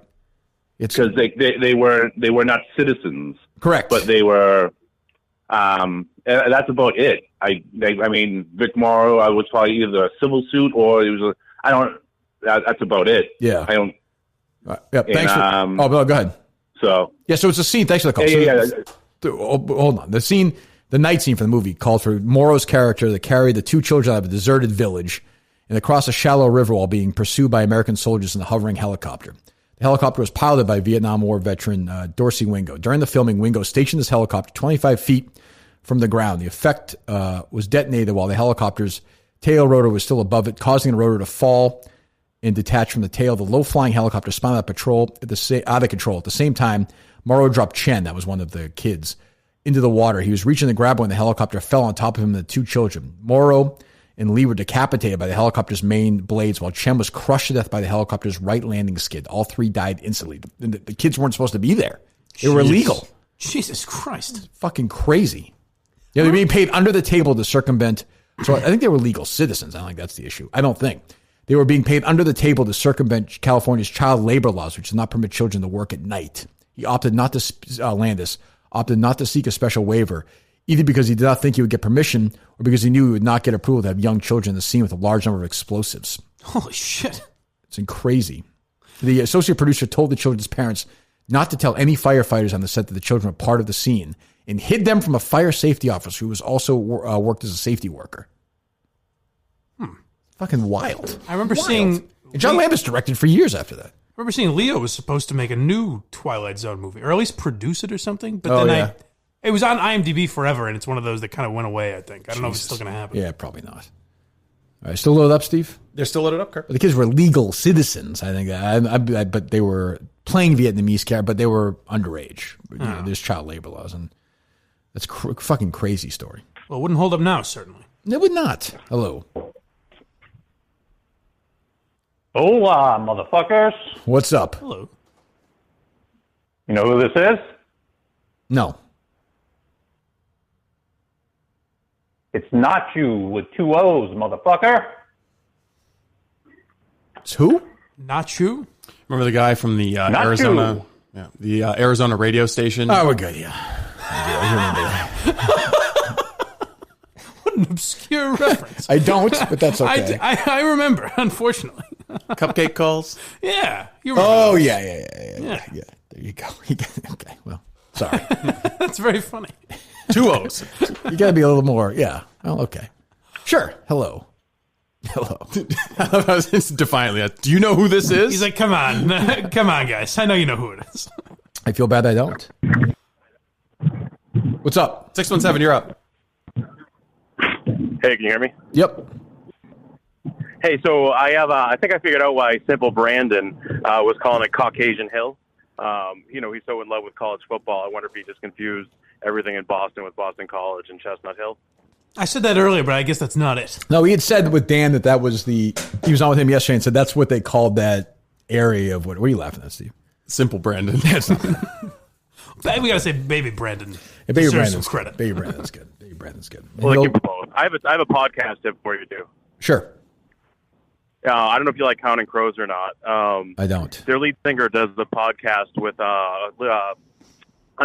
It's because they were not citizens, correct? But they were. That's about it. I mean, Vic Morrow, I was probably either a civil suit or it was that's about it. Yeah. I don't. Yeah. Thanks. No, go ahead. So it's a scene. Thanks for the call. Hold on. The night scene from the movie called for Morrow's character to carry the 2 children out of a deserted village and across a shallow river while being pursued by American soldiers in a hovering helicopter. The helicopter was piloted by Vietnam War veteran Dorsey Wingo. During the filming, Wingo stationed his helicopter 25 feet from the ground. The effect was detonated while the helicopter's tail rotor was still above it, causing the rotor to fall and detach from the tail. The low-flying helicopter spun out of control. At the same time, Morrow dropped Chen, that was one of the kids, into the water. He was reaching the grab when the helicopter fell on top of him and the two children. Morrow and Lee were decapitated by the helicopter's main blades, while Chen was crushed to death by the helicopter's right landing skid. All three died instantly. The kids weren't supposed to be there. They were illegal. Jesus Christ. Fucking crazy. Yeah, they're being paid under the table to circumvent. So I think they were legal citizens. I don't think that's the issue. I don't think. They were being paid under the table to circumvent California's child labor laws, which does not permit children to work at night. He opted not to, Landis opted not to seek a special waiver, either because he did not think he would get permission or because he knew he would not get approval to have young children in the scene with a large number of explosives. Holy shit. It's crazy. The associate producer told the children's parents not to tell any firefighters on the set that the children were part of the scene and hid them from a fire safety officer who was also worked as a safety worker. Fucking wild. I remember seeing... And John Landis directed for years after that. I remember seeing Leo was supposed to make a new Twilight Zone movie, or at least produce it or something. But then it was on IMDb forever, and it's one of those that kind of went away, I think. I don't know if it's still going to happen. Yeah, probably not. All right, still loaded up, Steve? They're still loaded up, Kirk. The kids were legal citizens, I think. But they were playing Vietnamese characters, but they were underage. You know, there's child labor laws, and that's fucking crazy story. Well, it wouldn't hold up now, certainly. It would not. Hello. Hola, motherfuckers. What's up? Hello. You know who this is? No. It's not you with two O's, motherfucker. It's who? Not you? Remember the guy from the Arizona? Yeah, the Arizona radio station. Oh, we're good. Yeah. I remember that. What an obscure reference. I don't, but that's okay. I remember, unfortunately. Cupcake calls? Yeah. You remember Oh, those. yeah. There you go. Okay, well, sorry. That's very funny. Two O's. You got to be a little more, yeah. Well, okay. Sure. Hello. Defiantly. Do you know who this is? He's like, come on. Come on, guys. I know you know who it is. I feel bad I don't. What's up? 617, you're up. Hey, can you hear me? Yep. Hey, so I think I figured out why Simple Brandon was calling it Caucasian Hill. He's so in love with college football. I wonder if he just confused everything in Boston with Boston College and Chestnut Hill. I said that earlier, but I guess that's not it. No, he had said with Dan that was he was on with him yesterday and said that's what they called that area of what are you laughing at, Steve? Simple Brandon. We got to say Baby Brandon. Yeah, Baby Deserves Brandon's some credit. Baby Brandon's good. Baby Brandon's good. Well, they give them both. I have a podcast tip for you, too. Sure. I don't know if you like Counting Crows or not. I don't. Their lead singer does the podcast with a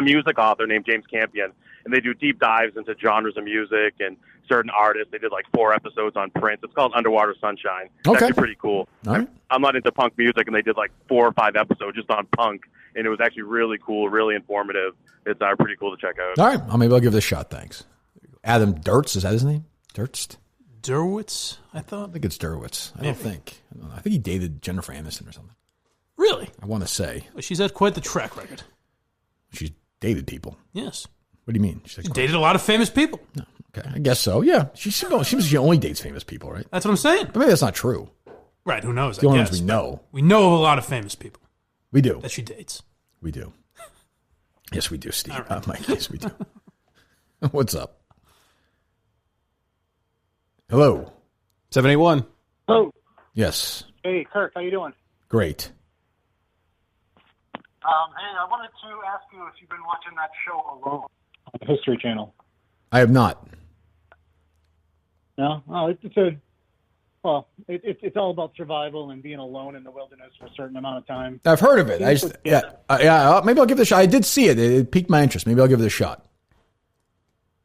music author named James Campion, and they do deep dives into genres of music and certain artists. They did like 4 episodes on Prince. It's called Underwater Sunshine. It's Okay. actually pretty cool. All right. I'm not into punk music, and they did like 4 or 5 episodes just on punk, and it was actually really cool, really informative. It's pretty cool to check out. All right. Well, maybe I'll give this a shot. Thanks. Adam Dirts, is that his name? Dirtst? Derwitz, I thought. I think it's Derwitz. I don't think. I think he dated Jennifer Aniston or something. Really? I want to say. Well, she's had quite the track record. She's dated people. Yes. What do you mean? She's dated a lot of famous people. No. Okay. I guess so. Yeah. She only dates famous people, right? That's what I'm saying. But maybe that's not true. Right. Who knows? The only ones we know. We know of a lot of famous people. We do. That she dates. We do. Yes, we do, Steve. Right. Mike, yes, we do. What's up? Hello. 781. Hello. Yes. Hey, Kirk, how you doing? Great. Hey, I wanted to ask you if you've been watching that show Alone on the History Channel. I have not. No? Oh, it's all about survival and being alone in the wilderness for a certain amount of time. I've heard of it. Maybe I'll give it a shot. I did see it. It piqued my interest. Maybe I'll give it a shot.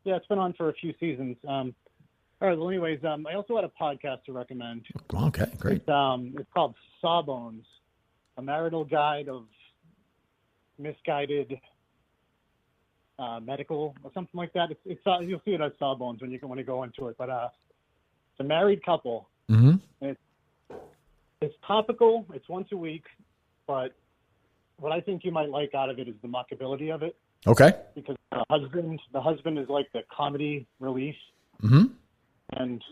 Yeah, it's been on for a few seasons. All right, well, anyways, I also had a podcast to recommend. Okay, great. It's called Sawbones, a marital guide of misguided medical or something like that. It's you'll see it as Sawbones when you go into it. But it's a married couple. Mm-hmm. It's topical. It's once a week, but what I think you might like out of it is the mockability of it. Okay. Because the husband is like the comedy relief. Mm-hmm. And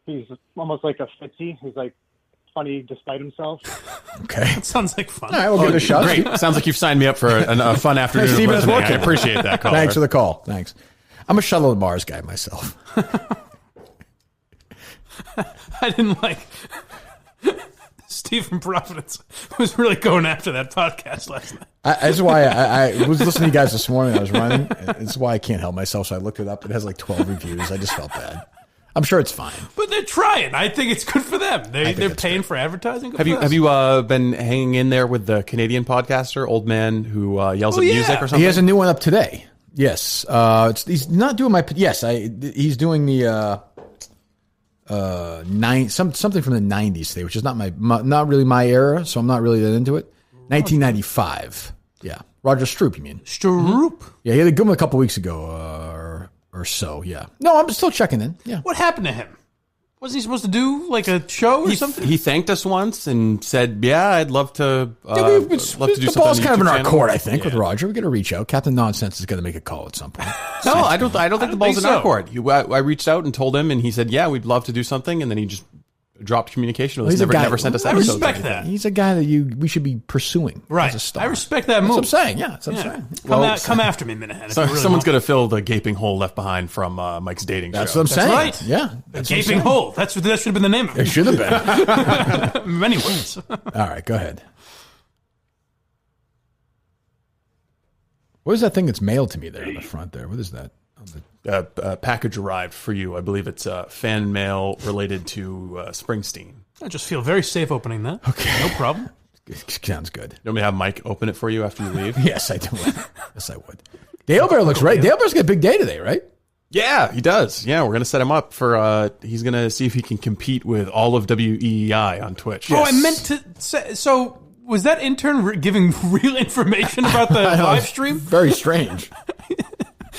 he's almost like a Fitzy. He's like funny despite himself. Okay. That sounds like fun. All right, we'll give it a shot. Great. Sounds like you've signed me up for a fun afternoon. Hey, Steven, of it's listening. working. I appreciate that call. Thanks for the call. Thanks. I'm a Shuttle to Mars guy myself. I didn't like Steve from Providence was really going after that podcast last night. That's why I was listening to you guys this morning. I was running. It's why I can't help myself. So I looked it up. It has like 12 reviews. I just felt bad. I'm sure it's fine. But they're trying. I think it's good for them. They're paying for advertising. Good Have you been hanging in there with the Canadian podcaster, old man who yells at music or something? He has a new one up today. Yes. He's not doing my. Yes, he's doing the something from the 90s today, which is not really my era, so I'm not really that into it. 1995. Yeah. Roger Stroop, you mean? Stroop? Yeah, he had a good one a couple weeks ago or so, yeah. No, I'm still checking in. Yeah. What happened to him? Wasn't he supposed to do like a show or something? He thanked us once and said, "Yeah, I'd love to love to do something." The ball's kind of in our channel. court, I think, with Roger. We got to reach out. Captain Nonsense is going to make a call at some point. No, I don't think the ball's in our so. court. I reached out and told him, and he said, "Yeah, we'd love to do something," and then he just dropped communication with us. Never sent us I episodes. respect that. He's a guy that we should be pursuing. Right. As a star. I respect that move. That's what I'm saying. Yeah, that's what I'm saying. Come after me, Minahan. So someone's going to fill the gaping hole left behind from Mike's dating show. That's what I'm saying. Right. Yeah. A gaping hole. That should have been the name of it. It should have been. Many words. All right, go ahead. What is that thing that's mailed to me there on the front there? What is that? Package arrived for you. I believe it's fan mail related to Springsteen. I just feel very safe opening that. Okay. No problem. Sounds good. You want me to have Mike open it for you after you leave? Yes, I do. Yes, I would. Dale Bear looks right. Dale Bear's got a big day today, right? Yeah, he does. Yeah, we're going to set him up for, he's going to see if he can compete with all of WEEI on Twitch. Oh, I meant to say, so was that intern giving real information about the live stream? Very strange.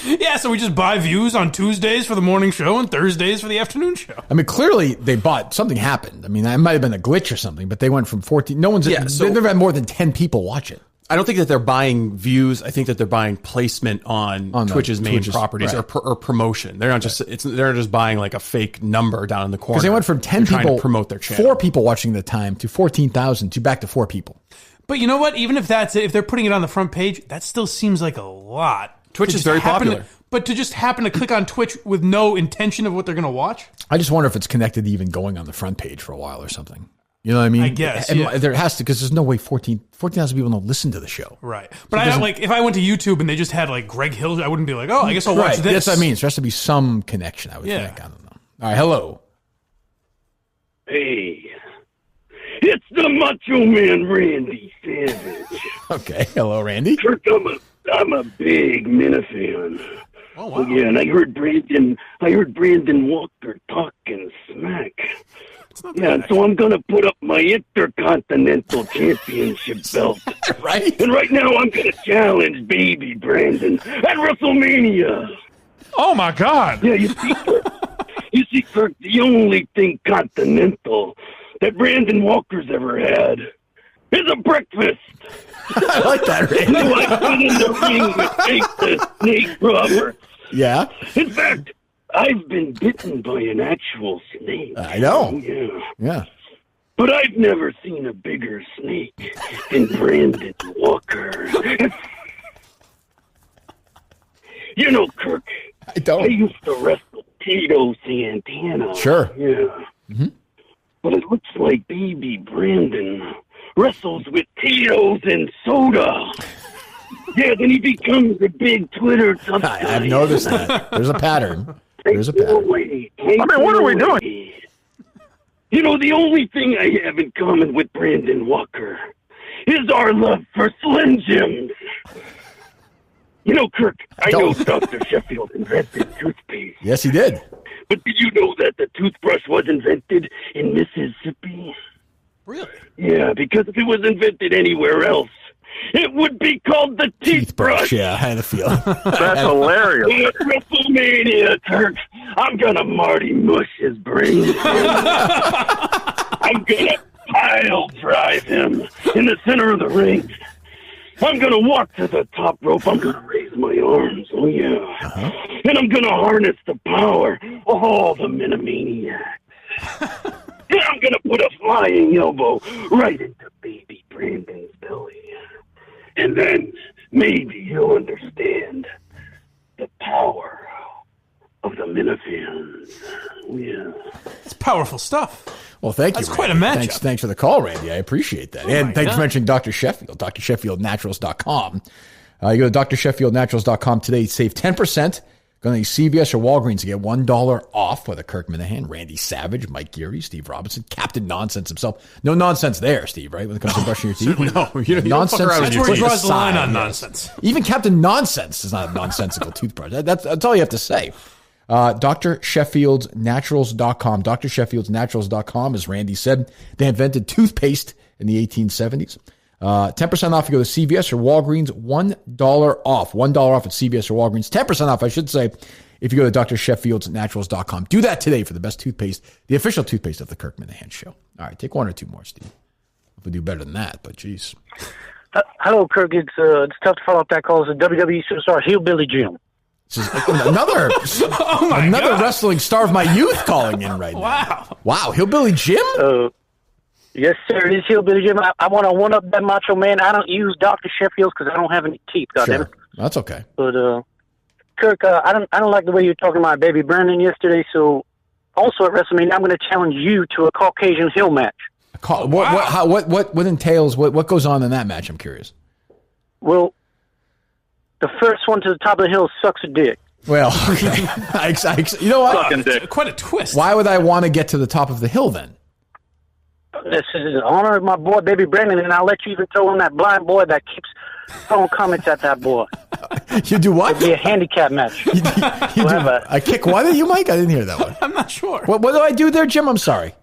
Yeah, so we just buy views on Tuesdays for the morning show and Thursdays for the afternoon show. I mean, clearly they bought something happened. I mean, it might have been a glitch or something, but they went from 14. They've never had more than 10 people watch it. I don't think that they're buying views. I think that they're buying placement on Twitch's main properties, right, or promotion. They're not just they're just buying like a fake number down in the corner. Because they went from 10 people people to promote their channel. 4 people watching at the time to 14,000 to back to 4 people. But you know what? Even if if they're putting it on the front page, that still seems like a lot. Twitch is very popular. But to just happen to click on Twitch with no intention of what they're going to watch? I just wonder if it's connected to even going on the front page for a while or something. You know what I mean? I guess. And Yeah. there has to, because there's no way 14,000 people don't listen to the show. Right. But I like if I went to YouTube and they just had like Greg Hill, I wouldn't be like, oh, I guess I'll watch this. That's what I mean. There has to be some connection, I would think. I don't know. All right, hello. Hey, it's the Macho Man Randy Savage. Okay, hello, Randy. Kirk, I'm a big Mina fan. Oh, wow. Yeah, and I heard Brandon Walker talking smack. Yeah, and so I'm gonna put up my Intercontinental Championship belt. Right. And right now I'm gonna challenge baby Brandon at WrestleMania. Oh my God. Yeah, you see, Kirk, the only thing continental that Brandon Walker's ever had is a breakfast. I like that, Randy. No, I've been in the ring with Jake the Snake Roberts. Yeah? In fact, I've been bitten by an actual snake. I know. Oh, yeah. Yeah. But I've never seen a bigger snake than Brandon Walker. You know, Kirk, I used to wrestle Tito Santana. Sure. Yeah. Mm-hmm. But it looks like baby Brandon wrestles with Tito's and soda. Yeah, then he becomes a big Twitter tough guy. I've noticed that. There's a pattern. There's a pattern. What are we doing? You know, the only thing I have in common with Brandon Walker is our love for Slim Jims. You know, Kirk, I know Dr. Sheffield invented toothpaste. Yes, he did. But did you know that the toothbrush was invented in Mississippi? Really? Yeah, because if it was invented anywhere else, it would be called the teeth brush. Yeah, I had a feeling. That's hilarious. At WrestleMania, Kirk, I'm gonna Marty Mush his brain. I'm gonna pile drive him in the center of the ring. I'm gonna walk to the top rope. I'm gonna raise my arms. Oh yeah. And I'm gonna harness the power of all the Minimaniacs. then I'm going to put a flying elbow right into baby Brandon's belly. And then maybe he'll understand the power of the Minifans. Yeah. It's powerful stuff. Well, thank you. That's quite a Randy. matchup. Thanks for the call, Randy. I appreciate that. And thanks for mentioning Dr. Sheffield, drsheffieldnaturals.com. You go to drsheffieldnaturals.com today, save 10%. Go to CVS or Walgreens to get $1 off with a Kirk Minahan, Randy Savage, Mike Geary, Steve Robinson, Captain Nonsense himself. No nonsense there, Steve, right? When it comes to brushing your teeth. No, you don't nonsense. fuck around with That's your where he teeth. draws the line on nonsense. Even Captain Nonsense is not a nonsensical toothbrush. That's all you have to say. drsheffieldnaturals.com. drsheffieldnaturals.com, as Randy said, they invented toothpaste in the 1870s. 10% off if you go to CVS or Walgreens, $1 off. $1 off at CVS or Walgreens. 10% off, I should say, if you go to drsheffieldnaturals.com. Do that today for the best toothpaste, the official toothpaste of the Kirk Minahan Show. All right, take one or two more, Steve. If we do better than that, but geez. Hello, Kirk. It's tough to follow up that call. It's a WWE superstar, Hillbilly Jim. This is another wrestling star of my youth calling in right now. Wow, Hillbilly Jim? Yes, sir. It is Hillbilly Jim. I want to one-up that Macho Man. I don't use Dr. Sheffield's because I don't have any teeth, goddammit. That's okay. But, Kirk, I don't like the way you were talking about baby Brandon yesterday, so also at WrestleMania, I'm going to challenge you to a Caucasian Hill match. What entails, what goes on in that match? I'm curious. Well, the first one to the top of the hill sucks a dick. Well, okay. You know what? Quite a twist. Why would I want to get to the top of the hill then? This is in honor of my boy, baby Brandon, and I'll let you even throw in that blind boy that keeps throwing comments at that boy. You do what? It'd be a handicap match. You do a kick what at you, Mike? I didn't hear that one. I'm not sure. What do I do there, Jim? I'm sorry.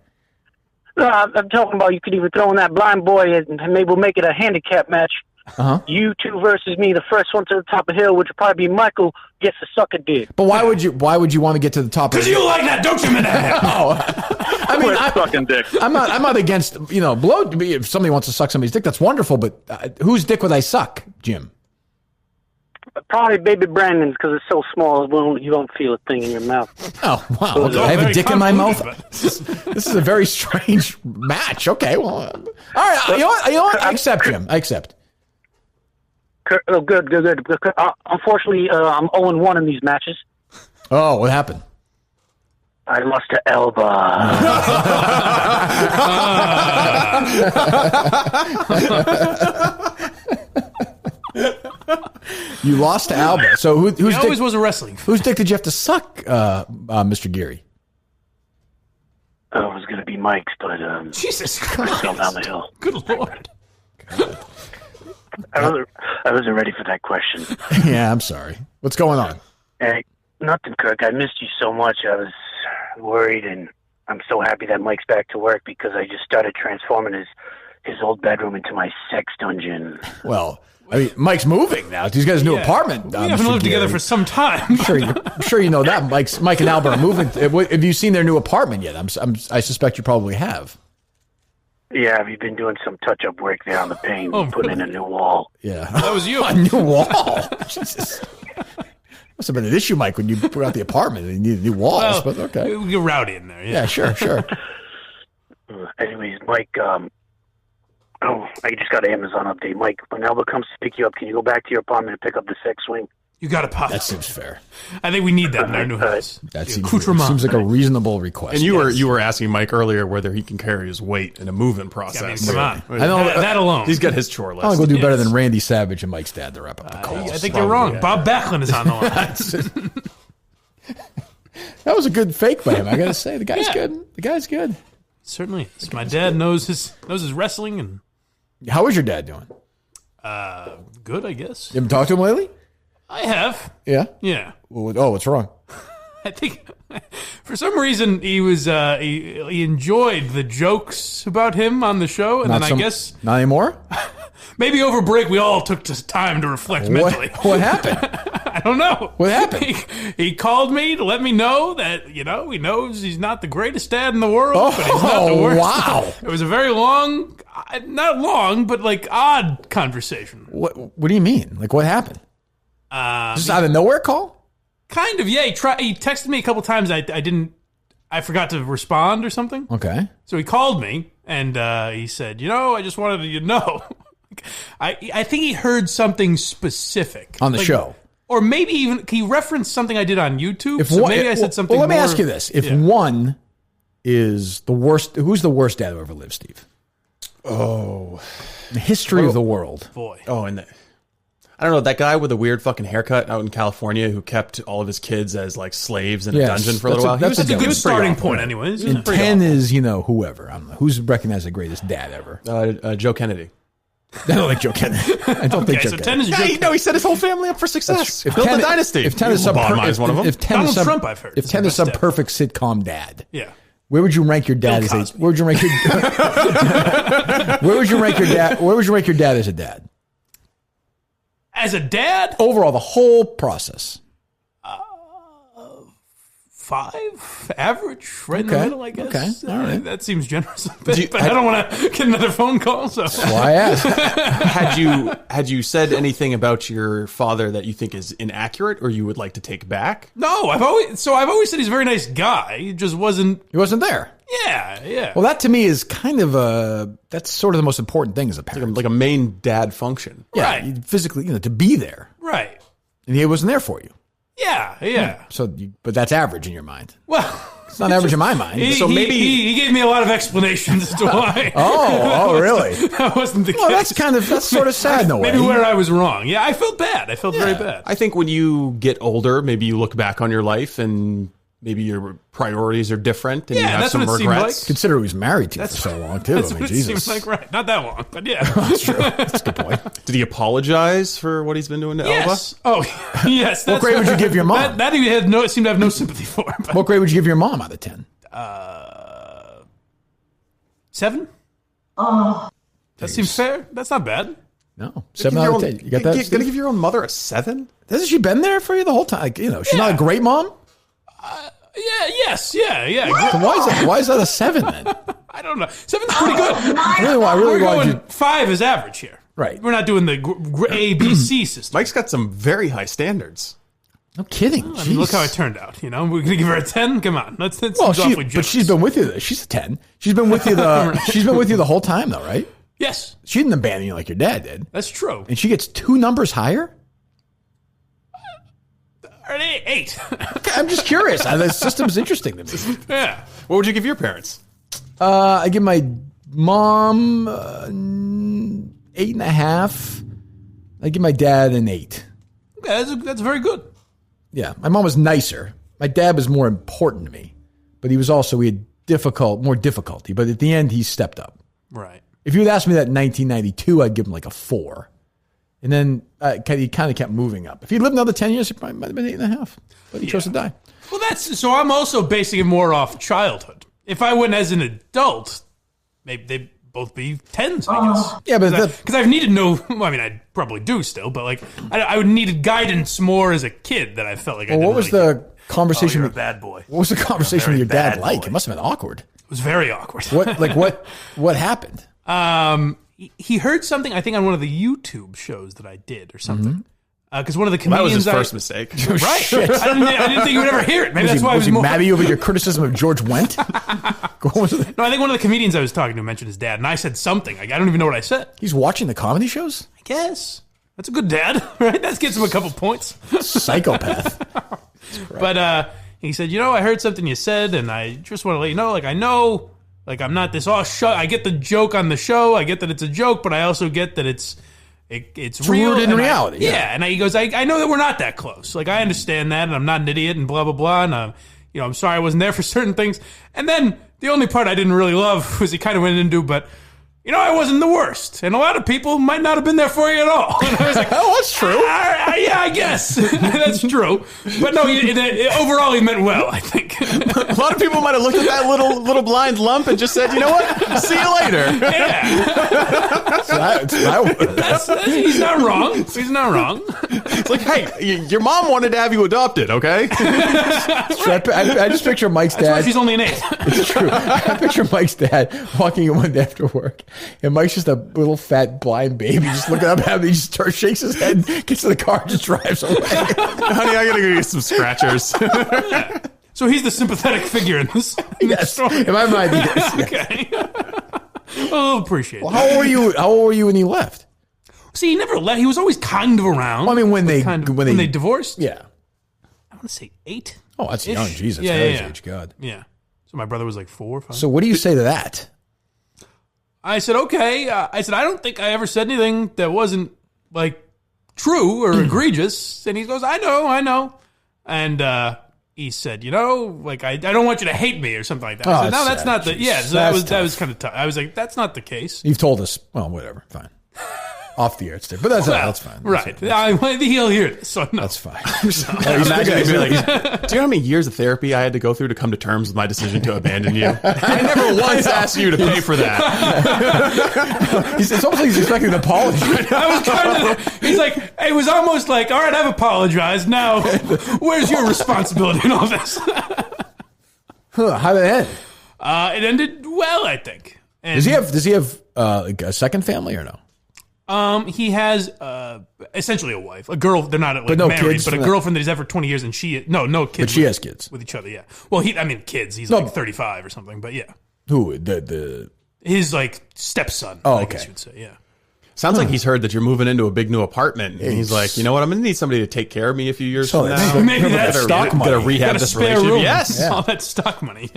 No, I'm talking about you could even throw in that blind boy, and maybe we'll make it a handicap match. You two versus me. The first one to the top of the hill, which would probably be Michael, gets to suck a dick. But why would you want to get to the top? Because you like that, don't you, man? I mean, sucking dick. I'm not against blow. If somebody wants to suck somebody's dick, that's wonderful. But whose dick would I suck, Jim? Probably baby Brandon's because it's so small you won't feel a thing in your mouth. Oh wow! Okay. I have a dick in my mouth. This is a very strange match. Okay, well, all right. You know what? I accept, Jim. I accept. Oh, good. Unfortunately, I'm 0-1 in these matches. Oh, what happened? I lost to Elba. You lost to Alba. So whose he always dick was a wrestling fan. Whose dick did you have to suck, Mr. Geary? Oh, it was going to be Mike's, but Jesus Christ, fell down the hill. Good Lord. I wasn't ready for that question. Yeah, I'm sorry. What's going on? Hey, nothing, Kirk. I missed you so much. I was worried, and I'm so happy that Mike's back to work because I just started transforming his old bedroom into my sex dungeon. Well, I mean, Mike's moving now. He's got his new apartment. We haven't lived together for some time. I'm sure you know that. Mike and Albert are moving. Have you seen their new apartment yet? I suspect you probably have. Yeah, we've been doing some touch-up work there on the paint, putting in a new wall. Yeah. That was you. A new wall? Jesus. Must have been an issue, Mike, when you put out the apartment and you needed new walls, but okay. You're rowdy in there. Yeah, sure. Anyways, Mike, I just got an Amazon update. Mike, when Elba comes to pick you up, can you go back to your apartment and pick up the sex swing? You got to pop. That seems fair. I think we need that in our new house. That seems like a reasonable request. And you were asking Mike earlier whether he can carry his weight in a moving process. Come on. I know that alone. He's got his chore list. I'll go do better than Randy Savage and Mike's dad to wrap up the call. I think you're wrong. Yeah. Bob Backlund is on the line. That was a good fake by him. I got to say, the guy's good. The guy's good. Certainly is. My dad knows his wrestling. And how is your dad doing? Good, I guess. You haven't talked to him lately? I have. Yeah? Yeah. Oh, what's wrong? I think for some reason he was he enjoyed the jokes about him on the show, and I guess not anymore. Maybe over break we all took time to reflect mentally. What happened? I don't know. What happened? He called me to let me know that he knows he's not the greatest dad in the world, but he's not the worst. Wow! It was a very long, not long, but like odd conversation. What do you mean? Like what happened? Just out of nowhere call? Kind of, yeah. He texted me a couple times. I I forgot to respond or something. Okay. So he called me and he said, I just wanted you to know. I think he heard something specific on the show. Or maybe even he referenced something I did on YouTube. Maybe I said something. Well, let me ask you this: if one is the worst, who's the worst dad who ever lived, Steve? Oh, the history of the world. Boy. Oh, and I don't know, that guy with a weird fucking haircut out in California who kept all of his kids as like slaves in a dungeon for a little while. That's a good starting point, anyways. And 10 is whoever. I don't know who's recognized as the greatest dad ever. Joe Kennedy. I don't like Joe Kennedy. I don't think Joe so Kennedy. 10 is Joe Kennedy. No, he set his whole family up for success. If Built 10 a dynasty. If 10 is some one of them. If 10 is some, Trump, I've heard. If 10 is some perfect sitcom dad. Yeah. Where would you rank your dad as a? Where would you rank your? Where would you rank your dad? Where would you rank your dad as a dad? As a dad, overall, the whole process. 5, average, right in the middle, I guess. Okay, all right. That seems generous, but I don't want to get another phone call. So that's why I asked. Had you said anything about your father that you think is inaccurate, or you would like to take back? No, I've always said he's a very nice guy. He just wasn't. He wasn't there. Yeah. Well, that to me is kind of that's sort of the most important thing as a parent, like a main dad function. Yeah, right. Physically, to be there. Right. And he wasn't there for you. Yeah. So, but that's average in your mind. Well, it's not average in my mind. So maybe he gave me a lot of explanations as to why. Oh, really? That wasn't the case. Well, that's sort of sad in a way. Maybe where I was wrong. Yeah, I felt bad. I felt very bad. I think when you get older, maybe you look back on your life and maybe your priorities are different and you have some regrets. Consider who he's married to for so long, too. That's I mean, what Jesus. it seems like, right? Not that long, but yeah. That's true. That's a good point. Did he apologize for what he's been doing to Yes. Elba? Oh, yes. What grade would you give your mom? That he seemed to have no sympathy for. But, What grade would you give your mom out of 10? 7? Oh. That seems fair. That's not bad. No. 7 out of 10. You got that? You're going to give your own mother a 7? Hasn't she been there for you the whole time? Like, she's not a great mom? Yes. So why is that a 7 then? I don't know. 7's pretty good. We're going 5 is average here. Right. We're not doing the A, B, C system. Mike's got some very high standards. No kidding. I mean, look how it turned out. We're going to give her a 10? Come on. That's But she's been with you. She's a 10. She's been with you the whole time, though, right? Yes. She didn't abandon you like your dad did. That's true. And she gets 2 numbers higher? 8. I'm just curious. The system's interesting to me. Yeah. What would you give your parents? I give my mom 8.5. I give my dad an 8. Okay, that's very good. Yeah, my mom was nicer. My dad was more important to me, but he had more difficulty. But at the end, he stepped up. Right. If you had asked me that in 1992, I'd give him like a 4. And then he kind of kept moving up. If he lived another 10 years, he probably might have been 8.5. But he chose to die. Well, so I'm also basing it more off childhood. If I went as an adult, maybe they'd both be 10s, I guess. Yeah, but because I've needed I probably do still, but like I would needed guidance more as a kid that I felt like. What was the conversation? You're a bad boy. What was the conversation with your dad like? Boy. It must have been awkward. It was very awkward. What happened? He heard something, I think, on one of the YouTube shows that I did or something. Because one of the comedians... that was his first mistake. Right. I didn't think he would ever hear it. Maybe that's why was he mad at you over your criticism of George Wendt? No, I think one of the comedians I was talking to mentioned his dad, and I said something. I don't even know what I said. He's watching the comedy shows? I guess. That's a good dad, right? That gets him a couple points. Psychopath. But he said, I heard something you said, and I just want to let you know, I know... I'm not this I get the joke on the show. I get that it's a joke, but I also get that it's real. Rooted in reality. Yeah. And he goes, I know that we're not that close. I understand that, and I'm not an idiot, and blah, blah, blah. And, I'm sorry I wasn't there for certain things. And then the only part I didn't really love was he kind of went into, but... I wasn't the worst. And a lot of people might not have been there for you at all. And I was like, oh, that's true. Yeah, I guess. That's true. But no, overall he meant well, I think. A lot of people might have looked at that little blind lump and just said, you know what? See you later. Yeah. He's not wrong. He's not wrong. It's like, hey, your mom wanted to have you adopted, okay? I just picture Mike's dad. That's why she's only an 8. It's true. I picture Mike's dad walking in one day after work. And Mike's just a little fat blind baby just looking up at him. He just shakes his head, gets to the car, and just drives away. Honey, I gotta go get some scratchers. So he's the sympathetic figure in this. Yes, in my mind, he is. Okay. I'll appreciate. Well, how old were you? How old were you when he left? See, he never left. He was always kind of around. Well, I mean, when they divorced. Yeah. I want to say 8. Oh, that's young. Jesus, Yeah, Harry's yeah. age. God. Yeah. So my brother was like 4 or 5. So what do you say to that? I said, okay. I said, I don't think I ever said anything that wasn't like true or egregious. And he goes, I know. And he said, like I don't want you to hate me or something like that. I said, no, that's not the. Yeah, so that was kind of tough. I was like, that's not the case. You've told us. Well, whatever. Fine. Off the air, it's different. But that's fine. Right. He'll hear it. So no. That's fine. Imagine he'd be like, do you know how many years of therapy I had to go through to come to terms with my decision to abandon you? I never once asked you to pay for that. It's almost like he's expecting an apology. I was kind of. He's like, it was almost like, all right, I've apologized. Now, where's your responsibility in all this? How did it end? It ended well, I think. And Does he have like a second family or no? He has essentially a wife, a girl. They're not like no married, kids but a from girlfriend that he's had for 20 years, and no kids. But she has kids with each other. Yeah. Well, kids. He's like 35 or something. But yeah. Who the his like stepson? Oh, I guess okay. you would say. Yeah. Sounds like he's heard that you're moving into a big new apartment, and he's like, you know what? I'm going to need somebody to take care of me a few years from now. Maybe that's stock money. Got to rehab this relationship. Room. Yes, all that stock money.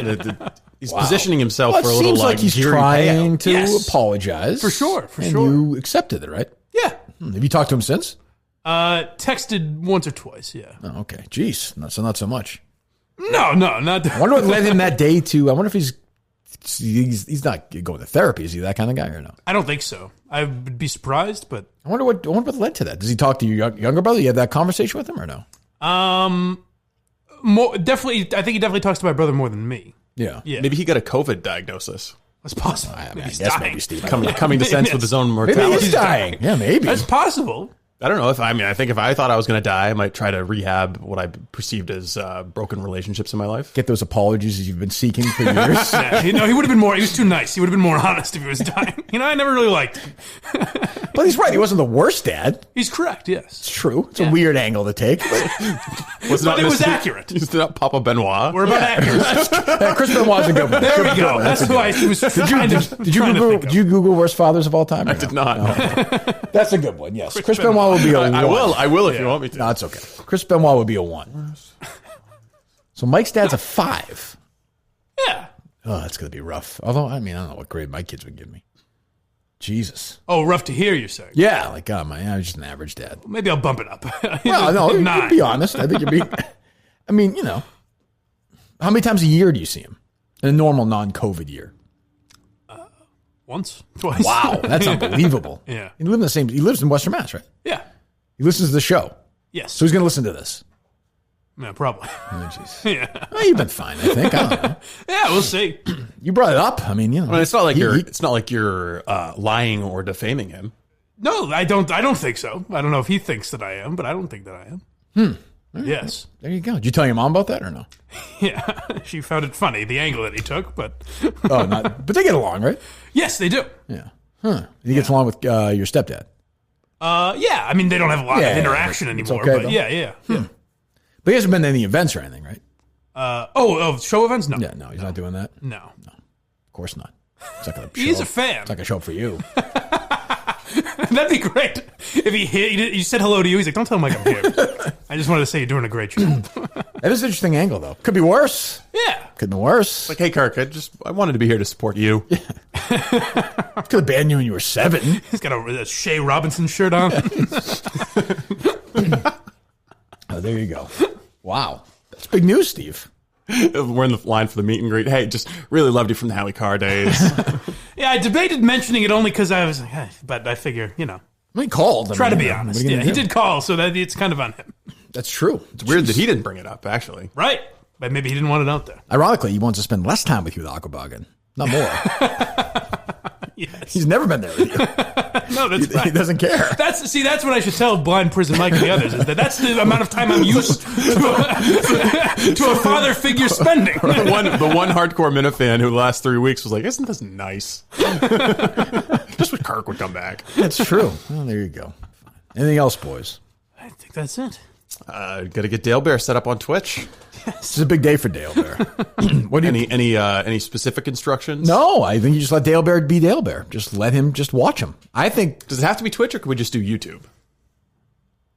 He's positioning himself Well, for a it little seems like he's geary trying payout. to apologize For sure. and you accepted it, right? Yeah. Have you talked to him since? Texted once or twice. Yeah. Oh, okay. Jeez, not so much. No, not. I wonder what led him that day to. I wonder if he's not going to therapy. Is he that kind of guy or no? I don't think so. I would be surprised, but I wonder what led to that. Does he talk to your younger brother? You had that conversation with him or no? Definitely. I think he definitely talks to my brother more than me. Yeah. Maybe he got a COVID diagnosis. That's possible. I guess dying. maybe Steve coming to sense with his own mortality. Maybe he's dying. Yeah, maybe. That's possible. I don't know I think if I thought I was going to die, I might try to rehab what I perceived as broken relationships in my life. Get those apologies you've been seeking for years. Yeah, he would have been more. He was too nice. He would have been more honest if he was dying. I never really liked him. But he's right. He wasn't the worst dad. He's correct. Yes, it's true. It's a weird angle to take, but it was accurate. He's not Papa Benoit. We're about accurate. Chris Benoit's a good one. There we go. That's why he was trying to. Did you Google worst fathers of all time? I did not. No. That's a good one. Yes, Chris Benoit would be a 1. I will if you want me to. No, it's okay. Chris Benoit would be a 1. So Mike's dad's a 5. Yeah. Oh, that's going to be rough. Although, I don't know what grade my kids would give me. Jesus. Oh, rough to hear, you're saying? Yeah, like, I was just an average dad. Maybe I'll bump it up. Well, no, you'd be honest. I think you'd be. I mean, how many times a year do you see him in a normal non-COVID year? Once, twice. Wow, that's unbelievable. Yeah. He lives in Western Mass, right? Yeah. He listens to the show. Yes. So he's going to listen to this. Yeah, probably. Oh, jeez. Yeah. Well, you've been fine, I think. I don't know. Yeah, we'll see. You brought it up. I mean, it's not like you're lying or defaming him. No, I don't think so. I don't know if he thinks that I am, but I don't think that I am. Yes. There you go. Did you tell your mom about that or no? Yeah. She found it funny, the angle that he took, but... But they get along, right? Yes, they do. Yeah. Huh. He gets along with your stepdad? Yeah. I mean, they don't have a lot of interaction anymore, okay, but though. yeah. But he hasn't been to any events or anything, right? Show events? No. Yeah, no, he's not doing that. No. Of course not. It's not gonna He's show a up. fan. It's not going to show up for you. That'd be great. If he said hello to you, he's like, don't tell Mike I'm here. I just wanted to say you're doing a great job. That is an interesting angle, though. Could be worse. Yeah. Could be worse. Like, hey, Kirk, I wanted to be here to support you. Could have banned you when you were 7. He's got a Shea Robinson shirt on. Oh, there you go. Wow. That's big news, Steve. We're in the line for the meet and greet. Hey, just really loved you from the Howie Carr days. Yeah, I debated mentioning it only because I was like, but I figure, He called. Try to be honest. Yeah, he did call, so that it's kind of on him. That's true. It's weird that he didn't bring it up, actually. Right. But maybe he didn't want it out there. Ironically, he wants to spend less time with you with Aquaboggin. Not more. Yes. He's never been there with you. No, that's right. He doesn't care. That's what I should tell Blind Prison Mike and the others, is that's the amount of time I'm used to a father figure spending. The one hardcore Minifan who the last 3 weeks was like, isn't this nice? Just when Kirk would come back. That's true. Well, there you go. Anything else, boys? I think that's it. Got to get Dale Bear set up on Twitch. This is a big day for Dale Bear. What do you any specific instructions? No, I think you just let Dale Bear be Dale Bear. Just let him just watch him. I think. Does it have to be Twitch or can we just do YouTube?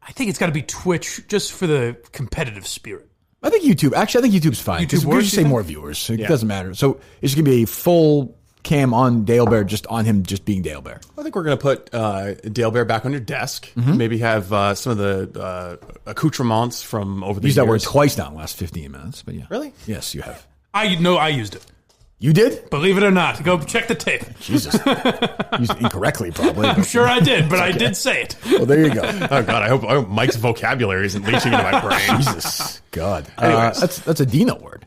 I think it's got to be Twitch just for the competitive spirit. I think YouTube. Actually, I think YouTube's fine because we just say more viewers. It doesn't matter. So it's going to be a full cam on Dale Bear, just on him, just being Dale Bear. I think we're going to put Dale Bear back on your desk. Maybe have some of the accoutrements from over the years. Used that word twice now in the last 15 minutes. But yeah, really? Yes, you have. I used it. You did? Believe it or not. Go check the tape. Jesus. Used it incorrectly, probably. I'm sure I did, but I did say it. Well, there you go. Oh, God. I hope Mike's vocabulary isn't leaching into my brain. Jesus. God. Anyways. That's a Dino word.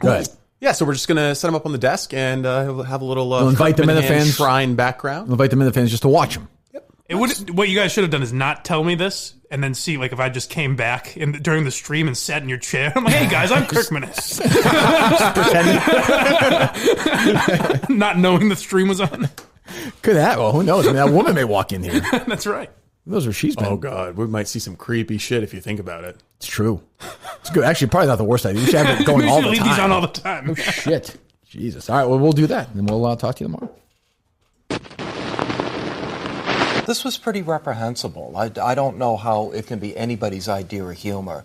Go ahead. Yeah, so we're just going to set him up on the desk and have a little we'll invite the Minifans shrine background. We'll invite the Minifans just to watch him. What you guys should have done is not tell me this, and then see like if I just came back during the stream and sat in your chair. I'm like, hey guys, I'm Kirk Minnis. Not knowing the stream was on. Could have. Well, who knows? I mean, that woman may walk in here. That's right. Who knows where she's been? Oh God, we might see some creepy shit if you think about it. It's true. It's good. Actually, probably not the worst idea. We should have it going all the time. Leave these on all the time. Oh shit, Jesus. All right, well, we'll do that, and we'll talk to you tomorrow. This was pretty reprehensible. I don't know how it can be anybody's idea of humor.